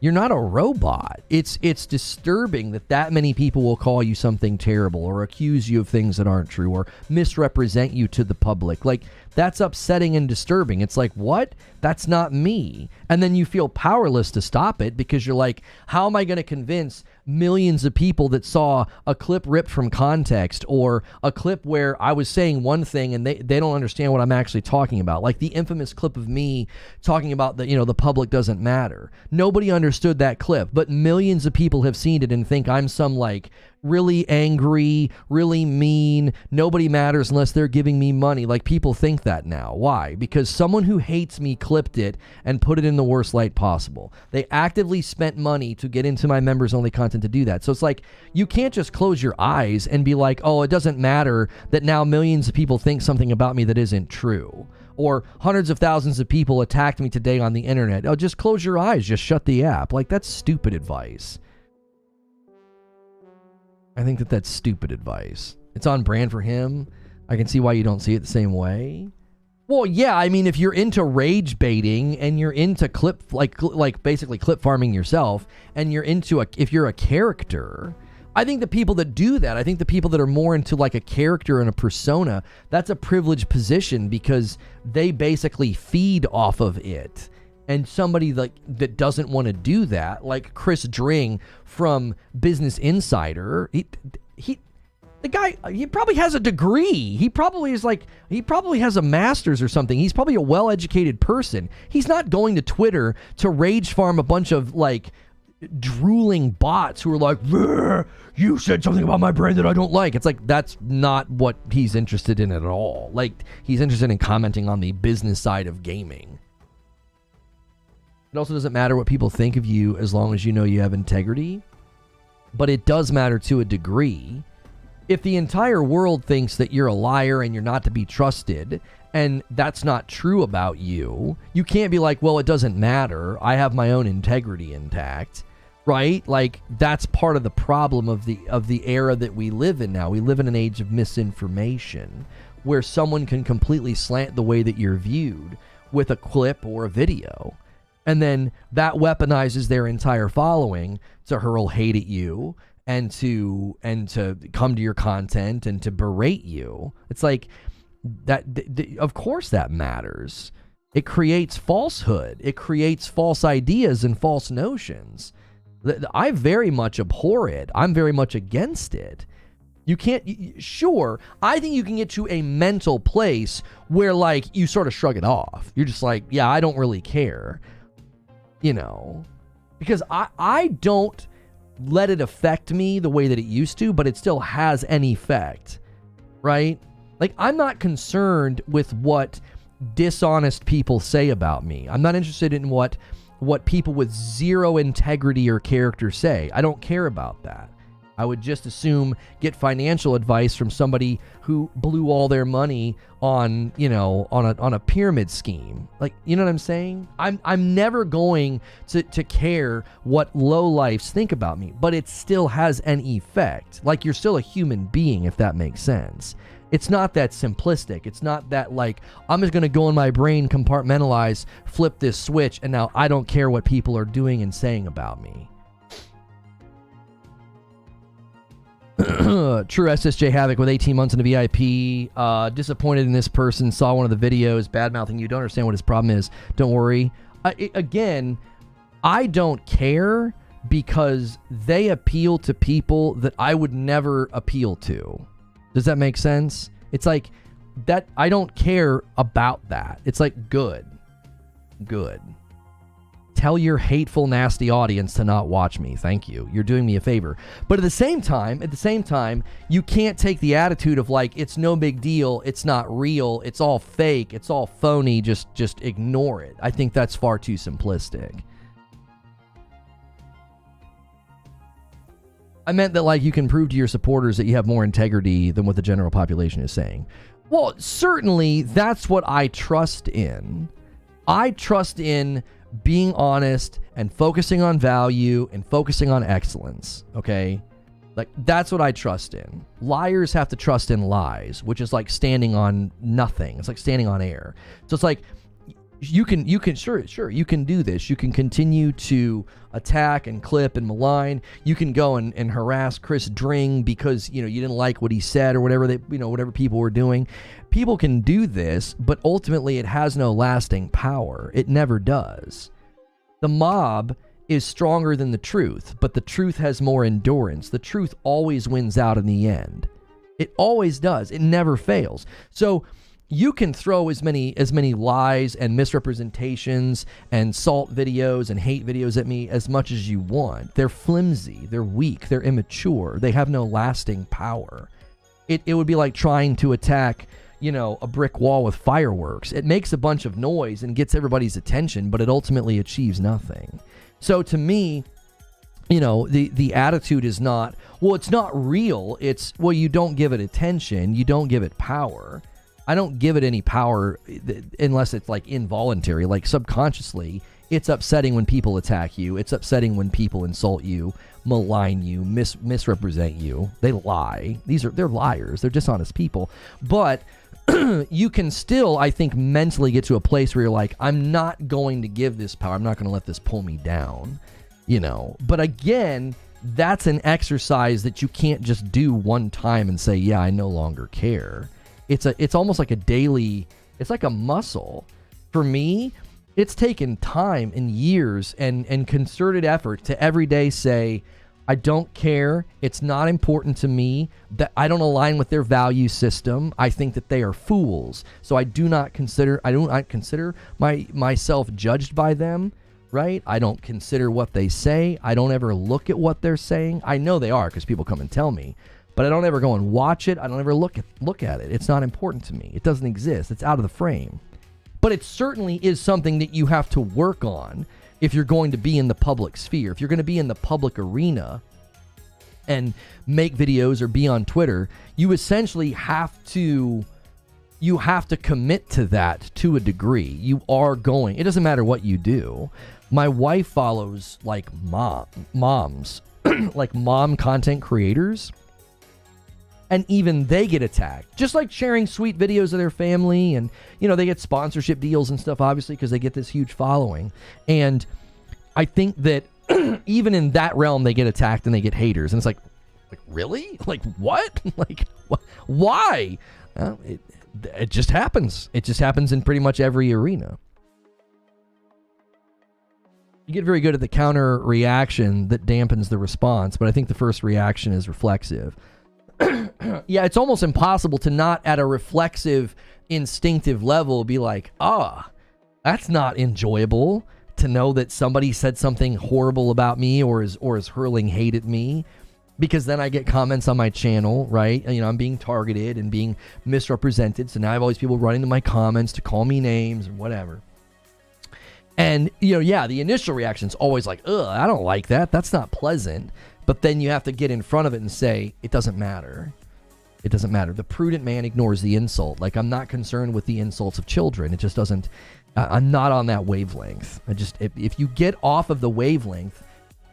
You're not a robot. It's disturbing that many people will call you something terrible or accuse you of things that aren't true or misrepresent you to the public. Like, that's upsetting and disturbing. It's like, what? That's not me. And then you feel powerless to stop it because you're like, how am I going to convince millions of people that saw a clip ripped from context or a clip where I was saying one thing and they don't understand what I'm actually talking about? Like the infamous clip of me talking about the public doesn't matter. Nobody understood that clip, but millions of people have seen it and think I'm some like really angry, really mean, nobody matters unless they're giving me money. Like, people think that now. Why? Because someone who hates me clipped it and put it in the worst light possible. They actively spent money to get into my members only content to do that. So it's like, you can't just close your eyes and be like, oh, it doesn't matter that now millions of people think something about me that isn't true. Or hundreds of thousands of people attacked me today on the internet. Oh, just close your eyes, just shut the app. Like, that's stupid advice. I think that's stupid advice. It's on brand for him. I can see why you don't see it the same way. Well, yeah, I mean, if you're into rage baiting and you're into clip, like basically clip farming yourself, and you're into if you're a character, I think the people that do that, I think the people that are more into like a character and a persona, that's a privileged position because they basically feed off of it. And somebody that doesn't want to do that, like Chris Dring from Business Insider, the guy, he probably has a degree. He probably has a master's or something. He's probably a well-educated person. He's not going to Twitter to rage farm a bunch of like drooling bots who are like, you said something about my brand that I don't like. It's like, that's not what he's interested in at all. Like, he's interested in commenting on the business side of gaming. It also doesn't matter what people think of you as long as you know you have integrity. But it does matter to a degree. If the entire world thinks that you're a liar and you're not to be trusted, and that's not true about you, you can't be like, well, it doesn't matter. I have my own integrity intact, right? Like, that's part of the problem of the era that we live in now. We live in an age of misinformation where someone can completely slant the way that you're viewed with a clip or a video. And then that weaponizes their entire following to hurl hate at you and to come to your content and to berate you. It's like that. Of course that matters. It creates falsehood. It creates false ideas and false notions. I very much abhor it. I'm very much against it. You can't, sure, I think you can get to a mental place where like you sort of shrug it off. You're just like, yeah, I don't really care. Because I don't let it affect me the way that it used to, but it still has an effect, right? Like, I'm not concerned with what dishonest people say about me. I'm not interested in what people with zero integrity or character say. I don't care about that. I would just assume get financial advice from somebody who blew all their money on, you know, on a pyramid scheme. Like, you know what I'm saying? I'm never going to care what lowlifes think about me, but it still has an effect. Like, you're still a human being, if that makes sense. It's not that simplistic. It's not that, like, I'm just going to go in my brain, compartmentalize, flip this switch, and now I don't care what people are doing and saying about me. True SSJ Havoc with 18 months in the VIP. Disappointed in this person. Saw one of the videos bad-mouthing you. Don't understand what his problem is. Don't worry. Again, I don't care because they appeal to people that I would never appeal to. Does that make sense? It's like that. I don't care about that. It's like good. Tell your hateful, nasty audience to not watch me. Thank you. You're doing me a favor. But at the same time, you can't take the attitude of like, it's no big deal. It's not real. It's all fake. It's all phony. Just ignore it. I think that's far too simplistic. I meant that, like, you can prove to your supporters that you have more integrity than what the general population is saying. Well, certainly that's what I trust in. I trust in being honest and focusing on value and focusing on excellence, okay? Like, that's what I trust in. Liars have to trust in lies, which is like standing on nothing. It's like standing on air. So it's like, you can sure, you can do this. You can continue to attack and clip and malign. You can go and harass Chris Dring because, you know, you didn't like what he said or whatever whatever people were doing. People can do this, but ultimately it has no lasting power. It never does. The mob is stronger than the truth, but the truth has more endurance. The truth always wins out in the end. It always does. It never fails. So you can throw as many lies and misrepresentations and salt videos and hate videos at me as much as you want. They're flimsy, they're weak, they're immature, they have no lasting power. It would be like trying to attack, you know, a brick wall with fireworks. It makes a bunch of noise and gets everybody's attention, but it ultimately achieves nothing. So to me, you know, the attitude is not, well, it's not real. It's, well, you don't give it attention, you don't give it power. I don't give it any power unless it's like involuntary, like subconsciously. It's upsetting when people attack you. It's upsetting when people insult you, malign you, misrepresent you. They lie. They're liars. They're dishonest people. But you can still, I think, mentally get to a place where you're like, I'm not going to give this power. I'm not going to let this pull me down, you know. But again, that's an exercise that you can't just do one time and say, yeah, I no longer care. It's almost like a daily, it's like a muscle. For me, it's taken time and years and concerted effort to every day say, I don't care. It's not important to me. That I don't align with their value system. I think that they are fools. So I do not consider myself judged by them, right? I don't consider what they say. I don't ever look at what they're saying. I know they are because people come and tell me. But I don't ever go and watch it. I don't ever look at it. It's not important to me. It doesn't exist. It's out of the frame. But it certainly is something that you have to work on if you're going to be in the public sphere. If you're going to be in the public arena and make videos or be on Twitter, you essentially have to commit to that to a degree. You are going. It doesn't matter what you do. My wife follows like moms, like mom content creators. And even they get attacked, just like sharing sweet videos of their family. And, you know, they get sponsorship deals and stuff, obviously, because they get this huge following. And I think that even in that realm, they get attacked and they get haters. And it's like really? Like, what? Like, why? It just happens. It just happens in pretty much every arena. You get very good at the counter reaction that dampens the response. But I think the first reaction is reflexive. Yeah, it's almost impossible to not at a reflexive, instinctive level be like, that's not enjoyable to know that somebody said something horrible about me or is hurling hate at me, because then I get comments on my channel, right? And, I'm being targeted and being misrepresented. So now I have all these people running to my comments to call me names and whatever. And, the initial reaction's always like, ugh, I don't like that. That's not pleasant. But then you have to get in front of it and say, it doesn't matter. It doesn't matter. The prudent man ignores the insult. Like, I'm not concerned with the insults of children. It just doesn't, I'm not on that wavelength. If you get off of the wavelength,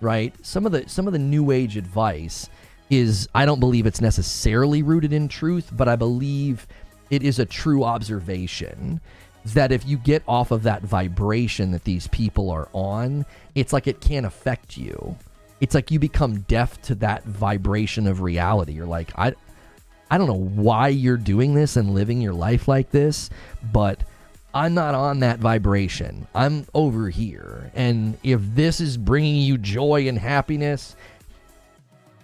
right, some of the new age advice is, I don't believe it's necessarily rooted in truth, but I believe it is a true observation that if you get off of that vibration that these people are on, it's like it can't affect you. It's like you become deaf to that vibration of reality. You're like, I don't know why you're doing this and living your life like this, but I'm not on that vibration. I'm over here. And if this is bringing you joy and happiness,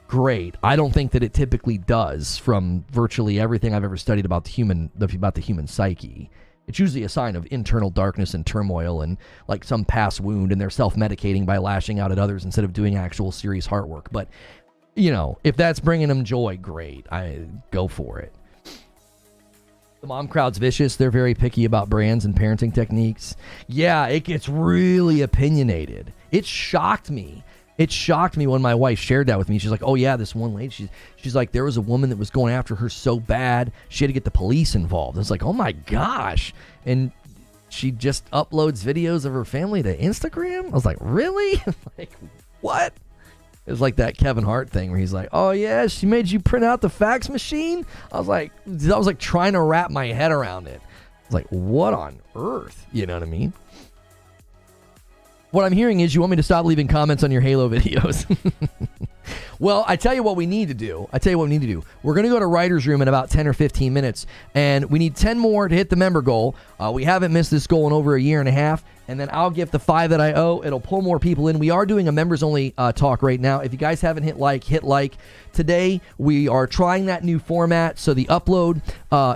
great. I don't think that it typically does from virtually everything I've ever studied about the human psyche. It's usually a sign of internal darkness and turmoil and like some past wound, and they're self-medicating by lashing out at others instead of doing actual serious heart work. But, if that's bringing them joy, great. I go for it. The mom crowd's vicious. They're very picky about brands and parenting techniques. Yeah, it gets really opinionated. It shocked me. It shocked me when my wife shared that with me. She's like, oh yeah, this one lady, she's like, there was a woman that was going after her so bad, she had to get the police involved. It's like, oh my gosh. And she just uploads videos of her family to Instagram? I was like, really? Like, what? It was like that Kevin Hart thing where he's like, oh yeah, she made you print out the fax machine? I was like trying to wrap my head around it. I was like, what on earth? You know what I mean? What I'm hearing is you want me to stop leaving comments on your Halo videos. Well, I tell you what we need to do. We're going to go to Writer's Room in about 10 or 15 minutes, and we need 10 more to hit the member goal. We haven't missed this goal in over a year and a half, and then I'll give the 5 that I owe. It'll pull more people in. We are doing a members-only talk right now. If you guys haven't hit like. Today, we are trying that new format, so the upload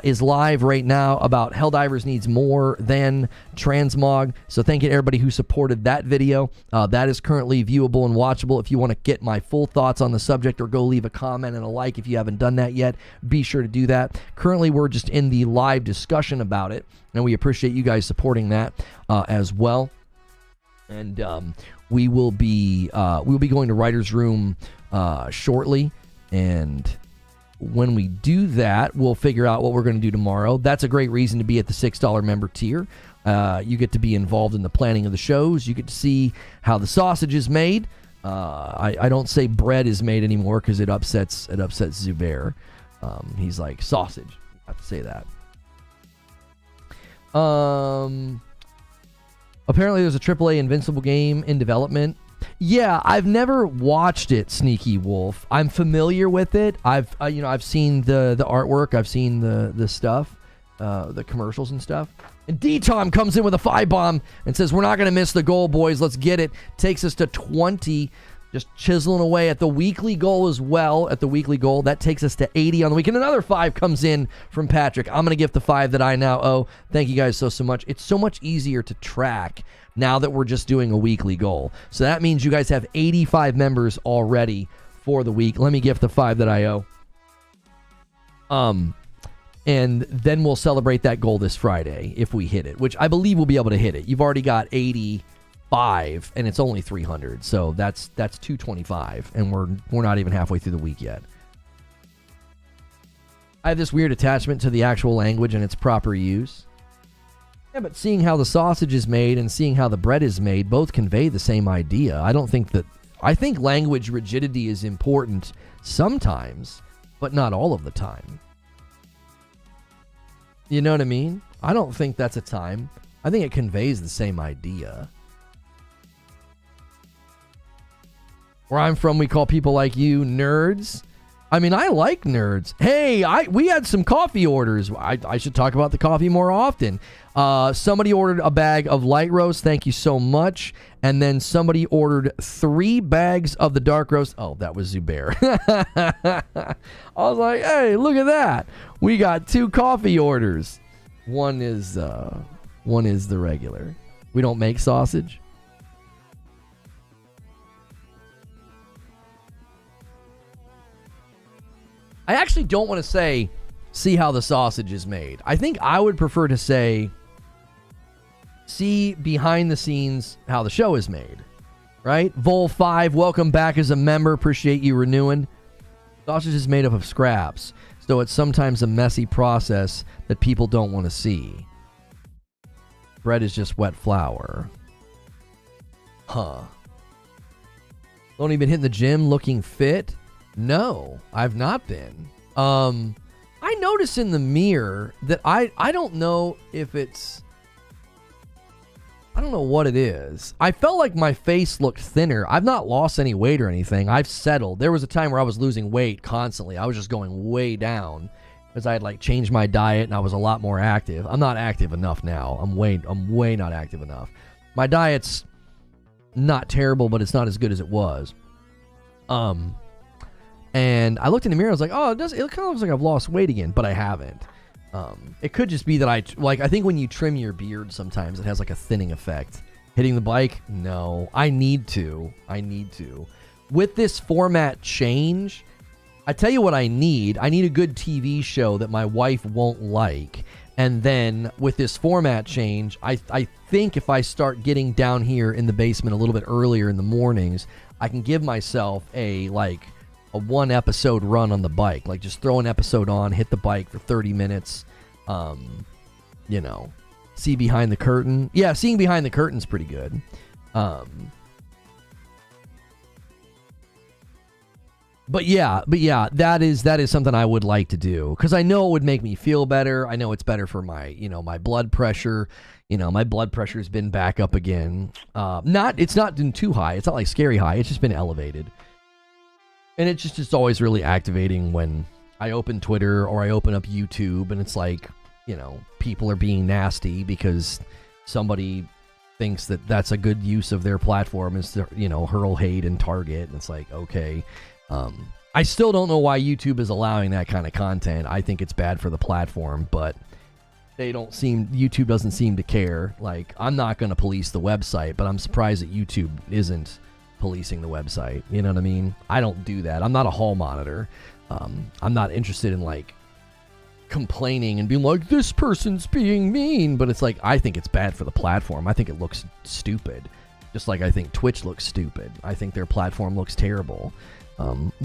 is live right now about Helldivers needs more than Transmog. So thank you to everybody who supported that video. That is currently viewable and watchable. If you want to get my full thoughts on the subject, or go leave a comment and a like if you haven't done that yet, be sure to do that. Currently, we're just in the live discussion about it, and we appreciate you guys supporting that as well. And we will be going to Writer's Room shortly. And when we do that, we'll figure out what we're going to do tomorrow. That's a great reason to be at the $6 member tier. You get to be involved in the planning of the shows. You get to see how the sausage is made. I don't say bread is made anymore because it upsets Zubair. He's like, sausage. I have to say that. Apparently there's a AAA Invincible game in development. Yeah, I've never watched it, Sneaky Wolf. I'm familiar with it. I've seen the artwork. I've seen the stuff, the commercials and stuff. And D-Tom comes in with a 5-bomb and says, we're not going to miss the goal, boys. Let's get it. Takes us to 20. Just chiseling away at the weekly goal as well. At the weekly goal, that takes us to 80 on the week. And another 5 comes in from Patrick. I'm going to give the 5 that I now owe. Thank you guys so much. It's so much easier to track now that we're just doing a weekly goal. So that means you guys have 85 members already for the week. Let me gift the 5 that I owe. And then we'll celebrate that goal this Friday if we hit it, which I believe we'll be able to hit it. You've already got 85 and it's only 300. So that's 225 and we're not even halfway through the week yet. I have this weird attachment to the actual language and its proper use. Yeah, but seeing how the sausage is made and seeing how the bread is made both convey the same idea. I think language rigidity is important sometimes, but not all of the time. You know what I mean? I don't think that's a time. I think it conveys the same idea. Where I'm from, we call people like you nerds. I mean, I like nerds. Hey, we had some coffee orders. I should talk about the coffee more often. Somebody ordered a bag of light roast. Thank you so much. And then somebody ordered 3 bags of the dark roast. Oh, that was Zubair. I was like, hey, look at that. We got 2 coffee orders. One is the regular. We don't make sausage. I actually don't want to say, see how the sausage is made. I think I would prefer to say, see behind the scenes how the show is made. Right? Vol5, welcome back as a member. Appreciate you renewing. Sausage is made up of scraps, so it's sometimes a messy process that people don't want to see. Bread is just wet flour. Huh. Only been hitting the gym looking fit? No, I've not been. I notice in the mirror that I don't know if it's... I don't know what it is. I felt like my face looked thinner. I've not lost any weight or anything. I've settled. There was a time where I was losing weight constantly. I was just going way down because I had like changed my diet and I was a lot more active. I'm not active enough now. I'm way not active enough. My diet's not terrible, but it's not as good as it was. And I looked in the mirror. I was like, oh, it kind of looks like I've lost weight again, but I haven't. It could just be that I think when you trim your beard sometimes it has like a thinning effect. Hitting the bike? No. I need to. With this format change, I tell you what I need. I need a good TV show that my wife won't like. And then with this format change, I think if I start getting down here in the basement a little bit earlier in the mornings, I can give myself a 1 episode run on the bike. Like just throw an episode on, hit the bike for 30 minutes. See behind the curtain. Yeah, seeing behind the curtain's pretty good. But yeah, that is something I would like to do because I know it would make me feel better. I know it's better for my, my blood pressure. My blood pressure's been back up again. It's not been too high. It's not like scary high. It's just been elevated. And it's just always really activating when I open Twitter or I open up YouTube and it's like, people are being nasty because somebody thinks that that's a good use of their platform is to, hurl hate and target. And it's like, okay. I still don't know why YouTube is allowing that kind of content. I think it's bad for the platform, but YouTube doesn't seem to care. Like, I'm not going to police the website, but I'm surprised that YouTube isn't policing the website. You know what I mean? I don't do that. I'm not a hall monitor. I'm not interested in complaining and being like, this person's being mean, but it's like, I think it's bad for the platform. I think it looks stupid. Just like I think Twitch looks stupid. I think their platform looks terrible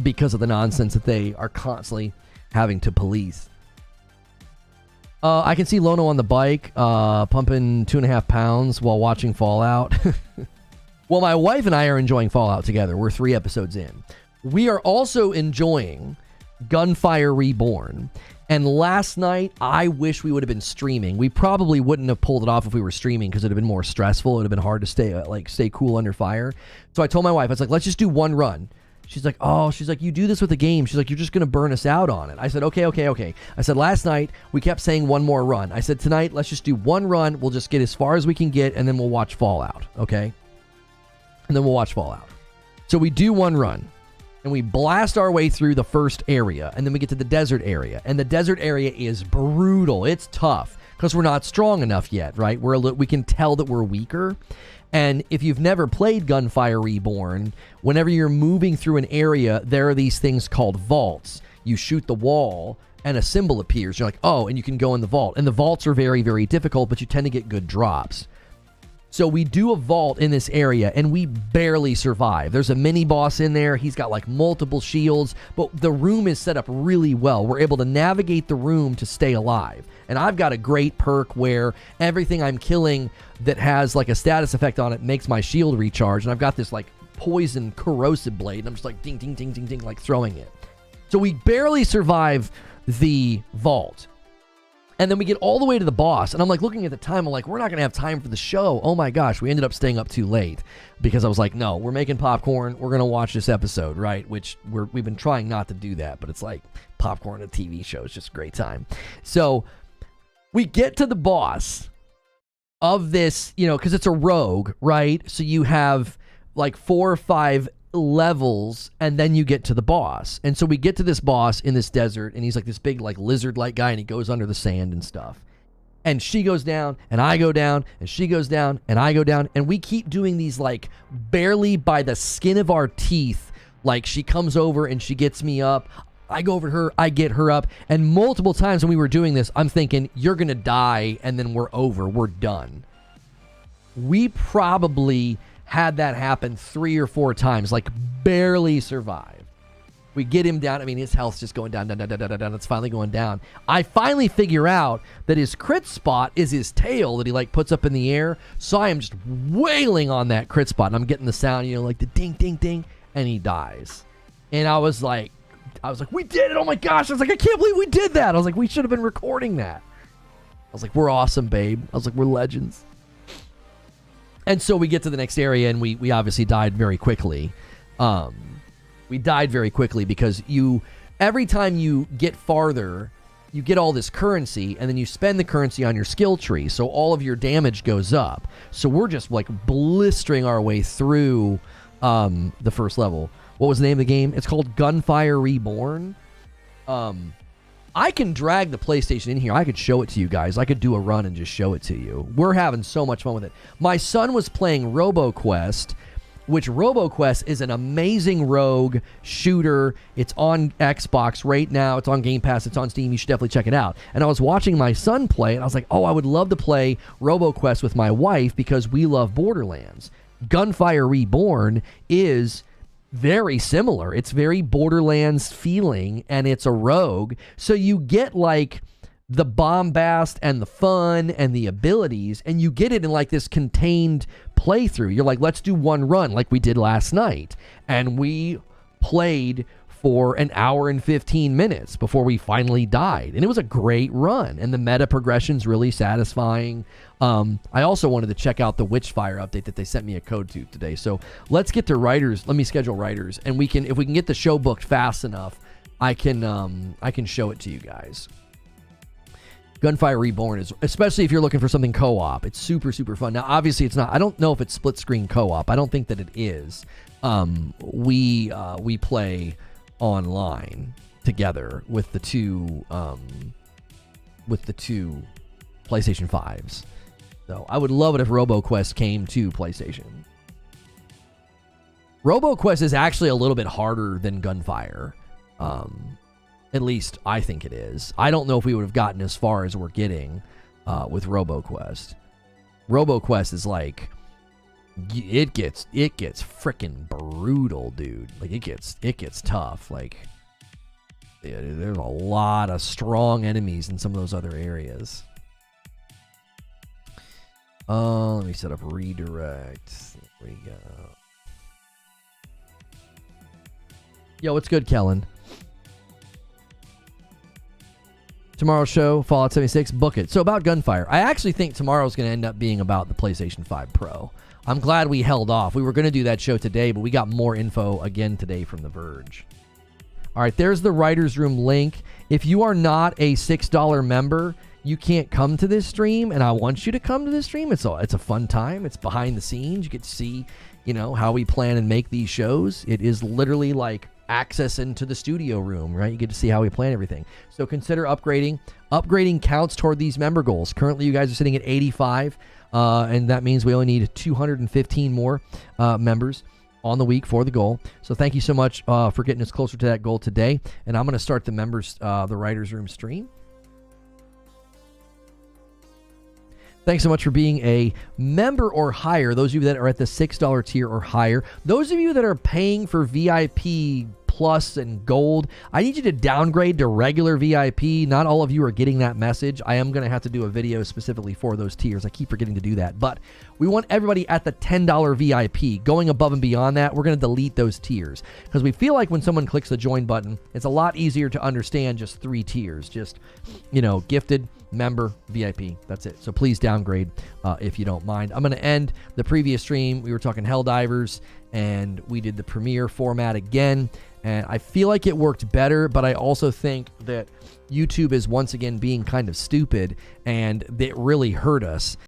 because of the nonsense that they are constantly having to police. I can see Lono on the bike pumping 2.5 pounds while watching Fallout. Well, my wife and I are enjoying Fallout together. We're 3 episodes in. We are also enjoying Gunfire Reborn. And last night, I wish we would have been streaming. We probably wouldn't have pulled it off if we were streaming because it would have been more stressful. It would have been hard to stay cool under fire. So I told my wife, I was like, let's just do 1 run. She's like, you do this with the game. She's like, you're just going to burn us out on it. I said, okay. I said, last night, we kept saying 1 more run. I said, tonight, let's just do 1 run. We'll just get as far as we can get, and then we'll watch Fallout, okay? And then we'll watch Fallout. So we do 1 run, and we blast our way through the first area, and then we get to the desert area. And the desert area is brutal. It's tough, because we're not strong enough yet, right? We can tell that we're weaker. And if you've never played Gunfire Reborn, whenever you're moving through an area, there are these things called vaults. You shoot the wall, and a symbol appears. You're like, oh, and you can go in the vault. And the vaults are very, very difficult, but you tend to get good drops. So we do a vault in this area, and we barely survive. There's a mini-boss in there. He's got, multiple shields, but the room is set up really well. We're able to navigate the room to stay alive. And I've got a great perk where everything I'm killing that has, a status effect on it makes my shield recharge. And I've got this, poison corrosive blade, and I'm just ding, ding, ding, ding, ding, throwing it. So we barely survive the vault. And then we get all the way to the boss, and I'm looking at the time, I'm like, we're not going to have time for the show. Oh my gosh, we ended up staying up too late because I was like, no, we're making popcorn. We're going to watch this episode, right? Which we've been trying not to do that, but it's like popcorn and a TV show. It's just a great time. So we get to the boss of this, because it's a rogue, right? So you have 4 or 5 levels, and then you get to the boss. And so we get to this boss in this desert, and he's this big lizard-like guy, and he goes under the sand and stuff. And she goes down, and I go down, and she goes down, and I go down, and we keep doing these barely by the skin of our teeth. She comes over and she gets me up. I go over to her, I get her up, and multiple times when we were doing this, I'm thinking, you're going to die, and then we're over. We're done. We probably had that happen 3 or 4 times, like barely survived. We get him down. I mean, his health's just going down. It's finally going down. I finally figure out that his crit spot is his tail that he like puts up in the air. So I am just wailing on that crit spot, and I'm getting the sound, you know, like the ding, ding, ding, and he dies. And I was like, we did it. Oh my gosh. I was like, I can't believe we did that. I was like, we should have been recording that. I was like, we're awesome, babe. I was like, we're legends. And so we get to the next area, and we obviously died very quickly. We died very quickly because every time you get farther, you get all this currency, and then you spend the currency on your skill tree, so all of your damage goes up. So we're just like blistering our way through the first level. What was the name of the game? It's called Gunfire Reborn. I can drag the PlayStation in here. I could show it to you guys. I could do a run and just show it to you. We're having so much fun with it. My son was playing RoboQuest, which RoboQuest is an amazing rogue shooter. It's on Xbox right now. It's on Game Pass. It's on Steam. You should definitely check it out. And I was watching my son play, and I was like, oh, I would love to play RoboQuest with my wife because we love Borderlands. Gunfire Reborn is very similar. It's very Borderlands feeling, and it's a rogue. So you get like the bombast and the fun and the abilities, and you get it in like this contained playthrough. You're like, let's do one run like we did last night. And we played for an hour and 15 minutes before we finally died. And it was a great run. And the meta progression's really satisfying. I also wanted to check out the Witchfire update that they sent me a code to today. So let's get to writers. Let me schedule writers. And if we can get the show booked fast enough, I can show it to you guys. Gunfire Reborn is, especially if you're looking for something co-op, it's super, super fun. Now, obviously, it's not, I don't know if it's split screen co-op. I don't think that it is. We play online together with the two PlayStation 5s. So I would love it if RoboQuest came to PlayStation. RoboQuest is actually a little bit harder than Gunfire. At least I think it is. I don't know if we would have gotten as far as we're getting with RoboQuest. RoboQuest is like, it gets freaking brutal, dude. Like it gets tough. Like there's a lot of strong enemies in some of those other areas. Let me set up redirect. There we go. Yo, what's good, Kellen? Tomorrow's show, Fallout 76, book it. So about Gunfire, I actually think tomorrow's going to end up being about the PlayStation 5 Pro. I'm glad we held off. We were going to do that show today, but we got more info again today from The Verge. All right, there's the Writers Room link. If you are not a $6 member, you can't come to this stream, and I want you to come to this stream. It's a fun time. It's behind the scenes. You get to see, how we plan and make these shows. It is literally like access into the studio room, right? You get to see how we plan everything. So consider upgrading. Upgrading counts toward these member goals. Currently, you guys are sitting at 85, and that means we only need 215 more members on the week for the goal. So thank you so much for getting us closer to that goal today. And I'm going to start the members, the Writers Room stream. Thanks so much for being a member or higher. Those of you that are at the $6 tier or higher. Those of you that are paying for VIP Plus and Gold, I need you to downgrade to regular VIP. Not all of you are getting that message. I am going to have to do a video specifically for those tiers. I keep forgetting to do that. But we want everybody at the $10 VIP. Going above and beyond that, we're going to delete those tiers. Because we feel like when someone clicks the join button, it's a lot easier to understand just 3 tiers. Just, gifted, member, VIP. That's it. So please downgrade if you don't mind. I'm going to end the previous stream. We were talking Helldivers, and we did the premiere format again. And I feel like it worked better, but I also think that YouTube is once again being kind of stupid, and it really hurt us.